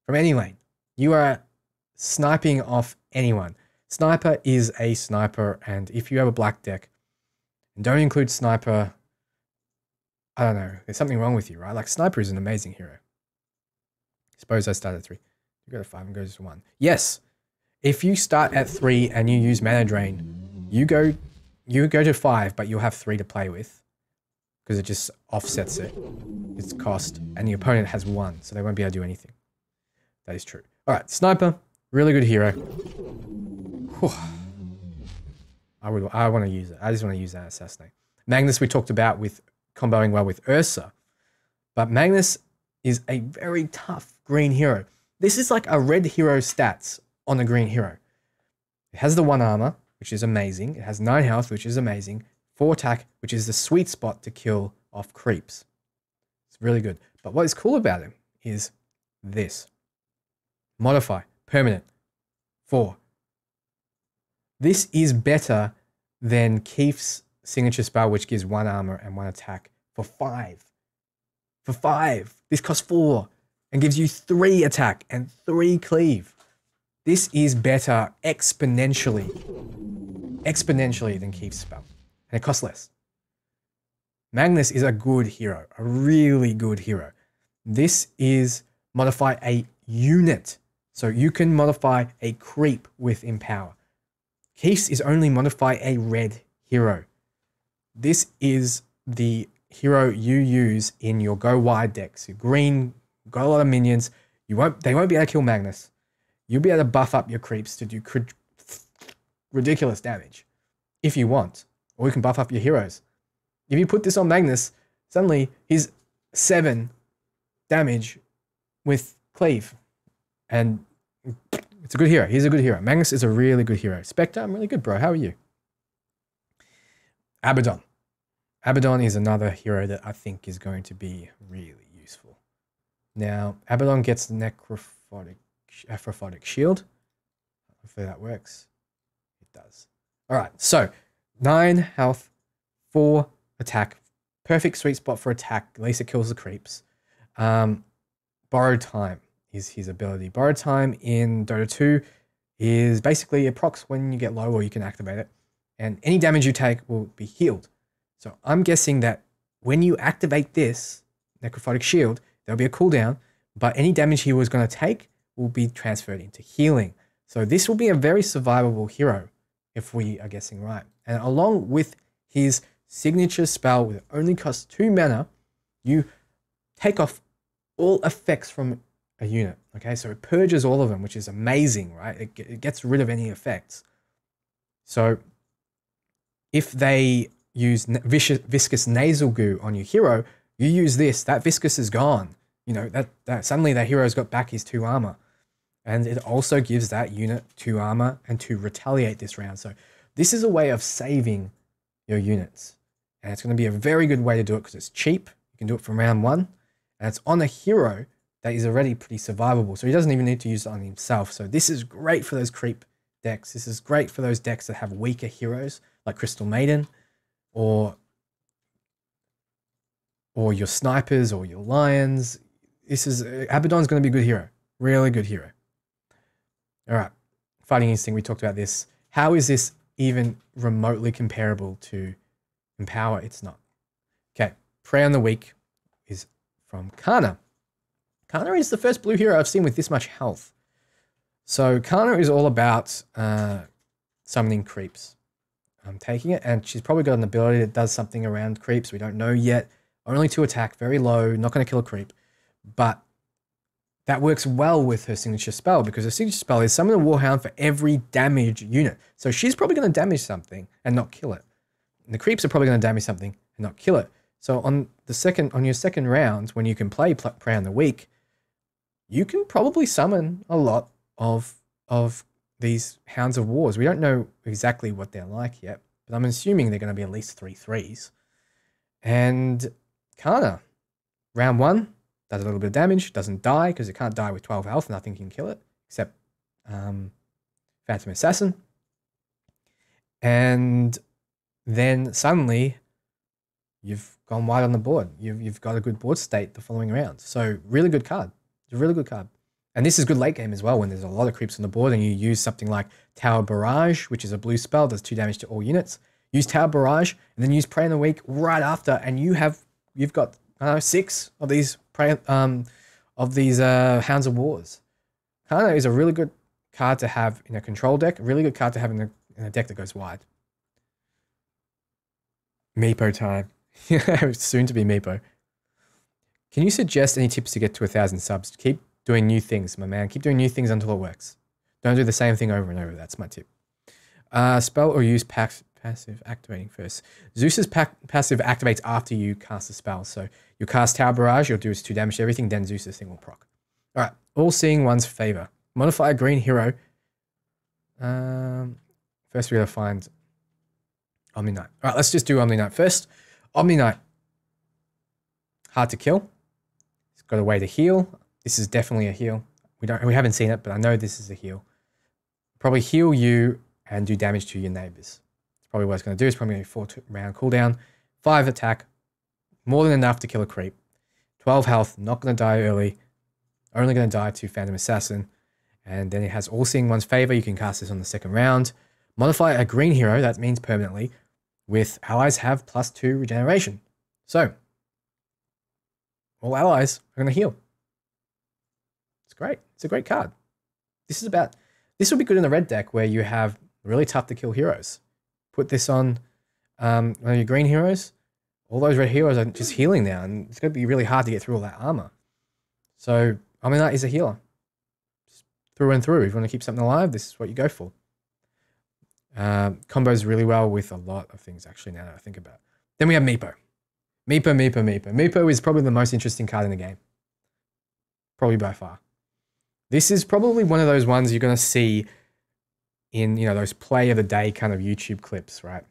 From any lane. You are sniping off anyone. Sniper is a sniper, and if you have a black deck and don't include Sniper, I don't know, there's something wrong with you, right? Like, Sniper is an amazing hero. Suppose I start at 3. You go to 5 and goes to 1. Yes, if you start at 3 and you use Mana Drain, you go to 5, but you'll have 3 to play with because it just offsets its cost, and the opponent has 1, so they won't be able to do anything. That is true. All right, Sniper, really good hero. Whew. I want to use it. I just want to use that Assassinate. Magnus we talked about with comboing well with Ursa, but Magnus is a very tough green hero. This is like a red hero stats on a green hero. It has the 1 armor, which is amazing. It has 9 health, which is amazing. 4 attack, which is the sweet spot to kill off creeps. It's really good. But what is cool about him is this. Modify, permanent, 4. This is better than Keith's signature spell, which gives 1 armor and 1 attack for 5. For 5. This costs 4 and gives you 3 attack and 3 cleave. This is better exponentially than Keith's spell. And it costs less. Magnus is a good hero, a really good hero. This is modify a unit. So you can modify a creep with Empower. Keith's is only modify a red hero. This is the hero you use in your go wide decks. Your green, got a lot of minions. They won't be able to kill Magnus. You'll be able to buff up your creeps to do ridiculous damage if you want. Or you can buff up your heroes. If you put this on Magnus, suddenly he's 7 damage with cleave. And it's a good hero. He's a good hero. Magnus is a really good hero. Spectre, I'm really good, bro. How are you? Abaddon. Abaddon is another hero that I think is going to be really useful. Now, Abaddon gets the Necrophotic Shield. Hopefully that works. It does. All right, so 9 health, 4 attack. Perfect sweet spot for attack. At least it kills the creeps. Borrowed Time is his ability. Borrowed Time in Dota 2 is basically a procs when you get low, or you can activate it. And any damage you take will be healed. So I'm guessing that when you activate this Necrophotic Shield, there'll be a cooldown, but any damage he was going to take will be transferred into healing. So this will be a very survivable hero, if we are guessing right. And along with his signature spell, with only costs 2 mana, you take off all effects from a unit. Okay, so it purges all of them, which is amazing, right? It gets rid of any effects. So if they use viscous nasal goo on your hero, you use this, that viscous is gone. You know, that suddenly that hero's got back his 2 armor. And it also gives that unit 2 armor and to retaliate this round. So this is a way of saving your units. And it's going to be a very good way to do it because it's cheap. You can do it from round 1. And it's on a hero that is already pretty survivable. So he doesn't even need to use it on himself. So this is great for those creep decks. This is great for those decks that have weaker heroes like Crystal Maiden, or your snipers, or your lions. This is Abaddon's going to be a good hero, really good hero. All right, Fighting Instinct. We talked about this. How is this even remotely comparable to Empower? It's not. Okay, Prey on the Weak is from Kana. Kana is the first blue hero I've seen with this much health. So Kana is all about summoning creeps. I'm taking it, and she's probably got an ability that does something around creeps. We don't know yet. Only 2 attack, very low, not going to kill a creep. But that works well with her signature spell, because her signature spell is summon a Warhound for every damage unit. So she's probably going to damage something and not kill it. And the creeps are probably going to damage something and not kill it. So on your second round, when you can play Prey on the Weak, you can probably summon a lot of these Hounds of Wars. We don't know exactly what they're like yet, but I'm assuming they're going to be at least 3 3s. And Kana, round 1, does a little bit of damage, doesn't die because it can't die with 12 health. Nothing can kill it except Phantom Assassin. And then suddenly you've gone wide on the board. You've got a good board state the following round. So really good card. It's a really good card. And this is good late game as well when there's a lot of creeps on the board and you use something like Tower Barrage, which is a blue spell, does 2 damage to all units. Use Tower Barrage and then use Prey on the Weak right after, and you've got 6 of these Hounds of Wars. Kana is a really good card to have in a control deck, a really good card to have in a deck that goes wide. Meepo time. Soon to be Meepo. Can you suggest any tips to get to 1,000 subs? Keep doing new things, my man. Keep doing new things until it works. Don't do the same thing over and over. That's my tip. Spell or use passive activating first. Zeus's passive activates after you cast a spell. So you cast Tower Barrage, you'll do 2 damage to everything, then Zeus's thing will proc. All right, All Seeing One's Favor. Modify a green hero. First we gotta find Omni Knight. All right, let's just do Omni Knight first. Omni Knight. Hard to kill. It's got a way to heal. This is definitely a heal. We haven't seen it, but I know this is a heal. Probably heal you and do damage to your neighbors. That's probably what it's going to do. It's probably a 4-round cooldown. 5 attack. More than enough to kill a creep. 12 health. Not going to die early. Only going to die to Phantom Assassin. And then it has All Seeing One's Favor. You can cast this on the second round. Modify a green hero. That means permanently. With allies have +2 regeneration. So, all allies are going to heal. It's great. It's a great card. This will be good in the red deck where you have really tough to kill heroes. Put this on one of your green heroes, all those red heroes are just healing now, and it's going to be really hard to get through all that armor. So, Omni-Knight is a healer. Just through and through. If you want to keep something alive, this is what you go for. Combos really well with a lot of things, actually, now that I think about it. Then we have Meepo. Meepo is probably the most interesting card in the game. Probably by far. This is probably one of those ones you're going to see in, you know, those play of the day kind of YouTube clips, right?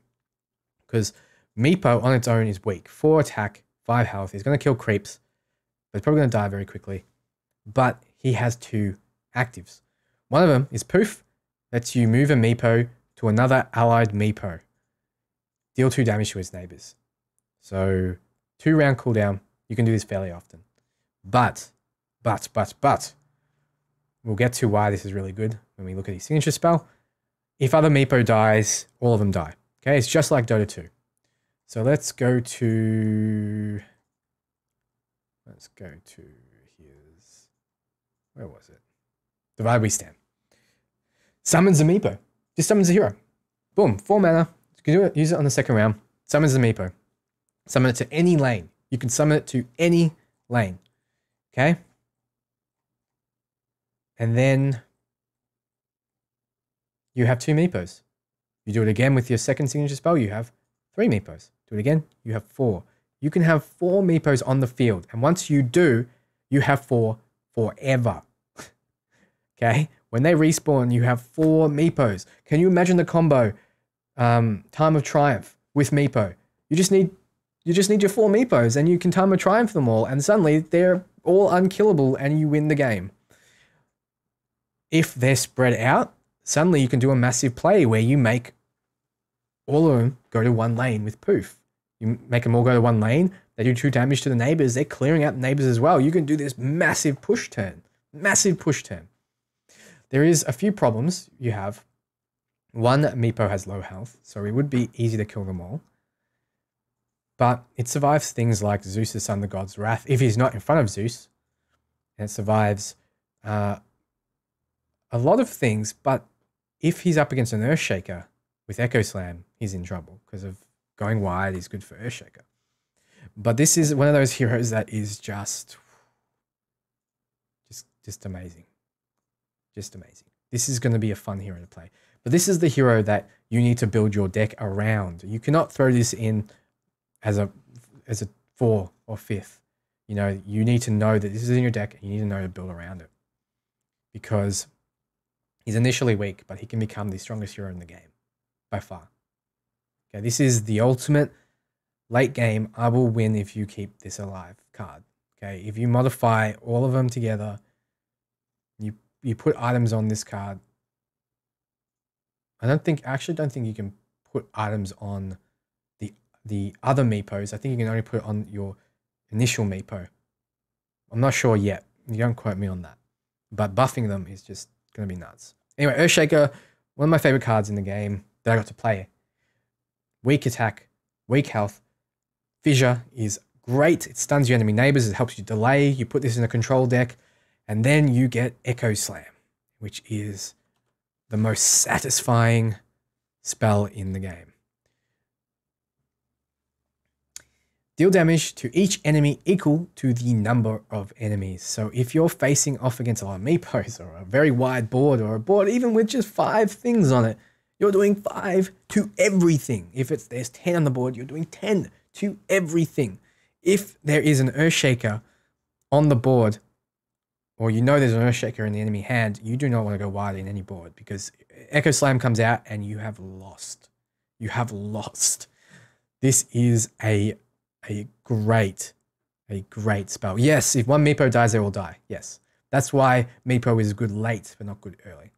Because Meepo on its own is weak. 4 attack, 5 health. He's going to kill creeps, but he's probably going to die very quickly. But he has 2 actives. One of them is Poof. Lets you move a Meepo to another allied Meepo. Deal 2 damage to his neighbors. So 2 round cooldown. You can do this fairly often. But. We'll get to why this is really good when we look at his signature spell. If other Meepo dies, all of them die. Okay, it's just like Dota 2. So let's go to his, where was it? Divide We Stand. Summons a Meepo. Just summons a hero. Boom, 4 mana. You can do it, use it on the second round. Summons a Meepo. Summon it to any lane. You can summon it to any lane. Okay? And then you have 2 Meepos. You do it again with your second signature spell, you have 3 Meepos. Do it again, you have 4. You can have 4 Meepos on the field. And once you do, you have 4 forever. Okay? When they respawn, you have 4 Meepos. Can you imagine the combo? Time of Triumph with Meepo. You just need your 4 Meepos and you can Time of Triumph them all, and suddenly they're all unkillable and you win the game. If they're spread out, suddenly you can do a massive play where you make all of them go to one lane with Poof. You make them all go to one lane, they do 2 damage to the neighbors, they're clearing out the neighbors as well. You can do this massive push turn. Massive push turn. There is a few problems you have. One, Meepo has low health, so it would be easy to kill them all. But it survives things like Zeus' son, the god's wrath, if he's not in front of Zeus. And it survives a lot of things, but if he's up against an Earthshaker with Echo Slam, he's in trouble because of going wide is good for Earthshaker. But this is one of those heroes that is just amazing. Just amazing. This is going to be a fun hero to play. But this is the hero that you need to build your deck around. You cannot throw this in as a 4th or 5th. You know, you need to know that this is in your deck and you need to know to build around it. Because he's initially weak, but he can become the strongest hero in the game, by far. Okay, this is the ultimate late game, I will win if you keep this alive card. Okay, if you modify all of them together, you put items on this card. I actually don't think you can put items on the other Meepos. I think you can only put it on your initial Meepo. I'm not sure yet. You don't quote me on that. But buffing them is just going to be nuts. Anyway, Earthshaker, one of my favorite cards in the game that I got to play. Weak attack, weak health. Fissure is great. It stuns your enemy neighbors. It helps you delay. You put this in a control deck. And then you get Echo Slam, which is the most satisfying spell in the game. Deal damage to each enemy equal to the number of enemies. So if you're facing off against a lot of Meepos or a very wide board or a board even with just 5 things on it, you're doing 5 to everything. If there's 10 on the board, you're doing 10 to everything. If there is an Earthshaker on the board, or you know there's an Earthshaker in the enemy hand, you do not want to go wide in any board because Echo Slam comes out and you have lost. You have lost. This is a great spell. Yes, if one Meepo dies, they will die. Yes. That's why Meepo is good late, but not good early.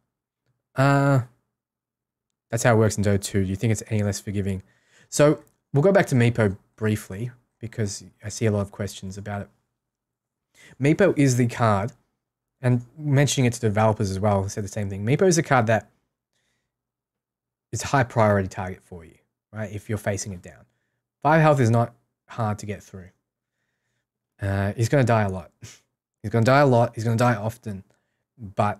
That's how it works in Dota 2. Do you think it's any less forgiving? So we'll go back to Meepo briefly because I see a lot of questions about it. Meepo is the card, and mentioning it to developers as well, said the same thing. Meepo is a card that is a high priority target for you, right? If you're facing it down. 5 health is not hard to get through. He's going to die a lot. He's going to die a lot. He's going to die often. But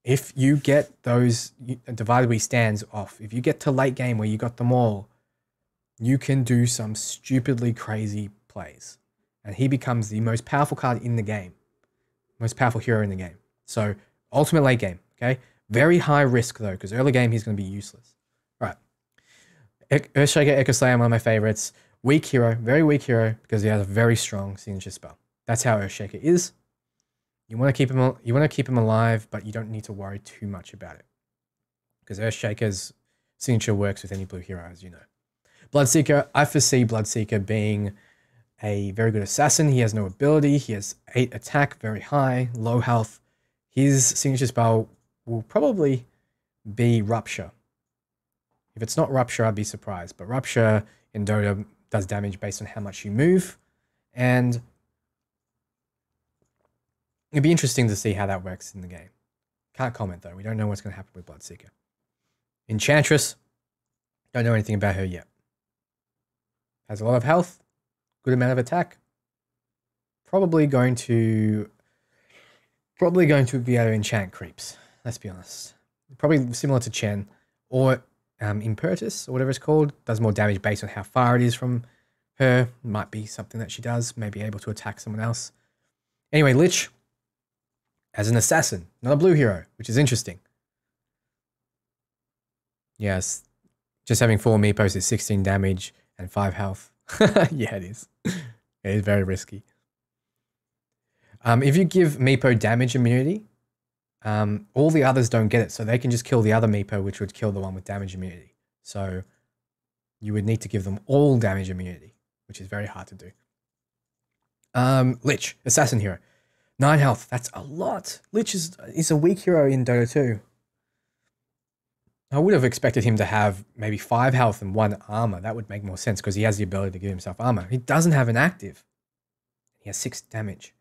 if you get those Divided We Stands off, if you get to late game where you got them all, you can do some stupidly crazy plays. And he becomes the most powerful card in the game. Most powerful hero in the game. So, ultimate late game, okay? Very high risk, though, because early game, he's going to be useless. All right. Earthshaker, Echo Slayer, one of my favorites. Weak hero, very weak hero, because he has a very strong signature spell. That's how Earthshaker is. You want to keep him alive, but you don't need to worry too much about it. Because Earthshaker's signature works with any blue hero, as you know. Bloodseeker, I foresee Bloodseeker being a very good assassin. He has no ability. He has 8 attack, very high, low health. His signature spell will probably be Rupture. If it's not Rupture, I'd be surprised. But Rupture in Dota does damage based on how much you move. And it'd be interesting to see how that works in the game. Can't comment, though. We don't know what's going to happen with Bloodseeker. Enchantress, don't know anything about her yet. Has a lot of health, good amount of attack. Probably going to be able to enchant creeps. Let's be honest. Probably similar to Chen or Impertus or whatever it's called. Does more damage based on how far it is from her. Might be something that she does. Maybe able to attack someone else. Anyway, Lich as an assassin, not a blue hero, which is interesting. Yes, just having 4 meepos is 16 damage and 5 health. Yeah, it is. It is very risky. If you give meepo damage immunity, all the others don't get it, so they can just kill the other meepo, which would kill the one with damage immunity. So you would need to give them all damage immunity, which is very hard to do. Lich, assassin hero. 9 health, that's a lot. Lich is a weak hero in Dota 2. I would have expected him to have maybe 5 health and 1 armor. That would make more sense because he has the ability to give himself armor. He doesn't have an active. He has 6 damage.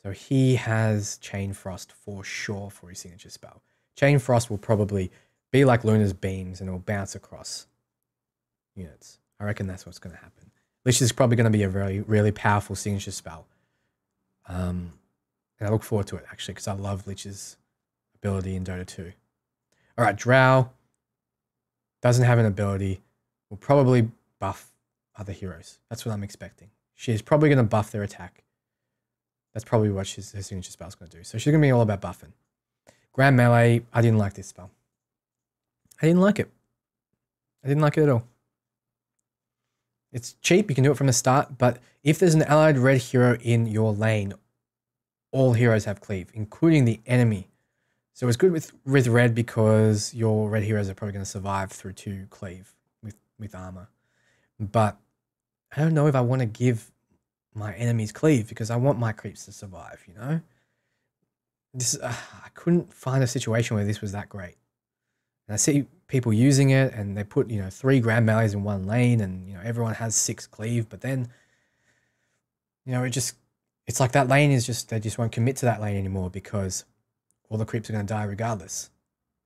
So he has Chain Frost for sure for his signature spell. Chain Frost will probably be like Luna's beams and it'll bounce across units. I reckon that's what's going to happen. Lich is probably going to be a really, really powerful signature spell. And I look forward to it actually because I love Lich's ability in Dota 2. All right, Drow doesn't have an ability. Will probably buff other heroes. That's what I'm expecting. She's probably going to buff their attack. That's probably what her signature spell is going to do. So she's going to be all about buffing. Grand Melee, I didn't like this spell. I didn't like it. I didn't like it at all. It's cheap. You can do it from the start. But if there's an allied red hero in your lane, all heroes have cleave, including the enemy. So it's good with red because your red heroes are probably going to survive through 2 cleave with armor. But I don't know if I want to give my enemies cleave because I want my creeps to survive, you know? I couldn't find a situation where this was that great. And I see people using it and they put, 3 grand melees in one lane and, everyone has 6 cleave, but then, it's like that lane they just won't commit to that lane anymore because all the creeps are going to die regardless.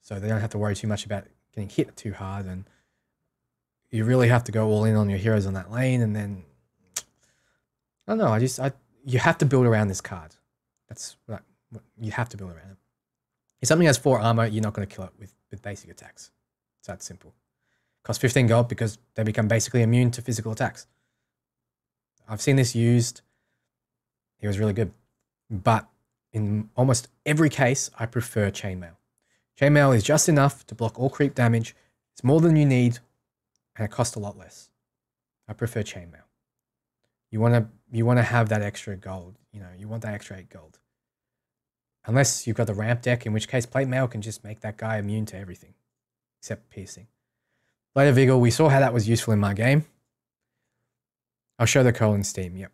So they don't have to worry too much about getting hit too hard. And you really have to go all in on your heroes on that lane. And then, I don't know, you have to build around this card. That's what you have to build around it. If something has 4 armor, you're not going to kill it with basic attacks. It's that simple. Costs 15 gold because they become basically immune to physical attacks. I've seen this used. It was really good. But in almost every case, I prefer Chainmail. Chainmail is just enough to block all creep damage. It's more than you need, and it costs a lot less. I prefer Chainmail. You want to have that extra gold. You want that extra 8 gold. Unless you've got the ramp deck, in which case Plate Mail can just make that guy immune to everything, except piercing. Blade of Vigor, we saw how that was useful in my game. I'll show the code in Steam, yep.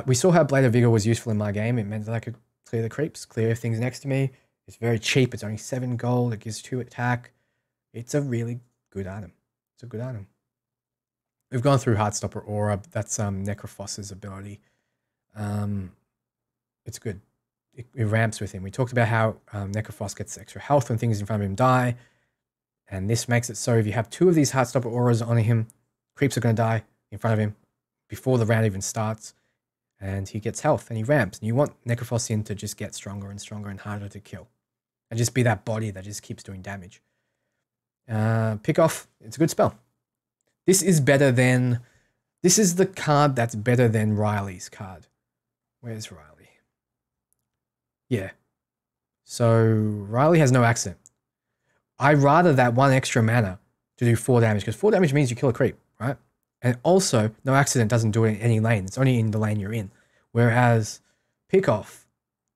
We saw how Blade of Vigor was useful in my game. It meant that I could clear the creeps, clear things next to me. It's very cheap. It's only 7 gold. It gives 2 attack. It's a really good item. It's a good item. We've gone through Heartstopper Aura. That's Necrophos's ability. It's good. It ramps with him. We talked about how Necrophos gets extra health when things in front of him die. And this makes it so if you have 2 of these Heartstopper Auras on him, creeps are going to die in front of him before the round even starts. And he gets health and he ramps. And you want Necrophos in to just get stronger and stronger and harder to kill. And just be that body that just keeps doing damage. Pick off, it's a good spell. This is better than... This is the card that's better than Riley's card. Where's Riley? Yeah. So Riley has no accident. I'd rather that 1 extra mana to do 4 damage, because 4 damage means you kill a creep, right? And also, no accident doesn't do it in any lane. It's only in the lane you're in. Whereas Pick-Off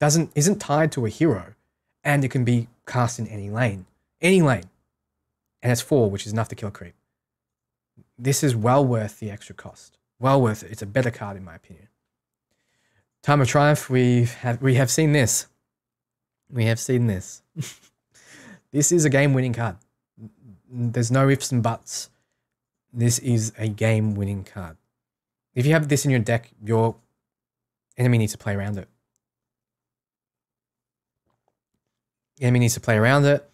isn't tied to a hero, and it can be cast in any lane. Any lane. And it's 4, which is enough to kill a creep. This is well worth the extra cost. Well worth it. It's a better card in my opinion. Time of Triumph, we have seen this. We have seen this. This is a game-winning card. There's no ifs and buts. This is a game-winning card. If you have this in your deck, your enemy needs to play around it. The enemy needs to play around it.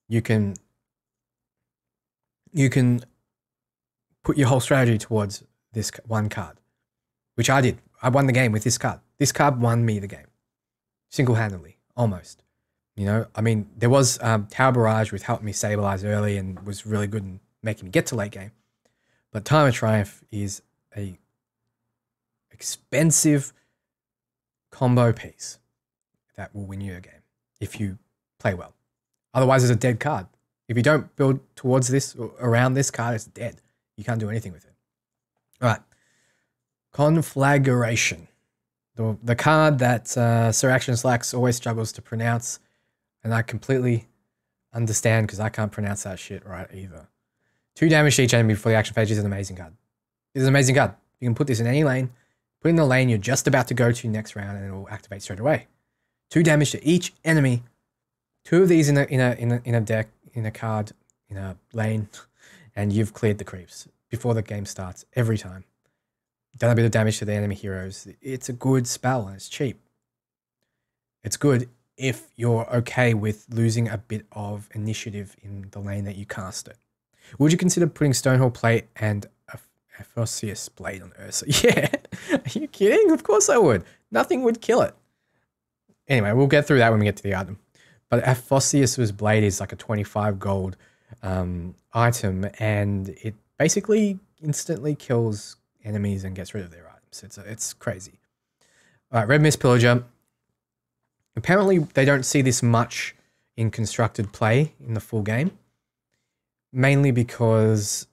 You can put your whole strategy towards this one card, which I did. I won the game with this card. This card won me the game. Single-handedly, almost. You know, I mean, there was Tower Barrage, which helped me stabilize early and was really good in making me get to late game. But Time of Triumph is a expensive combo piece that will win you a game if you play well. Otherwise, it's a dead card. If you don't build towards this or around this card, it's dead. You can't do anything with it. All right. Conflagration. The card that Sir Action Slacks always struggles to pronounce. And I completely understand because I can't pronounce that shit right either. 2 damage to each enemy before the action phase is an amazing card. It's an amazing card. You can put this in any lane. Put it in the lane you're just about to go to next round and it will activate straight away. 2 damage to each enemy. 2 of these in a deck, in a card, in a lane, and you've cleared the creeps before the game starts every time. Done a bit of damage to the enemy heroes. It's a good spell and it's cheap. It's good if you're okay with losing a bit of initiative in the lane that you cast it. Would you consider putting Stonehall Plate and a Phosius Blade on Ursa? Yeah. Are you kidding? Of course I would. Nothing would kill it. Anyway, we'll get through that when we get to the item. But Phosius's Blade is like a 25 gold item, and it basically instantly kills enemies and gets rid of their items. It's crazy. All right, Red Mist Pillager. Apparently, they don't see this much in constructed play in the full game, mainly because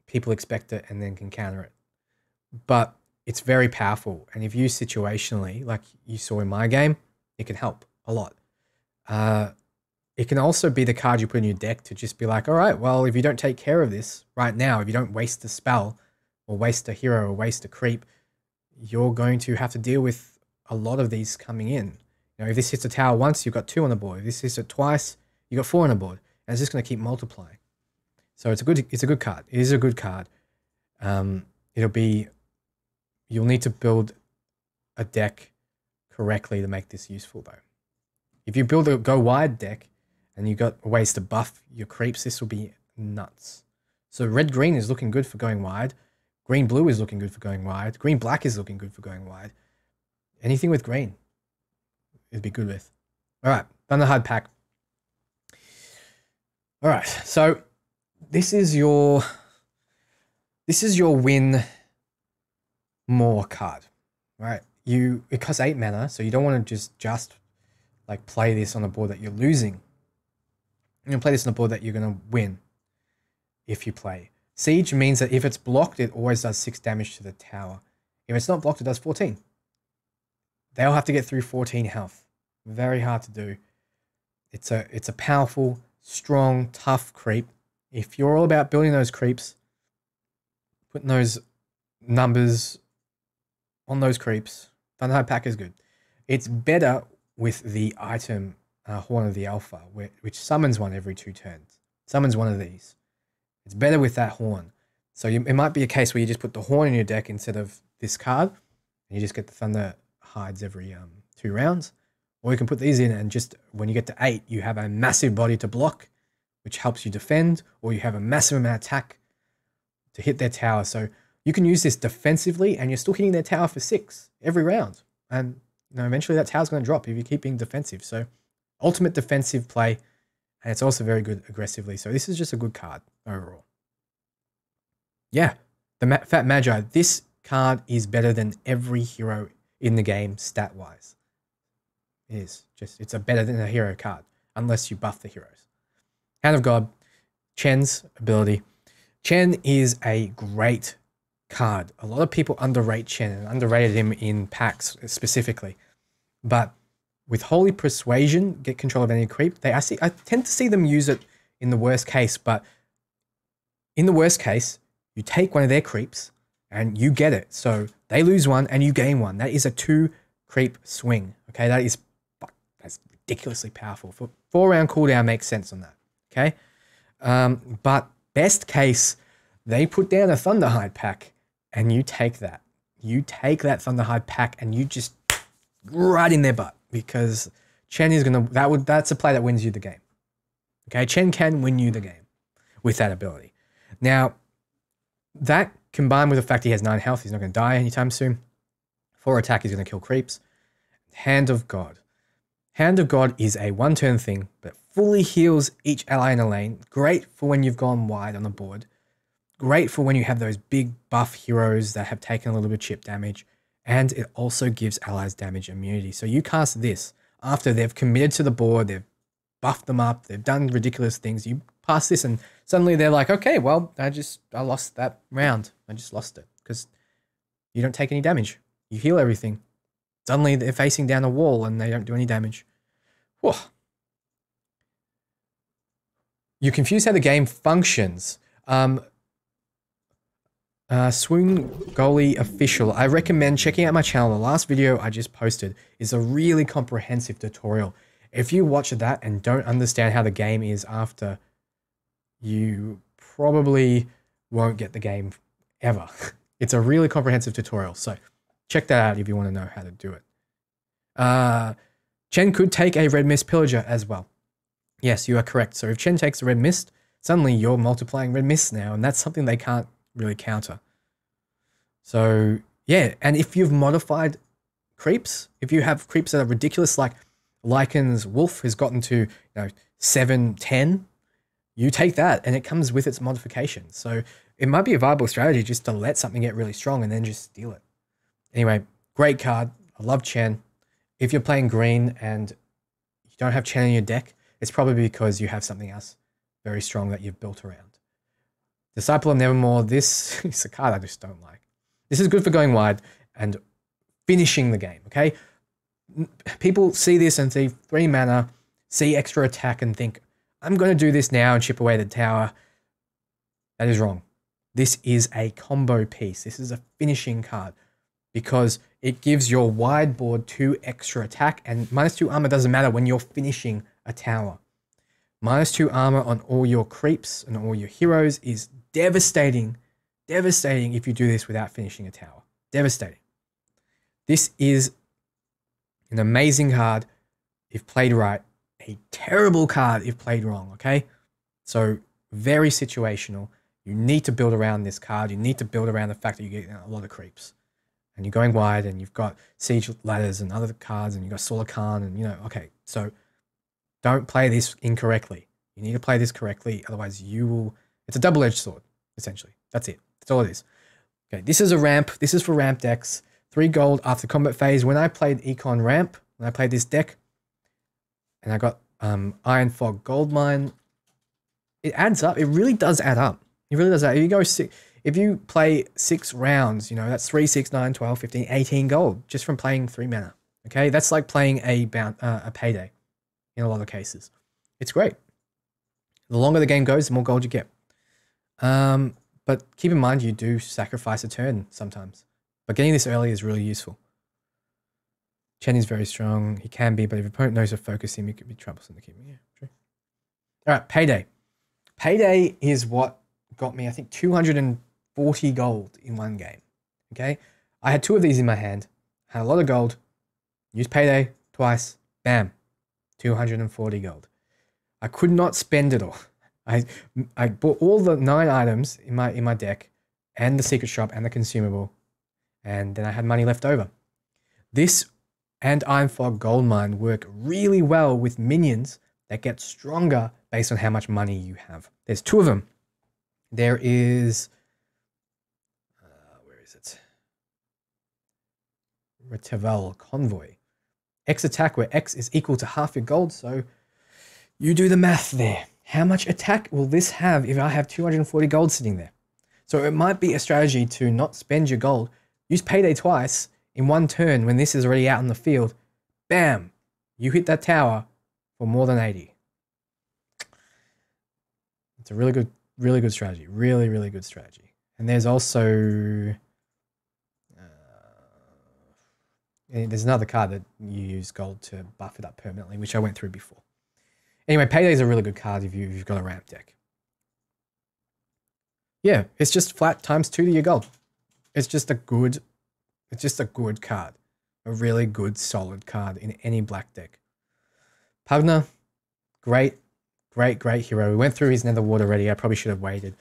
people expect it and then can counter it. But it's very powerful, and if used situationally, like you saw in my game, it can help a lot. It can also be the card you put in your deck to just be like, all right, well, if you don't take care of this right now, if you don't waste a spell or waste a hero or waste a creep, you're going to have to deal with a lot of these coming in. You know, if this hits a tower once, you've got 2 on the board. If this hits it twice, you've got 4 on the board. And it's just going to keep multiplying. So it's a good card. It is a good card. You'll need to build a deck correctly to make this useful though. If you build a go wide deck and you got ways to buff your creeps, this will be nuts. So red-green is looking good for going wide. Green-blue is looking good for going wide. Green-black is looking good for going wide. Anything with green, it'd be good with. All right, Thunderhide pack. All right, so this is your win more card, right? It costs 8 mana, so you don't want to just like play this on a board that you're losing. You're gonna play this on a board that you're gonna win if you play. Siege means that if it's blocked, it always does 6 damage to the tower. If it's not blocked, it does 14. They'll have to get through 14 health. Very hard to do. It's a powerful, strong, tough creep. If you're all about building those creeps, putting those numbers on those creeps, Thunderhide pack is good. It's better with the item Horn of the Alpha, which summons one every 2 turns. Summons one of these. It's better with that horn. So it might be a case where you just put the horn in your deck instead of this card, and you just get the Thunder Hides every 2 rounds. Or you can put these in and just when you get to 8, you have a massive body to block, which helps you defend, or you have a massive amount of attack to hit their tower. So you can use this defensively and you're still hitting their tower for 6 every round. And eventually that tower's going to drop if you keep being defensive. So ultimate defensive play, And it's also very good aggressively. So this is just a good card overall. Yeah, the Fat Magi. This card is better than every hero in the game stat-wise. It is. It's a better than a hero card, unless you buff the heroes. Hand of God, Chen's ability. Chen is a great card. A lot of people underrate Chen and underrated him in packs specifically. But with Holy Persuasion, get control of any creep. I tend to see them use it in the worst case, but in the worst case, you take one of their creeps and you get it. So they lose one and you gain one. That is a 2 creep swing. Okay, that's ridiculously powerful. For 4-round cooldown makes sense on that. Okay, but best case, they put down a Thunderhide pack and you take that. You take that Thunderhide pack and you just right in their butt, because Chen is gonna that's a play that wins you the game. Okay, Chen can win you the game with that ability. Now, that combined with the fact he has 9 health, he's not gonna die anytime soon. 4 attack, he's gonna kill creeps. Hand of God. Hand of God is a 1-turn thing, but fully heals each ally in a lane. Great for when you've gone wide on the board. Great for when you have those big buff heroes that have taken a little bit of chip damage. And it also gives allies damage immunity. So you cast this after they've committed to the board, they've buffed them up, they've done ridiculous things. You pass this and suddenly they're like, okay, well, I lost that round. I just lost it because you don't take any damage. You heal everything. Suddenly they're facing down a wall and they don't do any damage. Whoa. You confuse how the game functions. Swing Goalie Official. I recommend checking out my channel. The last video I just posted is a really comprehensive tutorial. If you watch that and don't understand how the game is after, you probably won't get the game ever. It's a really comprehensive tutorial. So check that out if you want to know how to do it. Chen could take a Red Mist Pillager as well. Yes, you are correct. So if Chen takes a Red Mist, suddenly you're multiplying Red Mists now, and that's something they can't really counter. So yeah, and if you've modified creeps, if you have creeps that are ridiculous, like Lycan's Wolf has gotten to 7, 10, you take that and it comes with its modifications. So it might be a viable strategy just to let something get really strong and then just steal it. Anyway, great card. I love Chen. If you're playing green and you don't have Chen in your deck, it's probably because you have something else very strong that you've built around. Disciple of Nevermore, this is a card I just don't like. This is good for going wide and finishing the game, okay? People see this and see 3 mana, see extra attack and think, I'm going to do this now and chip away the tower. That is wrong. This is a combo piece. This is a finishing card because it gives your wide board 2 extra attack, and -2 armor doesn't matter when you're finishing a tower. -2 armor on all your creeps and all your heroes is devastating. Devastating if you do this without finishing a tower. Devastating. This is an amazing card if played right. A terrible card if played wrong, okay? So very situational. You need to build around this card. You need to build around the fact that you get a lot of creeps. And you're going wide and you've got Siege Ladders and other cards and you've got Solar Khan and, okay. So don't play this incorrectly. You need to play this correctly. Otherwise you will... It's a double-edged sword, essentially. That's it. That's all it is. Okay, this is a ramp. This is for ramp decks. 3 gold after combat phase. When I played Econ Ramp, when I played this deck, and I got Iron Fog Goldmine, it adds up. It really does add up. It really does add up. If you play 6 rounds, that's 3, 6, 9, 12, 15, 18 gold just from playing 3 mana. Okay, that's like playing a payday in a lot of cases. It's great. The longer the game goes, the more gold you get. But keep in mind, you do sacrifice a turn sometimes. But getting this early is really useful. Chen is very strong. He can be, but if your opponent knows to focus him, it could be troublesome to keep him. Yeah, true. All right, Payday. Payday is what got me, I think, 240 gold in one game. Okay? I had 2 of these in my hand. Had a lot of gold. Used Payday twice. Bam. 240 gold. I could not spend it all. I bought all the 9 items in my deck and the secret shop and the consumable, and then I had money left over. This and Iron Fog Goldmine work really well with minions that get stronger based on how much money you have. There's 2 of them. There is, where is it? Retevel Convoy. X attack, where X is equal to half your gold. So you do the math there. How much attack will this have if I have 240 gold sitting there? So it might be a strategy to not spend your gold. Use Payday twice in one turn when this is already out in the field. Bam! You hit that tower for more than 80. It's a really good strategy. Really, really good strategy. And there's also... there's another card that you use gold to buff it up permanently, which I went through before. Anyway, Payday is a really good card if you've got a ramp deck. Yeah, it's just flat times 2 to your gold. It's just a good card. A really good, solid card in any black deck. Pugna, great hero. We went through his Nether Ward already. I probably should have waited.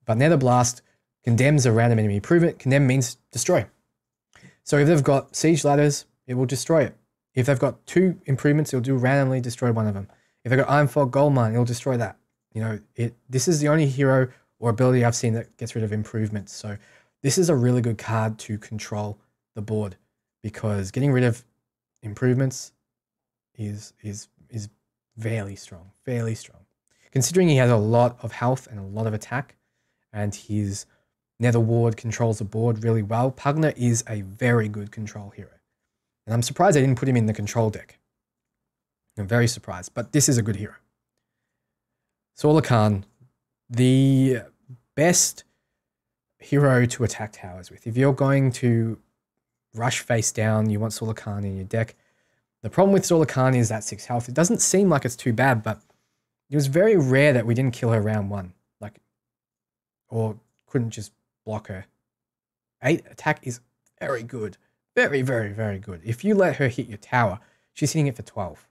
But Nether Blast condemns a random enemy. Condemn means destroy. So if they've got siege ladders, it will destroy it. If they've got 2 improvements, it'll do randomly destroy one of them. If they've got Iron Fog Gold Mine, it'll destroy that. You know, this is the only hero or ability I've seen that gets rid of improvements. So this is a really good card to control the board, because getting rid of improvements is fairly strong. Considering he has a lot of health and a lot of attack, and his Nether Ward controls the board really well, Pugna is a very good control hero. And I'm surprised I didn't put him in the control deck. I'm very surprised, but this is a good hero. Solar Khan, the best hero to attack towers with. If you're going to rush face down, you want Solar Khan in your deck. The problem with Solar Khan is that 6 health. It doesn't seem like it's too bad, but it was very rare that we didn't kill her round 1. Or couldn't just block her. 8 attack is very good. Very, very, very good. If you let her hit your tower, she's hitting it for 12.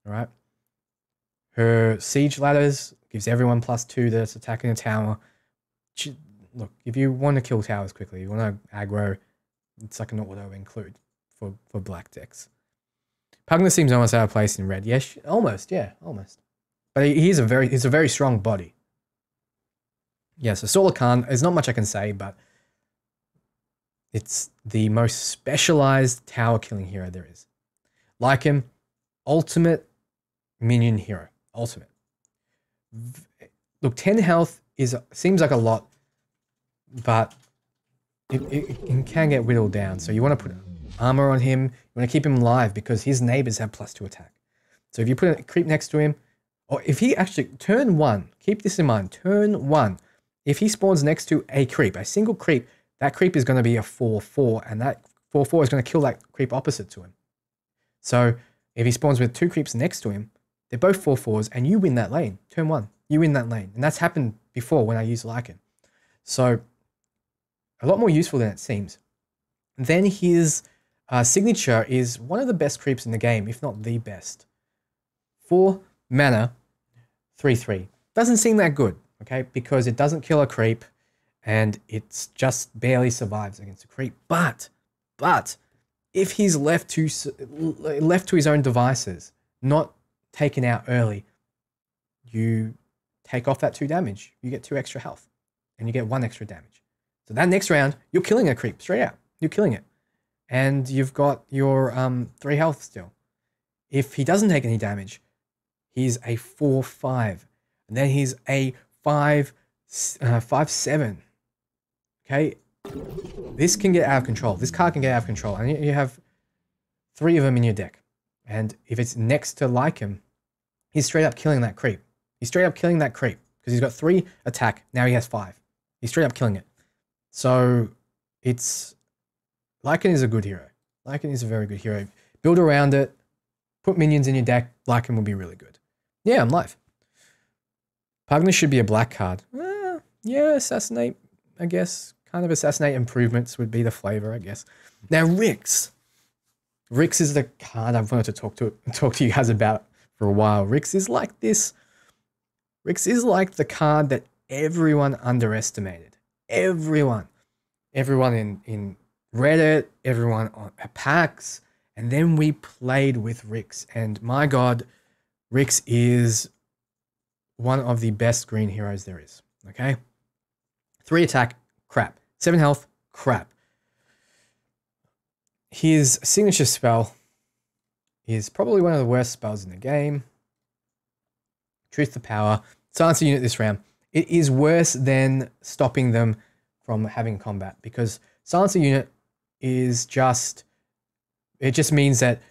All right? Her siege ladders gives everyone +2 that's attacking a tower. Look, if you want to kill towers quickly, you want to aggro, it's like an auto include for black decks. Pugna seems almost out of place in red. Yes, almost. But he's a very strong body. Yeah, so Solar Khan, there's not much I can say, but it's the most specialized tower killing hero there is. Like him, ultimate minion hero. Ultimate. Look, 10 health seems like a lot, but it can get whittled down. So you want to put armor on him. You want to keep him alive because his neighbors have +2 attack. So if you put a creep next to him, or if he actually, turn 1, keep this in mind, turn 1, if he spawns next to a creep, a single creep, that creep is going to be a 4/4, and that 4/4 is going to kill that creep opposite to him. So if he spawns with 2 creeps next to him, they're both 4/4s, and you win that lane. Turn 1, you win that lane. And that's happened before when I used Lycan. So a lot more useful than it seems. Then his signature is one of the best creeps in the game, if not the best. 4 mana, 3/3. Doesn't seem that good, okay? Because it doesn't kill a creep, and it's just barely survives against a creep. But if he's left to his own devices, not taken out early, you take off that 2 damage. You get 2 extra health, and you get 1 extra damage. So that next round, you're killing a creep straight out. You're killing it. And you've got your 3 health still. If he doesn't take any damage, he's a 4/5. And then he's a 5/7. Okay? This can get out of control. This card can get out of control. And you have 3 of them in your deck. And if it's next to Lycan, he's straight up killing that creep. He's straight up killing that creep. Because he's got 3 attack. Now he has 5. He's straight up killing it. So it's... Lycan is a good hero. Lycan is a very good hero. Build around it. Put minions in your deck. Lycan will be really good. Yeah, I'm live. Pugna should be a black card. Yeah, assassinate, I guess. Kind of assassinate improvements would be the flavor, I guess. Now, Rix. Rix is the card I've wanted to talk to you guys about for a while. Rix is like this. Rix is like the card that everyone underestimated. Everyone in Reddit, everyone at PAX, and then we played with Rix, and my God, Rix is one of the best green heroes there is. Okay? 3 attack, crap. 7 health, crap. His signature spell is probably one of the worst spells in the game. Truth to power. Silence a unit this round. It is worse than stopping them from having combat, because silence a unit is just, it just means that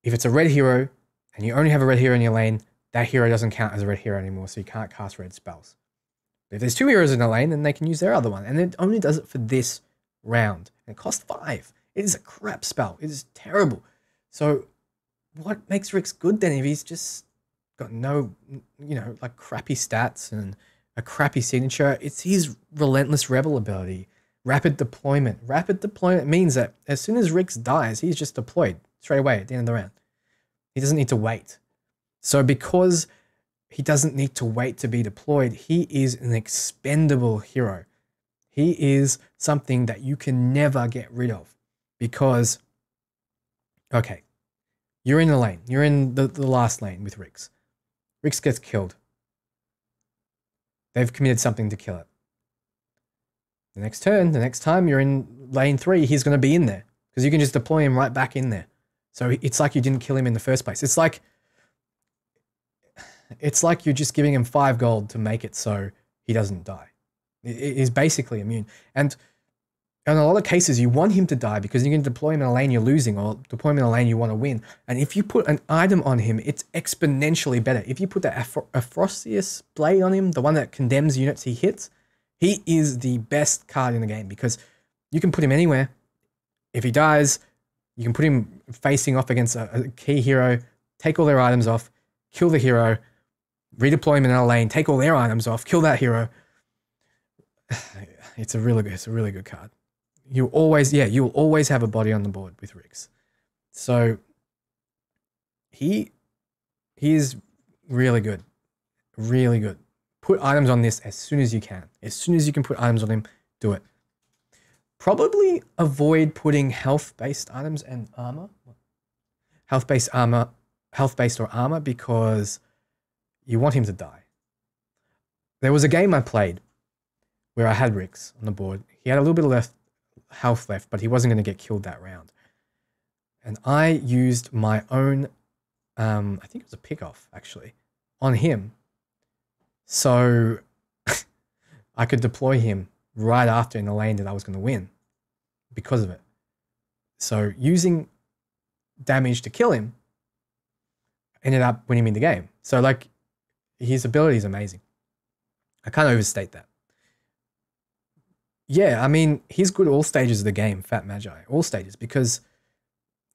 if it's a red hero and you only have a red hero in your lane, that hero doesn't count as a red hero anymore, so you can't cast red spells. But if there's 2 heroes in a lane, then they can use their other one, and it only does it for this round. And it costs 5. It is a crap spell. It is terrible. So what makes Rix good then if he's just got no, like crappy stats and a crappy signature? It's his Relentless Rebel ability. Rapid deployment. Rapid deployment means that as soon as Rix dies, he's just deployed straight away at the end of the round. He doesn't need to wait. So because he doesn't need to wait to be deployed, he is an expendable hero. He is something that you can never get rid of because, okay, you're in the lane. You're in the last lane with Rix. Rix gets killed. They've committed something to kill it. The next turn, the next time you're in lane 3, he's going to be in there because you can just deploy him right back in there. So it's like you didn't kill him in the first place. It's like you're just giving him 5 gold to make it so he doesn't die. It is basically immune. And in a lot of cases, you want him to die because you can deploy him in a lane you're losing or deploy him in a lane you want to win. And if you put an item on him, it's exponentially better. If you put the Afrosius blade on him, the one that condemns units he hits, he is the best card in the game because you can put him anywhere. If he dies, you can put him facing off against a key hero, take all their items off, kill the hero, redeploy him in a lane, take all their items off, kill that hero. It's a really good card. You'll always have a body on the board with Rix. So he is really good. Really good. Put items on this as soon as you can. As soon as you can put items on him, do it. Probably avoid putting health-based items and armor. Health-based or armor because you want him to die. There was a game I played where I had Rix on the board. He had a little bit of health left, but he wasn't going to get killed that round. And I used my own, I think it was a pick-off actually, on him. So I could deploy him right after in the lane that I was going to win because of it. So using damage to kill him ended up winning me the game. So like his ability is amazing. I can't overstate that. Yeah, I mean, he's good all stages of the game, Fat Magi, all stages, because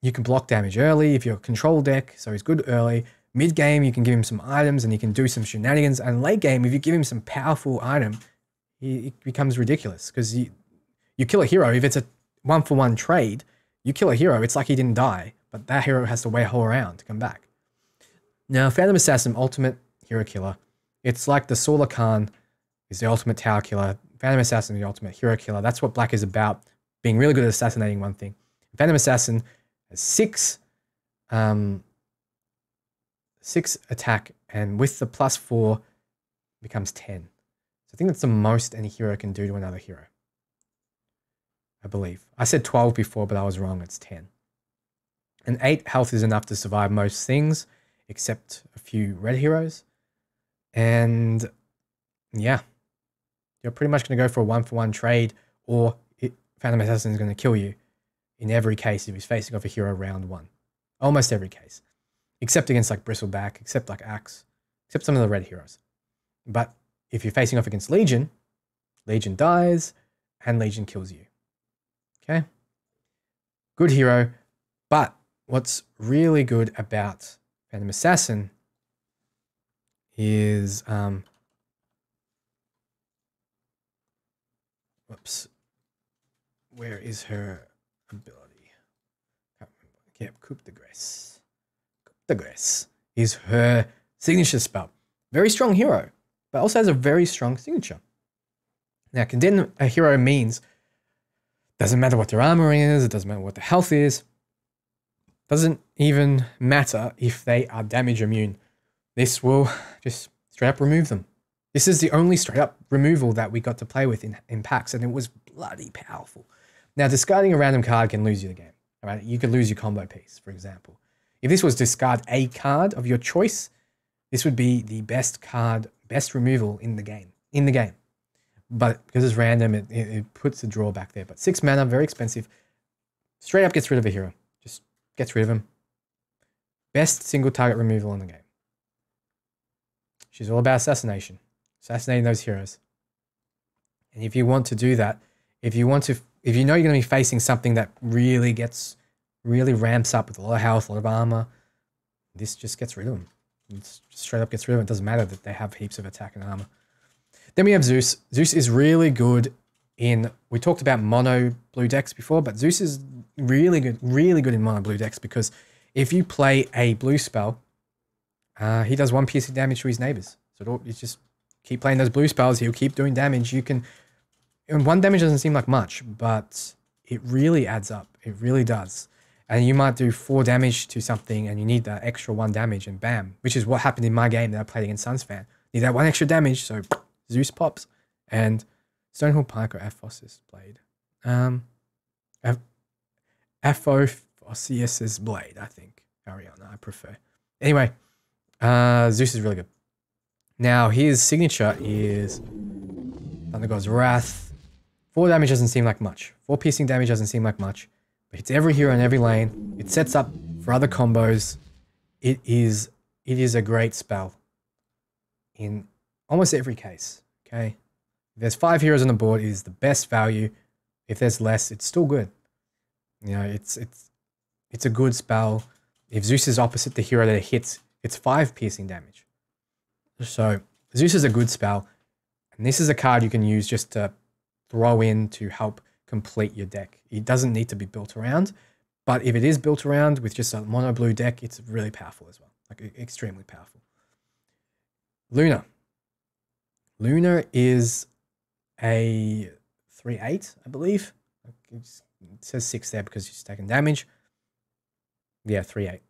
you can block damage early if you're a control deck, so he's good early. Mid game, you can give him some items and he can do some shenanigans. And late game, if you give him some powerful item, it becomes ridiculous because you kill a hero. If it's a 1-for-1 trade, you kill a hero, it's like he didn't die, but that hero has to wait a whole round to come back. Now, Phantom Assassin, ultimate hero killer. It's like the Solar Khan is the ultimate tower killer. Phantom Assassin is the ultimate hero killer. That's what Black is about, being really good at assassinating one thing. Phantom Assassin has 6 attack, and with the +4 becomes 10. So I think that's the most any hero can do to another hero. I believe. I said 12 before, but I was wrong. It's 10. And 8 health is enough to survive most things, except a few red heroes. And yeah, you're pretty much going to go for a 1-for-1 trade, or Phantom Assassin is going to kill you in every case if he's facing off a hero round 1. Almost every case. Except against like Bristleback, except like Axe, except some of the red heroes. But if you're facing off against Legion, Legion dies and Legion kills you. Okay? Good hero. But what's really good about Phantom Assassin is whoops. Where is her ability? Can't remember. Yeah, Coupe de Grace. Coupe de Grace is her signature spell. Very strong hero, but also has a very strong signature. Now, condemn a hero means doesn't matter what their armor is, it doesn't matter what their health is, doesn't even matter if they are damage immune. This will just straight up remove them. This is the only straight up removal that we got to play with in packs, and it was bloody powerful. Now, discarding a random card can lose you the game. All right? You could lose your combo piece, for example. If this was discard a card of your choice, this would be the best card, best removal in the game. But because it's random, it puts a drawback there. But 6 mana, very expensive. Straight up gets rid of a hero. Just gets rid of him. Best single target removal in the game. She's all about assassination. Assassinating those heroes. And if you want to do that, if you know you're going to be facing something that really ramps up with a lot of health, a lot of armor, this just gets rid of them. It just straight up gets rid of them. It doesn't matter that they have heaps of attack and armor. Then we have Zeus. Zeus is really good we talked about mono blue decks before, but Zeus is really good in mono blue decks because if you play a blue spell, he does 1 piercing damage to his neighbors. So it's just keep playing those blue spells, he'll keep doing damage. And 1 damage doesn't seem like much, but it really adds up. It really does. And you might do 4 damage to something and you need that extra 1 damage and bam, which is what happened in my game that I played against Sunsfan. Need that 1 extra damage, so Zeus pops. And Stonehill Pike or Aphos' Blade. Aphos' Blade, I think. Ariana, I prefer. Anyway, Zeus is really good. Now, his signature is Thunder God's Wrath. 4 damage doesn't seem like much. 4 piercing damage doesn't seem like much. But hits every hero in every lane. It sets up for other combos. It is a great spell in almost every case. Okay? If there's 5 heroes on the board, it is the best value. If there's less, it's still good. You know, it's a good spell. If Zeus is opposite the hero that it hits, it's 5 piercing damage. So Zeus is a good spell. And this is a card you can use just to throw in to help complete your deck. It doesn't need to be built around. But if it is built around with just a mono blue deck, it's really powerful as well. Like extremely powerful. Luna. Luna is a 3/8, I believe. It says 6 there because she's taking damage. Yeah, 3/8.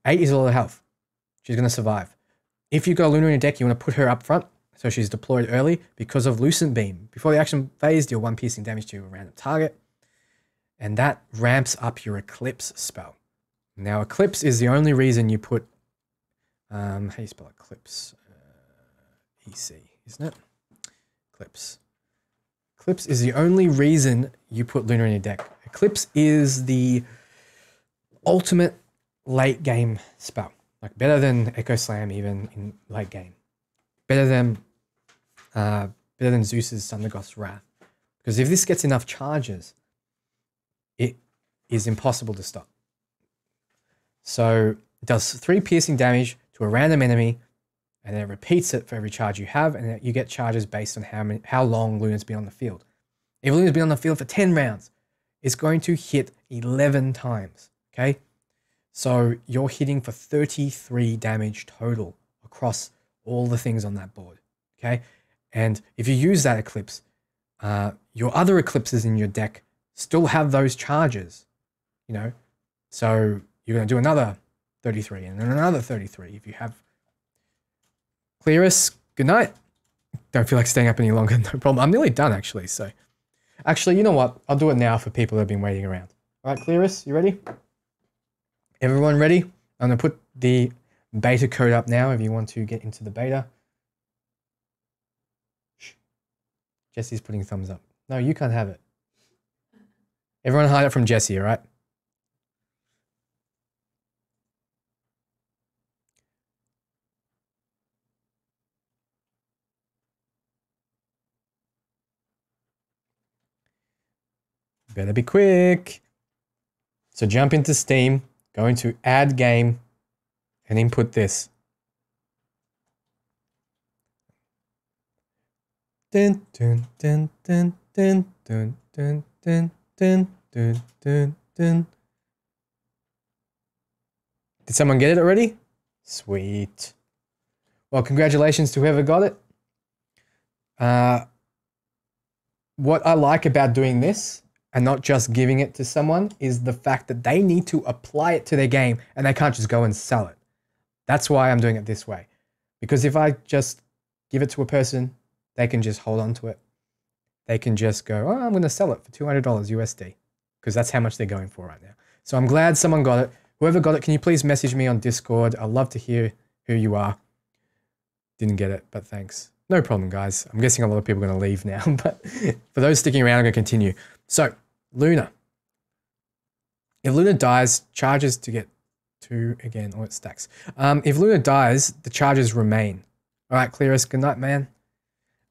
8 is a lot of health. She's going to survive. If you've got Luna in your deck, you want to put her up front so she's deployed early because of Lucent Beam. Before the action phase, deal 1 piercing damage to a random target. And that ramps up your Eclipse spell. Now, Eclipse is the only reason you put... how do you spell Eclipse? EC, isn't it? Eclipse. Eclipse is the only reason you put Luna in your deck. Eclipse is the ultimate late game spell. Like better than Echo Slam even in late game. Better than Zeus's Thunder God's Wrath. Because if this gets enough charges, it is impossible to stop. So it does 3 piercing damage to a random enemy, and then it repeats it for every charge you have, and you get charges based on how long Luna's been on the field. If Luna's been on the field for 10 rounds, it's going to hit 11 times, okay? So you're hitting for 33 damage total across all the things on that board, okay? And if you use that Eclipse, your other Eclipses in your deck still have those charges, you know? So you're going to do another 33 and then another 33 if you have... Clearus, good night. Don't feel like staying up any longer, no problem. I'm nearly done, actually, so... Actually, you know what? I'll do it now for people that have been waiting around. All right, Clearus, you ready? Everyone ready? I'm going to put the beta code up now if you want to get into the beta. Shh. Jesse's putting thumbs up. No, you can't have it. Everyone hide it from Jesse, all right? Better be quick. So jump into Steam, go into add game, and input this. Dun, dun, dun, dun, dun, dun, dun, dun, dun, dun, dun, dun. Did someone get it already? Sweet. Well, congratulations to whoever got it. What I like about doing this and not just giving it to someone is the fact that they need to apply it to their game and they can't just go and sell it. That's why I'm doing it this way. Because if I just give it to a person, they can just hold on to it. They can just go, oh, I'm going to sell it for $200 USD, because that's how much they're going for right now. So I'm glad someone got it. Whoever got it, can you please message me on Discord? I'd love to hear who you are. Didn't get it, but thanks. No problem, guys. I'm guessing a lot of people are going to leave now, but for those sticking around, I'm going to continue. So, Luna. If Luna dies, charges to get 2 again, or it stacks. If Luna dies, the charges remain. All right, Clearest, good night, man.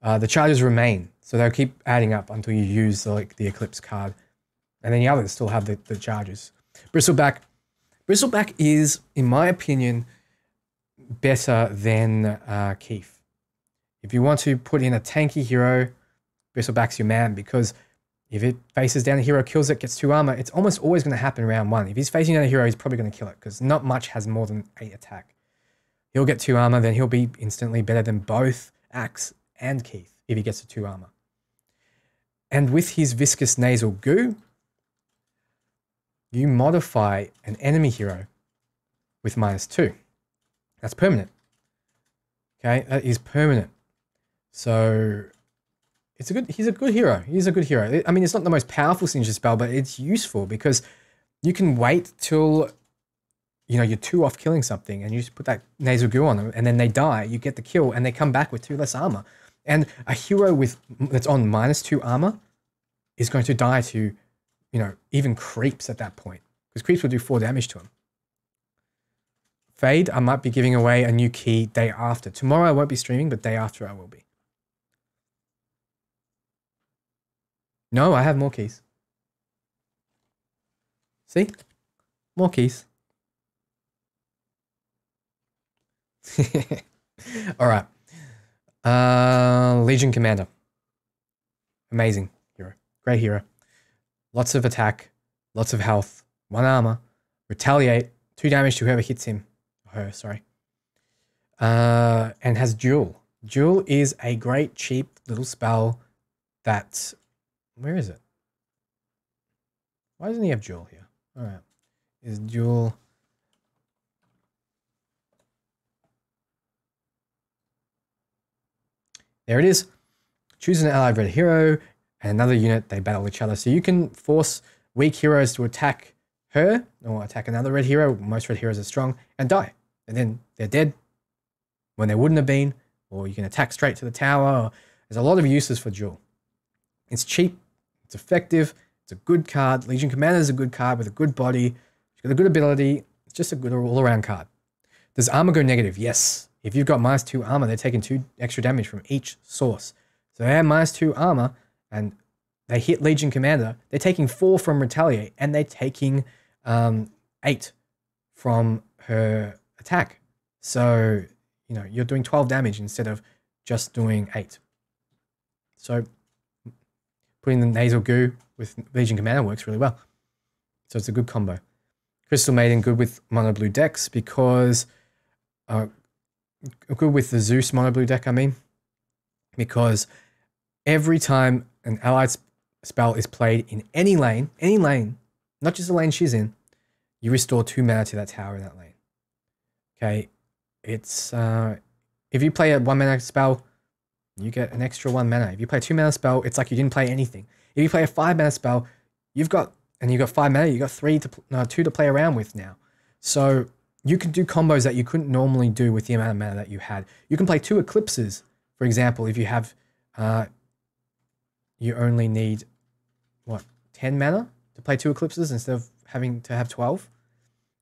The charges remain, so they'll keep adding up until you use the Eclipse card. And then the others still have the charges. Bristleback. Bristleback is, in my opinion, better than Keith. If you want to put in a tanky hero, Bristleback's your man, because if it faces down a hero, kills it, gets 2 armor, it's almost always going to happen round 1. If he's facing down a hero, he's probably going to kill it, because not much has more than 8 attack. He'll get 2 armor, then he'll be instantly better than both Axe and Keith if he gets to 2 armor. And with his Viscous Nasal Goo, you modify an enemy hero with -2. That's permanent. Okay, that is permanent. So he's a good hero. He's a good hero. I mean, it's not the most powerful signature spell, but it's useful because you can wait till, you know, you're 2 off killing something and you just put that nasal goo on them and then they die, you get the kill and they come back with 2 less armor. And a hero that's on -2 armor is going to die to, you know, even creeps at that point, because creeps will do 4 damage to him. Fade, I might be giving away a new key day after. Tomorrow I won't be streaming, but day after I will be. No, I have more keys. See? More keys. All right. Legion Commander. Amazing hero. Great hero. Lots of attack, lots of health, 1 armor, retaliate, 2 damage to whoever hits him. Her, sorry. And has Duel. Duel is a great, cheap little spell that... Where is it? Why doesn't he have Duel here? All right. Is Duel... There it is. Choose an allied red hero and another unit, they battle each other. So you can force weak heroes to attack her or attack another red hero. Most red heroes are strong and die. And then they're dead when they wouldn't have been. Or you can attack straight to the tower. There's a lot of uses for Duel. It's cheap. It's effective. It's a good card. Legion Commander is a good card with a good body. It's got a good ability. It's just a good all-around card. Does armor go negative? Yes. If you've got -2 armor, they're taking 2 extra damage from each source. So they have -2 armor and they hit Legion Commander. They're taking 4 from Retaliate and they're taking 8 from her attack. So, you know, you're doing 12 damage instead of just doing 8. So putting the Nasal Goo with Legion Commander works really well. So it's a good combo. Crystal Maiden, good with mono blue decks because... good with the Zeus mono blue deck, I mean. Because every time an allied spell is played in any lane, not just the lane she's in, you restore 2 mana to that tower in that lane. Okay, it's... if you play a 1 mana spell, you get an extra 1 mana. If you play a 2 mana spell, it's like you didn't play anything. If you play a 5 mana spell, you've got 5 mana, you've got 2 to play around with now. So you can do combos that you couldn't normally do with the amount of mana that you had. You can play 2 Eclipses, for example, if you have... you only need, what, 10 mana to play 2 Eclipses instead of having to have 12?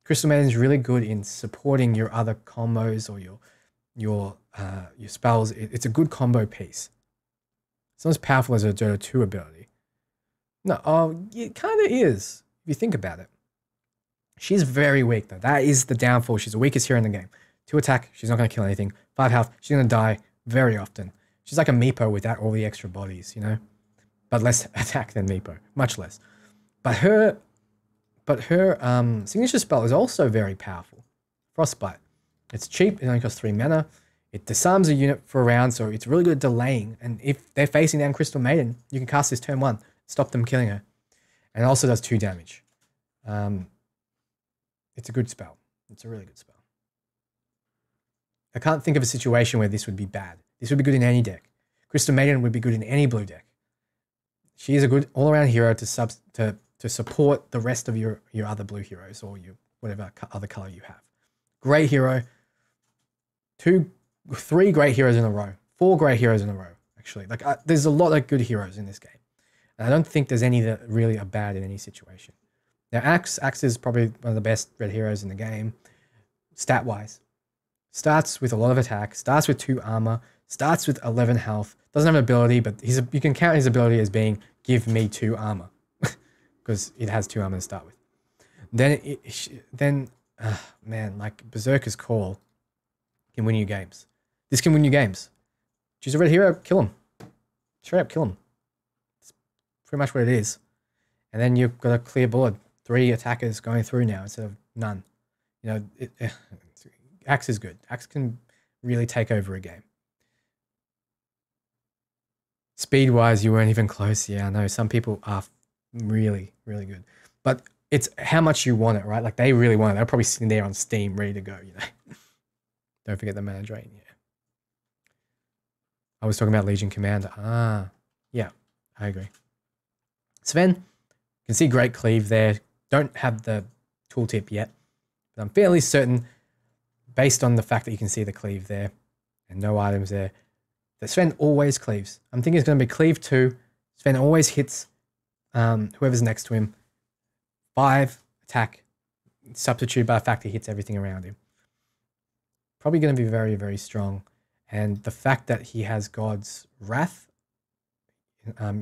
Crystal Maiden is really good in supporting your other combos or your spells. It's a good combo piece. It's not as powerful as a Dota 2 ability. No, it kind of is, if you think about it. She's very weak, though. That is the downfall. She's the weakest hero in the game. 2 attack, she's not going to kill anything. 5 health, she's going to die very often. She's like a Meepo without all the extra bodies, you know? But less attack than Meepo. Much less. But her signature spell is also very powerful. Frostbite. It's cheap. It only costs 3 mana. It disarms a unit for a round, so it's really good at delaying. And if they're facing down Crystal Maiden, you can cast this turn 1. Stop them killing her. And it also does 2 damage. It's a good spell. It's a really good spell. I can't think of a situation where this would be bad. This would be good in any deck. Crystal Maiden would be good in any blue deck. She is a good all-around hero to support the rest of your other blue heroes or your whatever other color you have. Great hero. 3 great heroes in a row. 4 great heroes in a row, actually. Like there's a lot of good heroes in this game. And I don't think there's any that really are bad in any situation. Now, Axe is probably one of the best red heroes in the game, stat-wise. Starts with a lot of attack, starts with 2 armor, starts with 11 health, doesn't have an ability, but you can count his ability as being give me 2 armor, because it has 2 armor to start with. Then, man, like Berserker's Call can win you games. This can win you games. Choose a red hero, kill him. Straight up kill him. It's pretty much what it is. And then you've got a clear board. 3 attackers going through now instead of none. You know, Axe is good. Axe can really take over a game. Speed-wise, you weren't even close. Yeah, I know. Some people are really, really good. But it's how much you want it, right? Like, they really want it. They're probably sitting there on Steam ready to go, you know. Don't forget the mana drain, yeah. I was talking about Legion Commander. Yeah, I agree. Sven, you can see great cleave there. Don't have the tooltip yet, but I'm fairly certain, based on the fact that you can see the cleave there and no items there, that Sven always cleaves. I'm thinking it's going to be cleave 2. Sven always hits whoever's next to him. 5 attack, substitute by the fact he hits everything around him. Probably going to be very, very strong. And the fact that he has God's Wrath,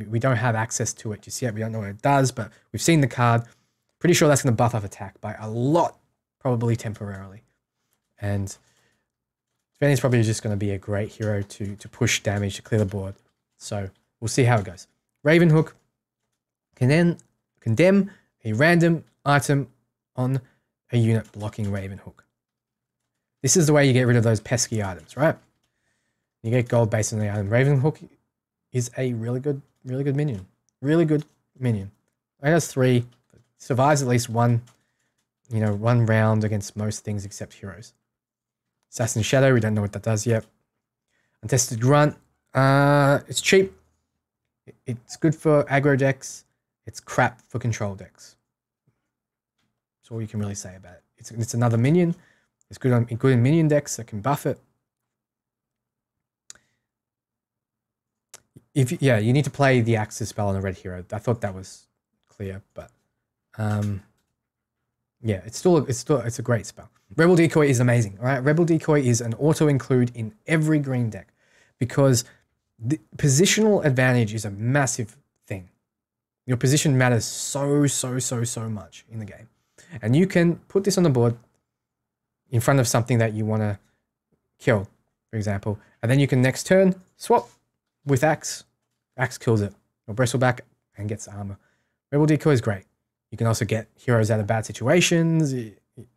we don't have access to it just yet. We don't know what it does, but we've seen the card. Pretty sure that's going to buff up attack by a lot, probably temporarily. And Sven is probably just going to be a great hero to push damage, to clear the board. So we'll see how it goes. Ravenhook can then condemn a random item on a unit blocking Ravenhook. This is the way you get rid of those pesky items, right? You get gold based on the item. Ravenhook is a really good minion. Really good minion. It has 3. Survives at least one round against most things except heroes. Assassin's Shadow, we don't know what that does yet. Untested Grunt, it's cheap. It's good for aggro decks. It's crap for control decks. That's all you can really say about it. It's another minion. It's good in minion decks that can buff it. You need to play the Axis spell on a red hero. I thought that was clear, but yeah, it's a great spell. Rebel Decoy is amazing. All right, Rebel Decoy is an auto include in every green deck because the positional advantage is a massive thing. Your position matters so much in the game, and you can put this on the board in front of something that you want to kill, for example, and then you can next turn swap with Axe. Axe kills it, or Bristleback and gets armor. Rebel Decoy is great. You can also get heroes out of bad situations.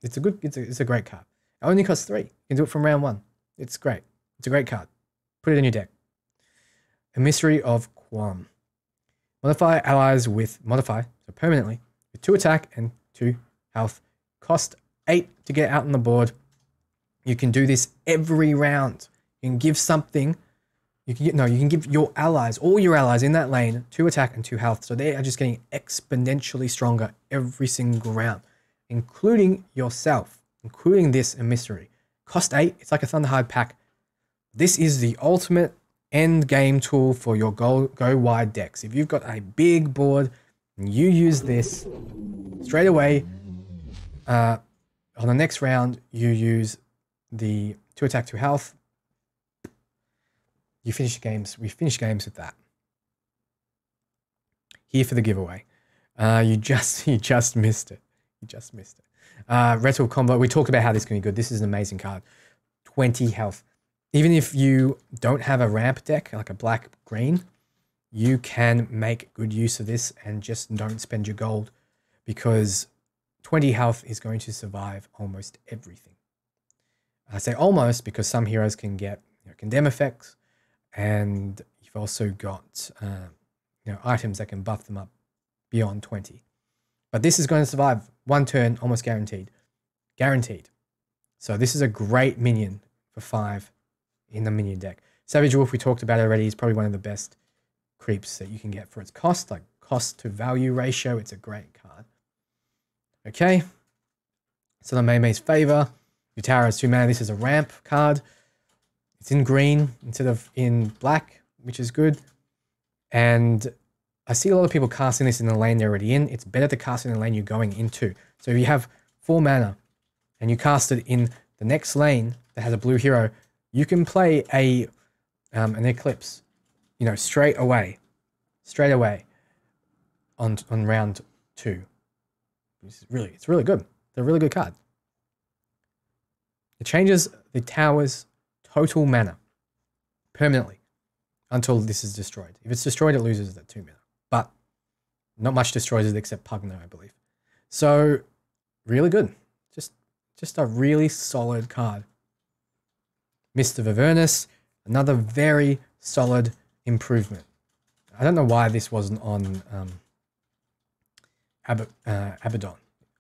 It's a great card. It only costs 3. You can do it from round 1. It's great. It's a great card. Put it in your deck. Emissary of Quam. Modify allies with so permanently, with 2 attack and 2 health. Cost 8 to get out on the board. You can do this every round. You can give something. You can give your allies, all your allies in that lane, 2 attack and 2 health. So they are just getting exponentially stronger every single round, including yourself, including this emissary. Cost 8, it's like a Thunderhide pack. This is the ultimate end game tool for your go wide decks. If you've got a big board and you use this straight away, on the next round, you use the 2 attack, 2 health. You finish games. We finish games with that. Here for the giveaway. You just missed it. You just missed it. Retro combo. We talked about how this can be good. This is an amazing card. 20 health. Even if you don't have a ramp deck, like a black-green, you can make good use of this and just don't spend your gold because 20 health is going to survive almost everything. I say almost because some heroes can get condemn effects, and you've also got items that can buff them up beyond 20. But this is going to survive 1 turn, almost guaranteed. Guaranteed. So this is a great minion for 5 in the minion deck. Savage Wolf, we talked about already, is probably one of the best creeps that you can get for its cost, like cost to value ratio. It's a great card. Okay, so the Mei Mei's Favor. Your tower has 2 mana. This is a ramp card. It's in green instead of in black, which is good. And I see a lot of people casting this in the lane they're already in. It's better to cast in the lane you're going into. So if you have 4 mana and you cast it in the next lane that has a blue hero, you can play an Eclipse, you know, straight away on round 2. It's really good. It's a really good card. It changes the tower's total mana permanently until this is destroyed. If it's destroyed, it loses that 2 mana. But not much destroys it except Pugno, I believe. So really good. Just a really solid card. Mist of Avernus, another very solid improvement. I don't know why this wasn't on Abaddon.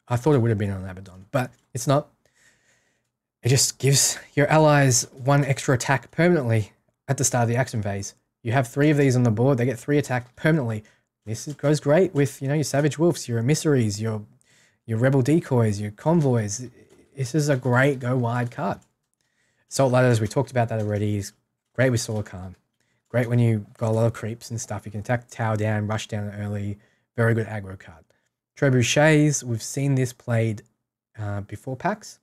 I thought it would have been on Abaddon, but it's not. It just gives your allies 1 extra attack permanently at the start of the action phase. You have 3 of these on the board. They get 3 attack permanently. This goes great with, you know, your Savage Wolves, your Emissaries, your Rebel Decoys, your Convoys. This is a great go wide card. Assault Ladders, we talked about that already. Is great with Solar Calm. Great when you got a lot of creeps and stuff. You can attack the tower down, rush down early. Very good aggro card. Trebuchets, we've seen this played before packs.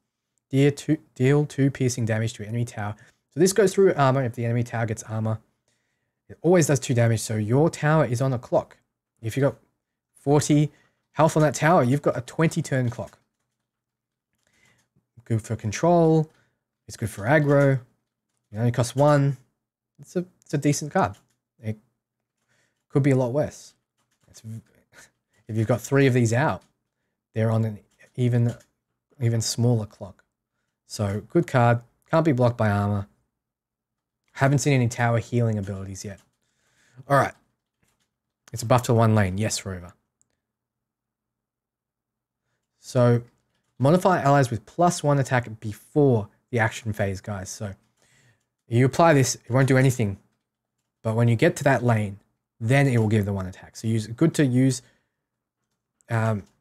Deal 2 piercing damage to enemy tower. So this goes through armor. If the enemy tower gets armor, it always does 2 damage. So your tower is on a clock. If you've got 40 health on that tower, you've got a 20-turn clock. Good for control. It's good for aggro. It only costs 1. It's a decent card. It could be a lot worse. If you've got 3 of these out, they're on an even smaller clock. So good card. Can't be blocked by armor. Haven't seen any tower healing abilities yet. All right. It's a buff to 1 lane. Yes, Rover. So modify allies with +1 attack before the action phase, guys. So you apply this, it won't do anything. But when you get to that lane, then it will give the 1 attack. So good to use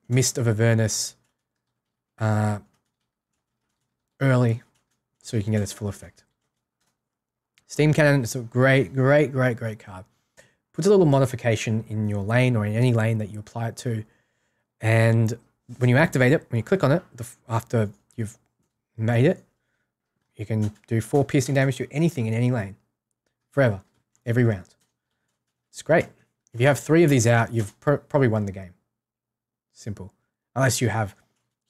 Mist of Avernus early so you can get its full effect. Steam Cannon is a great card. Puts a little modification in your lane or in any lane that you apply it to. And when you activate it, when you click on it, after you've made it, you can do 4 piercing damage to anything in any lane. Forever. Every round. It's great. If you have 3 of these out, you've probably won the game. Simple. Unless you have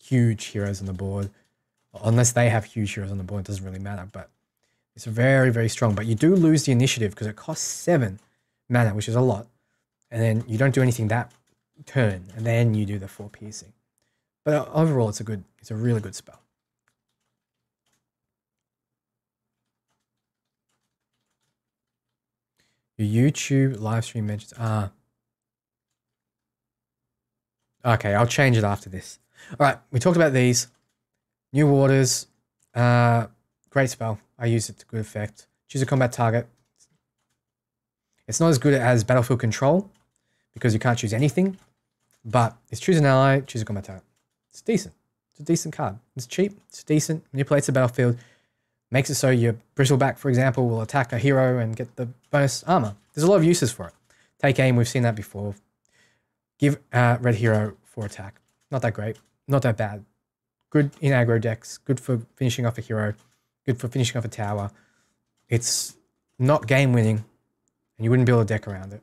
huge heroes on the board. Unless they have huge heroes on the board, it doesn't really matter. But it's very strong. But you do lose the initiative because it costs 7 mana, which is a lot. And then you don't do anything that turn. And then you do the 4 piercing. But overall, it's a really good spell. Your YouTube live stream mentions... Okay, I'll change it after this. All right, we talked about these. New Waters. Great spell. I use it to good effect. Choose a combat target. It's not as good as Battlefield Control because you can't choose anything. But it's choose an ally, choose a combat target. It's decent. It's a decent card. It's cheap. It's decent. Manipulates the battlefield. Makes it so your Bristleback, for example, will attack a hero and get the bonus armor. There's a lot of uses for it. Take aim, we've seen that before. Give red hero 4 attack. Not that great. Not that bad. Good in aggro decks. Good for finishing off a hero. Good for finishing off a tower. It's not game winning, and you wouldn't build a deck around it.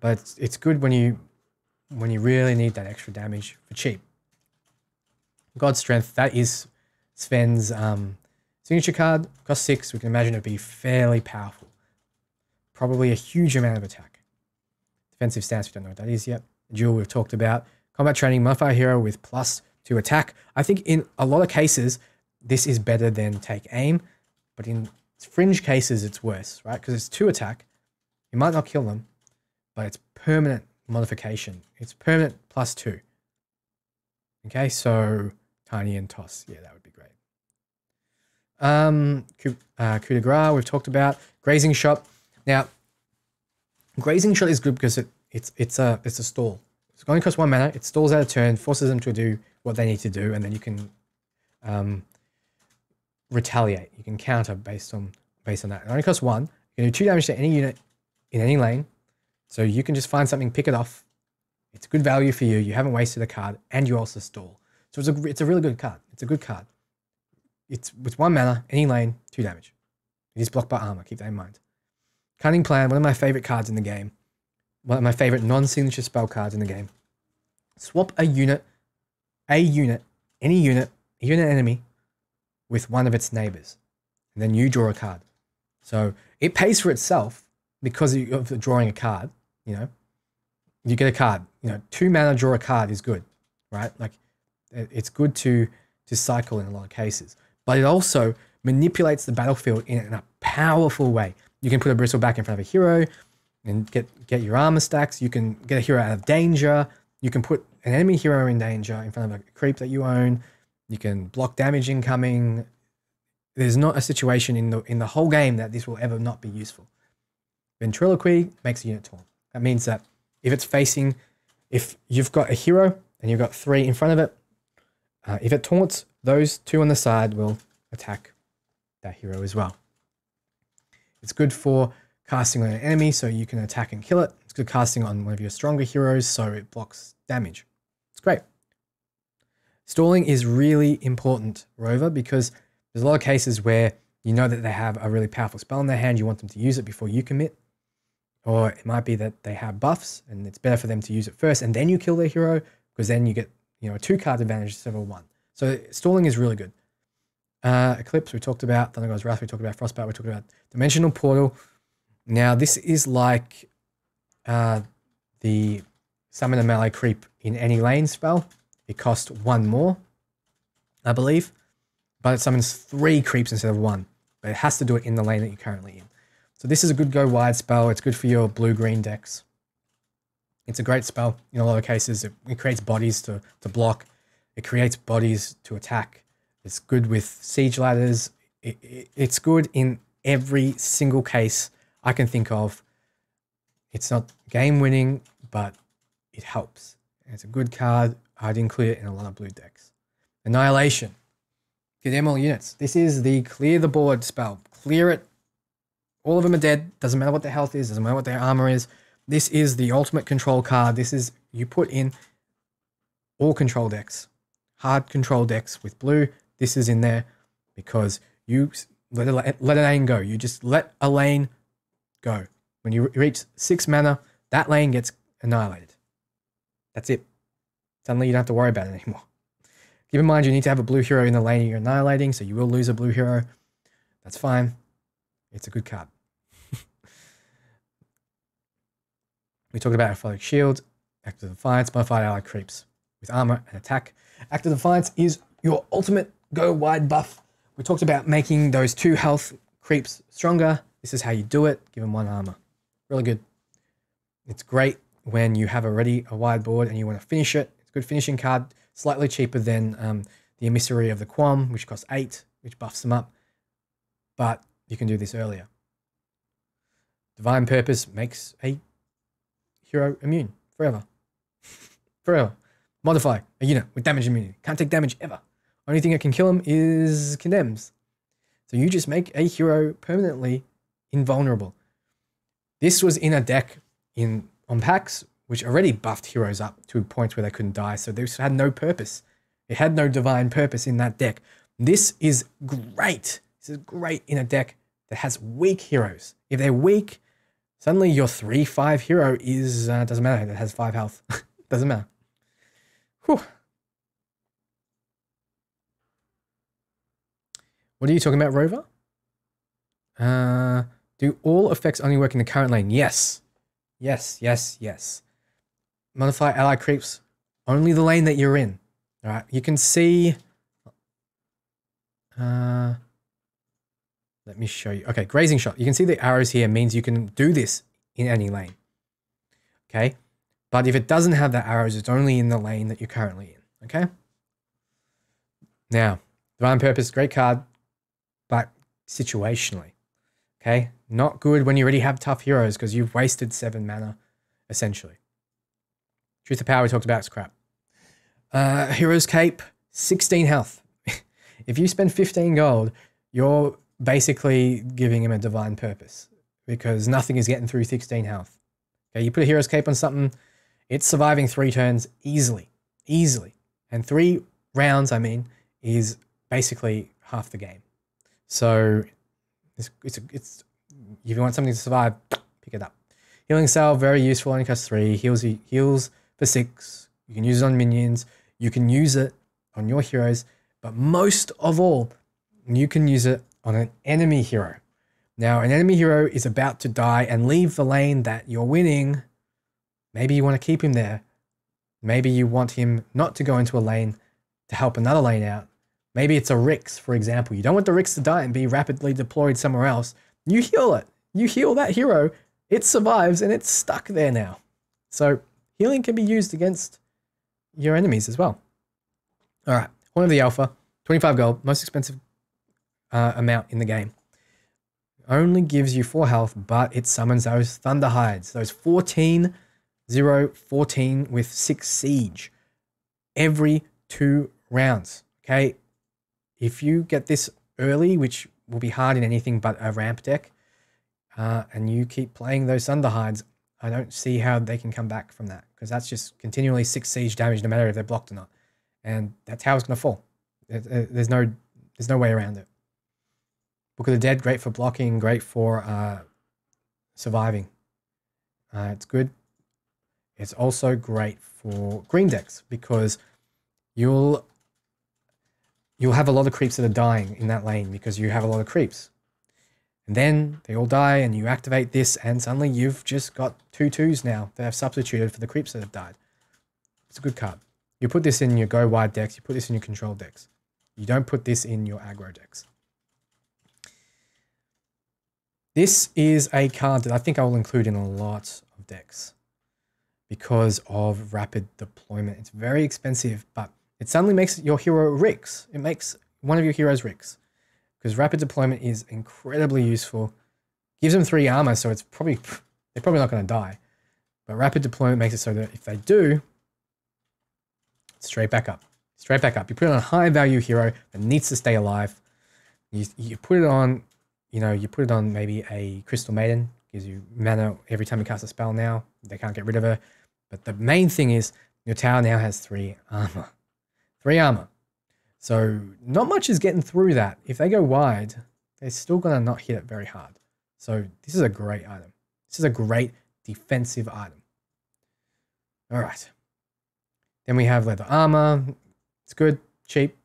But it's good when you really need that extra damage for cheap. God's Strength, that is Sven's signature card. Cost 6. We can imagine it be fairly powerful. Probably a huge amount of attack. Defensive stance, we don't know what that is yet. Duel, we've talked about. Combat training, modify hero with +2 attack. I think in a lot of cases, this is better than take aim. But in fringe cases, it's worse, right? Because it's 2 attack. You might not kill them, but it's permanent modification. It's permanent +2. Okay, so Tiny and Toss. Yeah, that would be great. Coup de grace we've talked about. Grazing shot. Now, grazing shot is good because it's a stall. It's only costs 1 mana. It stalls out a turn, forces them to do what they need to do, and then you can retaliate. You can counter based on that. It only costs 1. You can do 2 damage to any unit in any lane. So you can just find something, pick it off. It's good value for you. You haven't wasted a card, and you also stall. So it's a really good card. It's a good card. It's with 1 mana, any lane, 2 damage. It is blocked by armor. Keep that in mind. Cunning Plan, one of my favorite cards in the game. One of my favorite non-signature spell cards in the game. Swap a unit, any unit, even an enemy, with one of its neighbors. And then you draw a card. So it pays for itself because of drawing a card, you know. You get a card. 2 mana, draw a card is good, right? Like, it's good to cycle in a lot of cases. But it also manipulates the battlefield in a powerful way. You can put a bristle back in front of a hero and get your armor stacks. You can get a hero out of danger. You can put an enemy hero in danger in front of a creep that you own. You can block damage incoming. There's not a situation in the whole game that this will ever not be useful. Ventriloquy makes a unit taunt. That means that if you've got a hero and you've got 3 in front of it, if it taunts, those 2 on the side will attack that hero as well. It's good for casting on an enemy so you can attack and kill it. It's good casting on one of your stronger heroes so it blocks damage. It's great. Stalling is really important, Rover, because there's a lot of cases where you know that they have a really powerful spell in their hand. You want them to use it before you commit. Or it might be that they have buffs and it's better for them to use it first and then you kill their hero because then you get a 2-card advantage instead of a 1. So stalling is really good. Eclipse, we talked about. Thunder God's Wrath, we talked about. Frostbite, we talked about. Dimensional Portal. Now, this is like the Summon a Melee Creep in any lane spell. It costs 1 more, I believe. But it summons 3 creeps instead of 1. But it has to do it in the lane that you're currently in. So this is a good go-wide spell. It's good for your blue-green decks. It's a great spell. In a lot of cases, it creates bodies to block. It creates bodies to attack. It's good with siege ladders. It's good in every single case I can think of. It's not game-winning, but it helps. And it's a good card. I'd include it in a lot of blue decks. Annihilation. Condemn all units. This is the clear the board spell. Clear it. All of them are dead. Doesn't matter what their health is. Doesn't matter what their armor is. This is the ultimate control card. This is, you put in all control decks. Hard control decks with blue. This is in there because you let a lane go. You just let a lane go. When you reach 6 mana, that lane gets annihilated. That's it. Suddenly you don't have to worry about it anymore. Keep in mind you need to have a blue hero in the lane you're annihilating, so you will lose a blue hero. That's fine. It's a good card. We talked about Athletic Shield, Act of Defiance, Modified Allied Creeps with armor and attack. Act of Defiance is your ultimate go wide buff. We talked about making those 2 health creeps stronger. This is how you do it. Give them 1 armor. Really good. It's great when you have already a wide board and you want to finish it. It's a good finishing card. Slightly cheaper than the Emissary of the Quam, which costs 8, which buffs them up. But you can do this earlier. Divine Purpose makes a hero immune forever. Forever. Modify a unit with damage immunity. Can't take damage ever. Only thing that can kill him is condemns. So you just make a hero permanently invulnerable. This was in a deck on packs, which already buffed heroes up to points where they couldn't die. So this had no purpose. It had no divine purpose in that deck. This is great. This is great in a deck that has weak heroes. If they're weak, suddenly your 3/5 hero is, doesn't matter, it has 5 health. Doesn't matter. Whew. What are you talking about, Rover? Do all effects only work in the current lane? Yes. Yes, yes, yes. Modify ally creeps, only the lane that you're in. All right, you can see... let me show you. Okay, Grazing Shot. You can see the arrows here means you can do this in any lane. Okay, but if it doesn't have the arrows, it's only in the lane that you're currently in. Okay. Now, Divine Purpose, great card. but situationally. Okay? Not good when you already have tough heroes because you've wasted 7 mana, essentially. Truth of Power we talked about is crap. Hero's Cape, 16 health. If you spend 15 gold, you're basically giving him a divine purpose because nothing is getting through 16 health. Okay, you put a Hero's Cape on something, it's surviving 3 turns easily. And 3 rounds, I mean, is basically half the game. So it's if you want something to survive, pick it up. Healing Cell, very useful, only costs 3. Heals for 6. You can use it on minions. You can use it on your heroes. But most of all, you can use it on an enemy hero. Now, an enemy hero is about to die and leave the lane that you're winning. Maybe you want to keep him there. Maybe you want him not to go into a lane to help another lane out. Maybe it's a Rix, for example. You don't want the Rix to die and be rapidly deployed somewhere else. You heal it. You heal that hero. It survives and it's stuck there now. So healing can be used against your enemies as well. All right. Horn of the Alpha, 25 gold, most expensive amount in the game. Only gives you 4 health, but it summons those Thunder Hides, those 14, 0, 14 with 6 siege every 2 rounds. Okay. If you get this early, which will be hard in anything but a ramp deck, and you keep playing those Thunder Hides, I don't see how they can come back from that because that's just continually 6 siege damage no matter if they're blocked or not. And that tower's going to fall. There's no way around it. Book of the Dead, great for blocking, great for surviving. It's good. It's also great for green decks because you'll have a lot of creeps that are dying in that lane because you have a lot of creeps. And then they all die and you activate this and suddenly you've just got 2/2s now that have substituted for the creeps that have died. It's a good card. You put this in your go wide decks, you put this in your control decks. You don't put this in your aggro decks. This is a card that I think I will include in a lot of decks because of rapid deployment. It's very expensive, but it suddenly makes your hero Rix. It makes one of your heroes Rix because rapid deployment is incredibly useful. Gives them 3 armor, so they're probably not going to die. But rapid deployment makes it so that if they do, straight back up. Straight back up. You put it on a high value hero that needs to stay alive. You put it on, you put it on maybe a Crystal Maiden. Gives you mana every time you cast a spell now. They can't get rid of her. But the main thing is your tower now has 3 armor. 3 armor. So not much is getting through that. If they go wide, they're still going to not hit it very hard. So this is a great item. This is a great defensive item. All right. Then we have leather armor. It's good, cheap.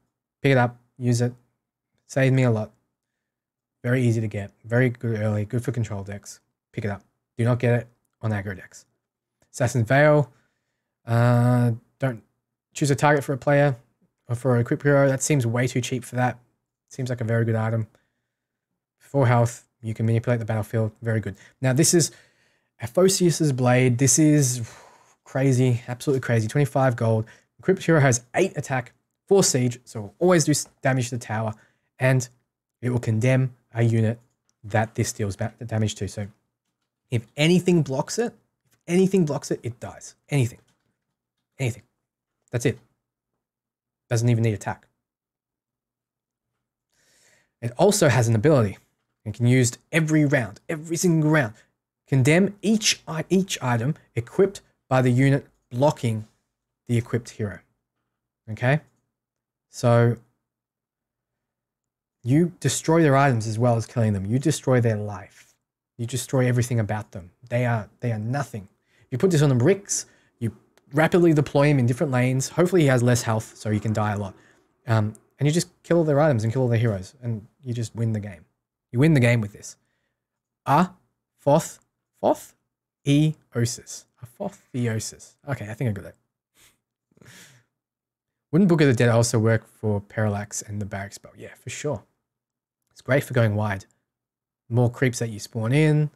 Pick it up, use it. Saved me a lot. Very easy to get. Very good early. Good for control decks. Pick it up. Do not get it on aggro decks. Assassin's Veil. Don't choose a target for a player or for a equipped hero. That seems way too cheap for that. Seems like a very good item. 4 health. You can manipulate the battlefield. Very good. Now this is Aphosius's Blade. This is crazy. Absolutely crazy. 25 gold. Equipped hero has 8 attack, 4 siege. So it will always do damage to the tower. And it will condemn a unit that this deals damage to. So if anything blocks it, it dies. Anything. That's it. Doesn't even need attack. It also has an ability. It can be used every round, every single round. Condemn each item equipped by the unit blocking the equipped hero. Okay? So you destroy their items as well as killing them. You destroy their life. You destroy everything about them. They are nothing. You put this on the bricks, you rapidly deploy him in different lanes. Hopefully he has less health so he can die a lot. And you just kill all their items and kill all their heroes. And you just win the game. You win the game with this. Aphostheosis. Aphostheosis. Okay, I think I got that. Wouldn't Book of the Dead also work for Parallax and the Barrack spell? Yeah, for sure. It's great for going wide. The more creeps that you spawn in,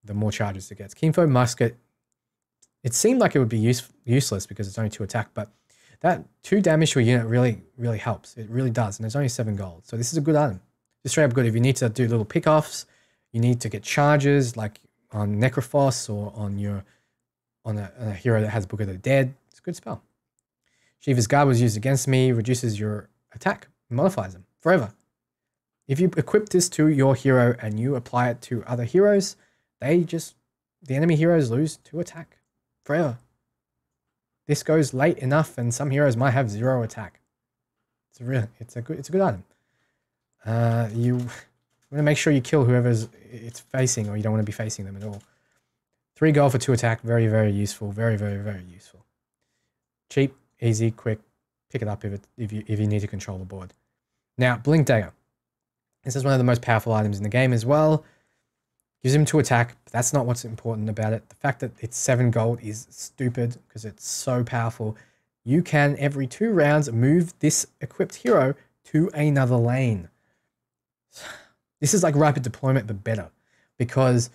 the more charges it gets. Kinfo Musket. It seemed like it would be useless because it's only 2 attack, but that 2 damage to a unit really helps. It really does, and there's only 7 gold. So this is a good item. Just straight up good. If you need to do little pickoffs, you need to get charges like on Necrophos or on a hero that has Book of the Dead. It's a good spell. Shiva's Guard was used against me, reduces your attack, modifies them forever. If you equip this to your hero and you apply it to other heroes, the enemy heroes lose 2 attack forever. This goes late enough and some heroes might have 0 attack. It's a good item. You want to make sure you kill whoever's it's facing, or you don't want to be facing them at all. 3 gold for 2 attack, very, very useful. Very, very, very useful. Cheap, easy, quick. Pick it up if you need to control the board. Now, Blink Dagger. This is one of the most powerful items in the game as well. Gives him 2 attack, but that's not what's important about it. The fact that it's 7 gold is stupid because it's so powerful. You can, every 2 rounds, move this equipped hero to another lane. This is like rapid deployment, but better. Because,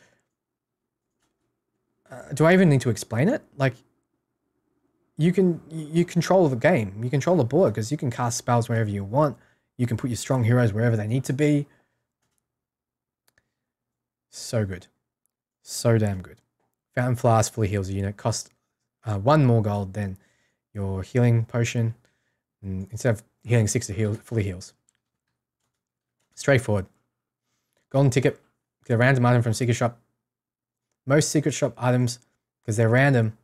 do I even need to explain it? Like, you control the game. You control the board because you can cast spells wherever you want. You can put your strong heroes wherever they need to be. So good. So damn good. Fountain Flask fully heals a unit. Cost 1 more gold than your healing potion. And instead of healing 6 to heal, fully heals. Straightforward. Golden ticket. Get a random item from Secret Shop. Most Secret Shop items, because they're random,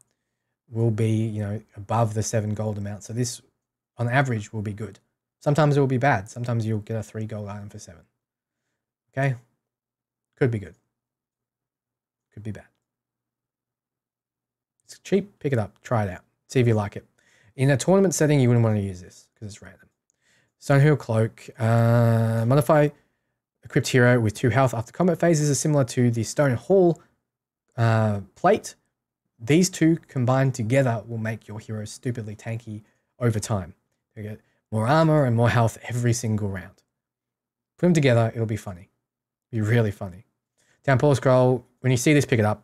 will be, above the 7 gold amount. So this, on average, will be good. Sometimes it will be bad. Sometimes you'll get a 3 gold item for 7. Okay? Could be good. Could be bad. It's cheap. Pick it up. Try it out. See if you like it. In a tournament setting, you wouldn't want to use this because it's random. Stonehill Cloak. Modify equipped hero with 2 health after combat phase. This is similar to the Stone Hall plate. These 2 combined together will make your hero stupidly tanky over time. You get more armor and more health every single round. Put them together, it'll be funny. Be really funny. Downpour Scroll, when you see this, pick it up.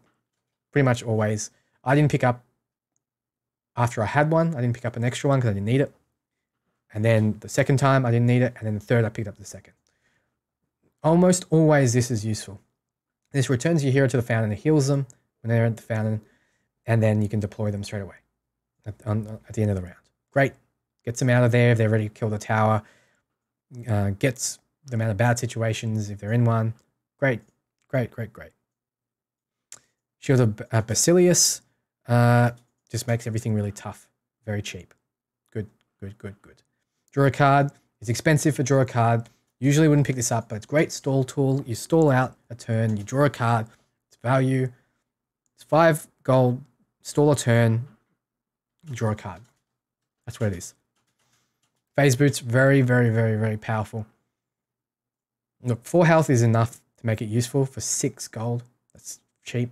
Pretty much always. I didn't pick up after I had one. I didn't pick up an extra one because I didn't need it. And then the second time I didn't need it. And then the third I picked up the second. Almost always this is useful. This returns your hero to the fountain and heals them when they're at the fountain. And then you can deploy them straight away at the end of the round. Great. Gets them out of there if they're ready to kill the tower. Gets them out of bad situations if they're in one. Great. Great, great, great. Shield of Basilius just makes everything really tough. Very cheap. Good, good, good, good. Draw a card. It's expensive for draw a card. Usually wouldn't pick this up, but it's a great stall tool. You stall out a turn. You draw a card. It's value. It's 5 gold. Stall a turn. Draw a card. That's what it is. Phase Boots, very, very, very, very powerful. Look, 4 health is enough to make it useful for 6 gold. That's cheap.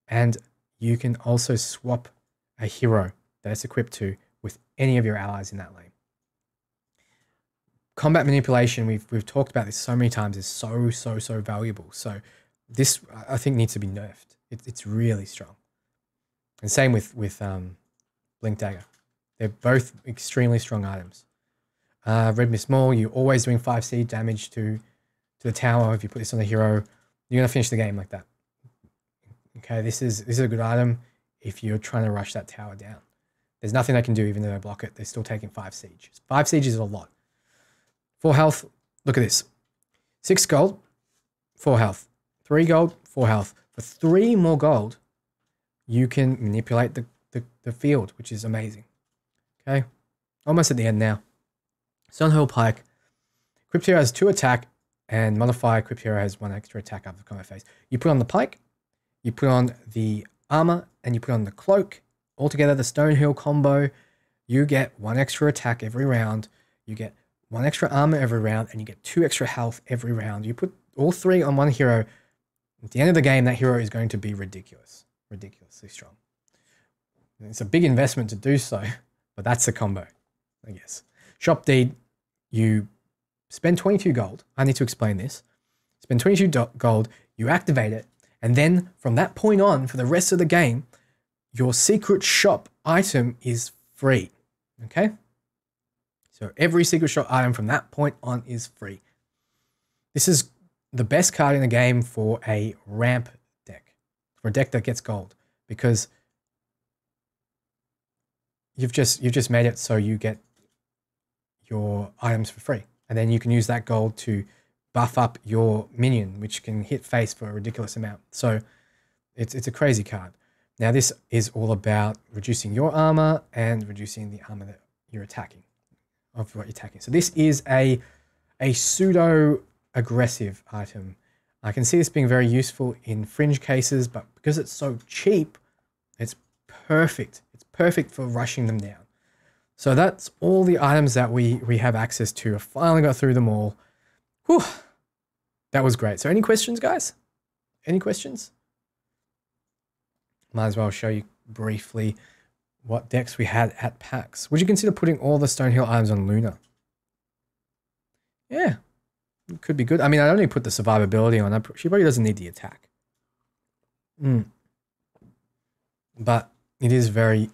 And you can also swap a hero that it's equipped to with any of your allies in that lane. Combat manipulation, we've talked about this so many times, is so, so, so valuable. So this, I think, needs to be nerfed. It's really strong. And same with Blink Dagger. They're both extremely strong items. Red Mist Maul, you're always doing 5 siege damage to the tower. If you put this on the hero, you're going to finish the game like that. Okay, this is a good item if you're trying to rush that tower down. There's nothing they can do even though they block it. They're still taking 5 siege. 5 siege is a lot. 4 health, look at this. 6 gold, 4 health. 3 gold, 4 health. For 3 more gold, you can manipulate the field, which is amazing. Okay, almost at the end now. Stonehill Pike. Equipped hero has 2 attack, and modify equipped hero has 1 extra attack after the combat phase. You put on the pike, you put on the armor, and you put on the cloak. Altogether, the Stonehill combo, you get 1 extra attack every round. You get 1 extra armor every round, and you get 2 extra health every round. You put all 3 on 1 hero. At the end of the game, that hero is going to be ridiculous. Ridiculously strong. It's a big investment to do so, but that's the combo, I guess. Shop Deed, you spend 22 gold. I need to explain this. Spend 22 gold, you activate it, and then from that point on, for the rest of the game, your secret shop item is free. Okay? So every secret shop item from that point on is free. This is the best card in the game for a ramp deck, for a deck that gets gold, because you've just made it so you get your items for free, and then you can use that gold to buff up your minion, which can hit face for a ridiculous amount. So it's a crazy card. Now this is all about reducing your armor and reducing the armor that you're attacking, of what you're attacking. So this is a pseudo aggressive item. I can see this being very useful in fringe cases, but because it's so cheap, it's perfect. It's perfect for rushing them down. So that's all the items that we have access to. I finally got through them all. Whew. That was great. So any questions, guys? Any questions? Might as well show you briefly what decks we had at PAX. Would you consider putting all the Stonehill items on Luna? Yeah, it could be good. I mean, I only put the survivability on. She probably doesn't need the attack. But it is very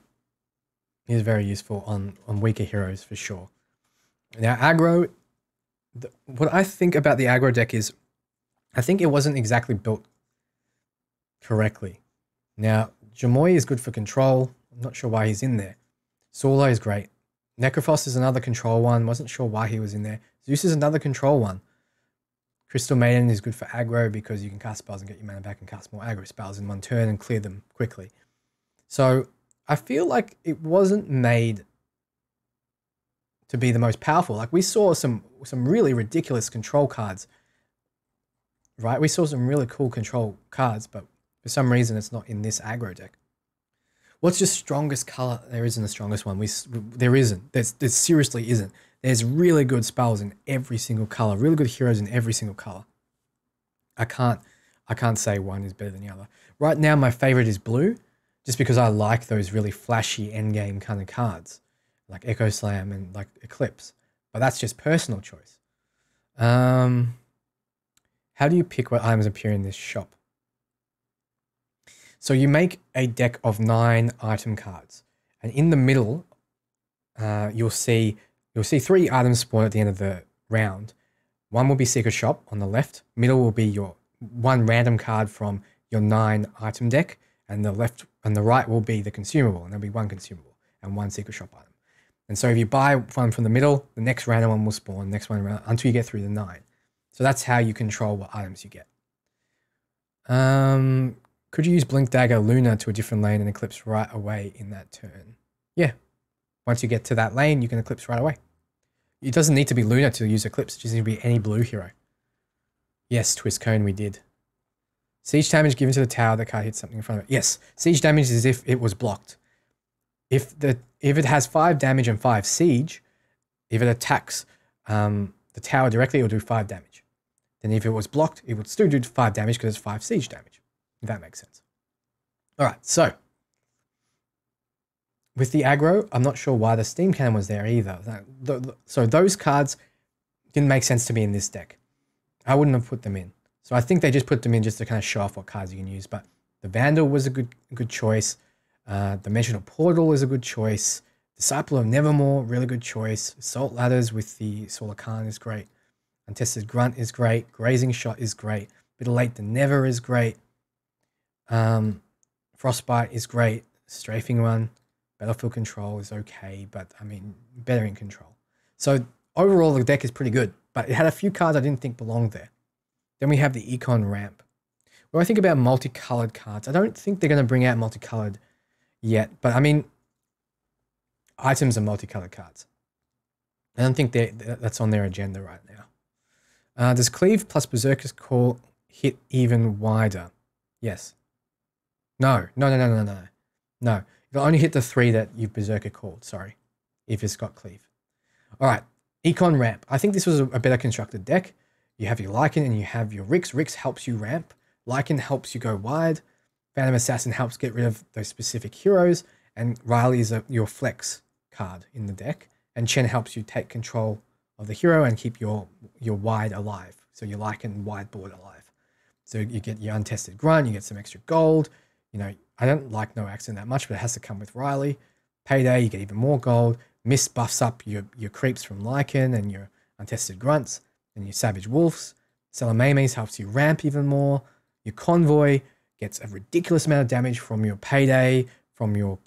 useful on weaker heroes for sure. Now, aggro, what I think about the aggro deck is, I think it wasn't exactly built correctly. Now, Jamoy is good for control. I'm not sure why he's in there. Saulo is great. Necrophos is another control one. Wasn't sure why he was in there. Zeus is another control one. Crystal Maiden is good for aggro because you can cast spells and get your mana back and cast more aggro spells in one turn and clear them quickly. So I feel like it wasn't made to be the most powerful. Like we saw some really ridiculous control cards, right? We saw some really cool control cards, but for some reason it's not in this aggro deck. What's your strongest color? There isn't a strongest one. There isn't. There seriously isn't. There's really good spells in every single color. Really good heroes in every single color. I can't say one is better than the other. Right now, my favorite is blue, just because I like those really flashy endgame kind of cards, like Echo Slam and like Eclipse. But that's just personal choice. How do you pick what items appear in this shop? So you make a deck of 9 item cards, and in the middle, you'll see 3 items spawn at the end of the round. One will be Secret Shop on the left. Middle will be your 1 random card from your 9 item deck, and the left and the right will be the consumable, and there'll be 1 consumable and 1 Secret Shop item. And so if you buy one from the middle, the next random one will spawn, next one around until you get through the 9. So that's how you control what items you get. Could you use Blink Dagger Luna to a different lane and Eclipse right away in that turn? Yeah. Once you get to that lane, you can Eclipse right away. It doesn't need to be Luna to use Eclipse. It just needs to be any blue hero. Yes, Twist Cone, we did. Siege damage given to the tower, the card hits something in front of it. Yes, siege damage is if it was blocked. If it has 5 damage and 5 siege, if it attacks the tower directly, it will do 5 damage. Then if it was blocked, it would still do 5 damage because it's 5 siege damage. If that makes sense. All right, so with the aggro, I'm not sure why the Steam Cannon was there either. So those cards didn't make sense to me in this deck. I wouldn't have put them in. So I think they just put them in just to kind of show off what cards you can use. But the Vandal was a good choice. Dimensional Portal is a good choice. Disciple of Nevermore, really good choice. Assault Ladders with the Solar Khan is great. Untested Grunt is great. Grazing Shot is great. Bit of Late than Never is great. Frostbite is great. Strafing Run. Battlefield Control is okay, but I mean, better in control. So overall, the deck is pretty good, but it had a few cards I didn't think belonged there. Then we have the Econ Ramp. When I think about multicolored cards, I don't think they're going to bring out multicolored yet, but I mean, items are multicolored cards. I don't think that's on their agenda right now. Does Cleave plus Berserker's Call hit even wider? Yes. No. It'll only hit the 3 that you've Berserker called, sorry, if it's got Cleave. All right, Econ Ramp. I think this was a better constructed deck. You have your Lycan and you have your Rix. Rix helps you ramp. Lycan helps you go wide. Phantom Assassin helps get rid of those specific heroes. And Riley is your flex card in the deck. And Chen helps you take control of the hero and keep your wide alive. So your Lycan wide board alive. So you get your Untested Grunt, you get some extra gold. You know, I don't like No Accident that much, but it has to come with Riley. Payday, you get even more gold. Mist buffs up your creeps from Lycan and your Untested Grunts and your Savage Wolves. Selamames helps you ramp even more. Your Convoy gets a ridiculous amount of damage from your Payday, from your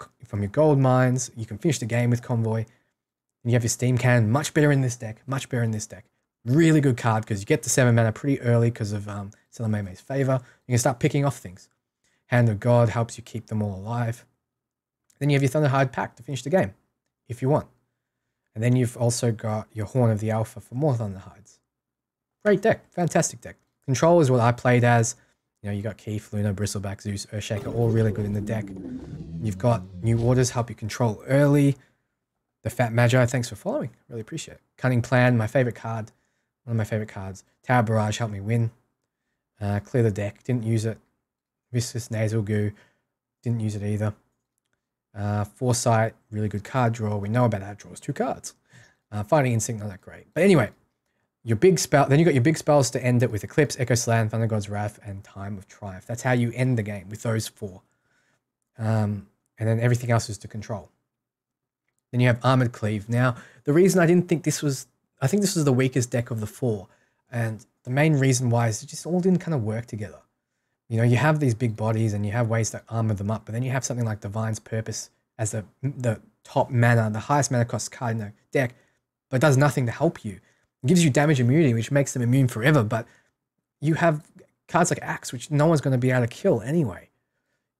gold mines. You can finish the game with Convoy. And you have your Steam Cannon, much better in this deck, much better in this deck. Really good card because you get the 7 mana pretty early because of Selamame's favor. You can start picking off things. Hand of God helps you keep them all alive. Then you have your Thunderhide pack to finish the game, if you want. And then you've also got your Horn of the Alpha for more Thunderhides. Great deck, fantastic deck. Control is what I played as. You know, you got Keith, Luna, Bristleback, Zeus, Earthshaker, all really good in the deck. You've got New Orders, help you control early. The Fat Magi, thanks for following. Really appreciate it. Cunning Plan, my favorite card. One of my favorite cards. Tower Barrage helped me win. Clear the deck, didn't use it. Viscous Nasal Goo, didn't use it either. Foresight, really good card draw. We know about that, draws 2 cards. Fighting Instinct, not that great. But anyway, your big spell, then you got your big spells to end it with Eclipse, Echo Slam, Thunder God's Wrath, and Time of Triumph. That's how you end the game, with those 4. And then everything else is to control. Then you have Armored Cleave. Now, the reason I didn't think this was, I think this was the weakest deck of the 4. And the main reason why is it just all didn't kind of work together. You know, you have these big bodies and you have ways to armor them up, but then you have something like Divine's Purpose as the top mana, the highest mana cost card in the deck, but it does nothing to help you. It gives you damage immunity, which makes them immune forever, but you have cards like Axe, which no one's going to be able to kill anyway.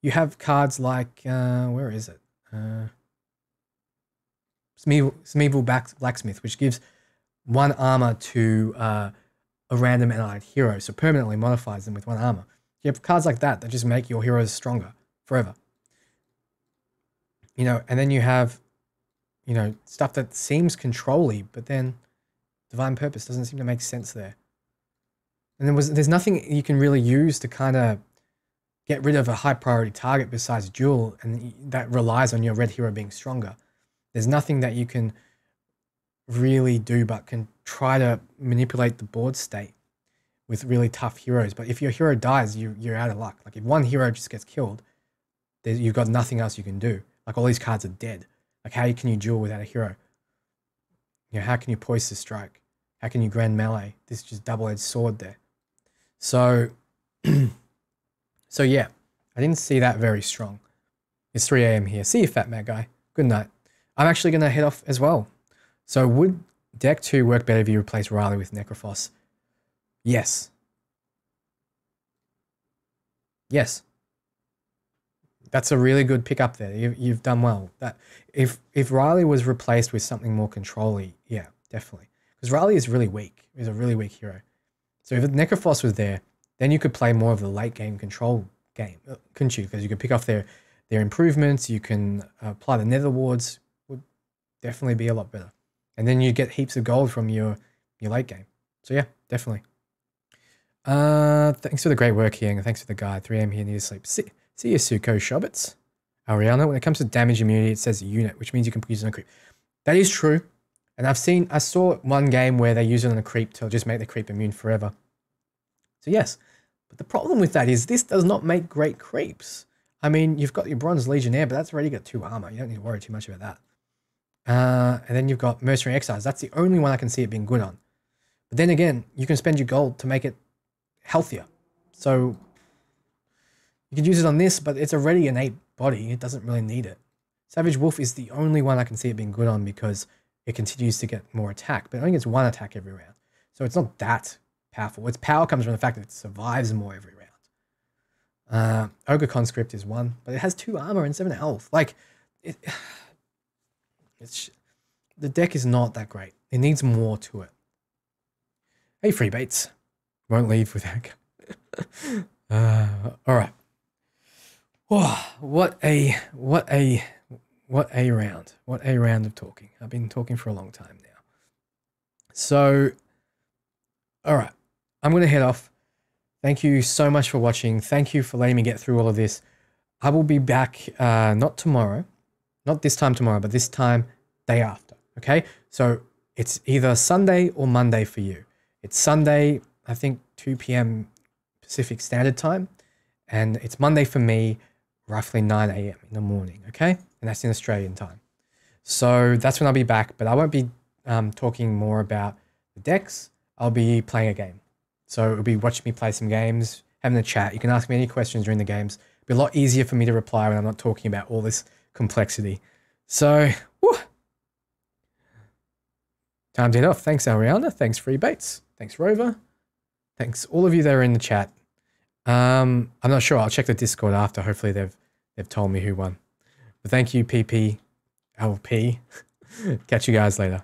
You have cards like, where is it? Smeevil Blacksmith, which gives 1 armor to a random allied hero, so permanently modifies them with 1 armor. You have cards like that just make your heroes stronger forever. You know, and then you have, you know, stuff that seems control-y, but then Divine Purpose doesn't seem to make sense there. And there's nothing you can really use to kind of get rid of a high priority target besides Duel, and that relies on your red hero being stronger. There's nothing that you can really do but can try to manipulate the board state with really tough heroes. But if your hero dies, you're out of luck. Like if one hero just gets killed, you've got nothing else you can do. Like all these cards are dead. Like how can you duel without a hero? You know, how can you Poise to Strike? How can you Grand Melee? This is just double-edged sword there. So, so yeah, I didn't see that very strong. It's 3 AM here. See you, Fat Mad Guy. Good night. I'm actually going to head off as well. So would deck 2 work better if you replace Riley with Necrophos? Yes. Yes. That's a really good pick up there. You've done well. That if Riley was replaced with something more control-y, yeah, definitely. Because Riley is really weak. He's a really weak hero. So if Necrophos was there, then you could play more of the late game control game, couldn't you? Because you could pick off their improvements. You can apply the Nether Wards. Would definitely be a lot better. And then you get heaps of gold from your late game. So yeah, definitely. Thanks for the great work here, and thanks for the guide. 3 AM here, need to sleep. See you, Suko Shobits. Ariana, when it comes to damage immunity, it says unit, which means you can use it on a creep. That is true. And I saw one game where they use it on a creep to just make the creep immune forever. So yes, but the problem with that is this does not make great creeps. I mean, you've got your Bronze Legionnaire, but that's already got 2 armor. You don't need to worry too much about that. And then you've got Mercenary Exiles. That's the only one I can see it being good on. But then again, you can spend your gold to make it healthier. So you can use it on this, but it's already an 8 body. It doesn't really need it. Savage Wolf is the only one I can see it being good on because it continues to get more attack, but it only gets 1 attack every round. So it's not that powerful. Its power comes from the fact that it survives more every round. Ogre Conscript is 1, but it has 2 armor and 7 health. Like, the deck is not that great. It needs more to it. Hey, Freebaits. Won't leave without... all right. Oh, what a round. What a round of talking. I've been talking for a long time now. So, all right. I'm going to head off. Thank you so much for watching. Thank you for letting me get through all of this. I will be back, not tomorrow, not this time tomorrow, but this time day after. Okay. So it's either Sunday or Monday for you. It's Sunday, I think 2 PM Pacific Standard Time. And it's Monday for me, roughly 9 AM in the morning. Okay. And that's in Australian time. So that's when I'll be back, but I won't be talking more about the decks. I'll be playing a game. So it'll be watching me play some games, having a chat. You can ask me any questions during the games. It'll be a lot easier for me to reply when I'm not talking about all this complexity. So, whew. Time to head off. Thanks, Ariana. Thanks, Free Baits. Thanks, Rover. Thanks, all of you that are in the chat. I'm not sure. I'll check the Discord after. Hopefully they've told me who won. But thank you, PPLP. Catch you guys later.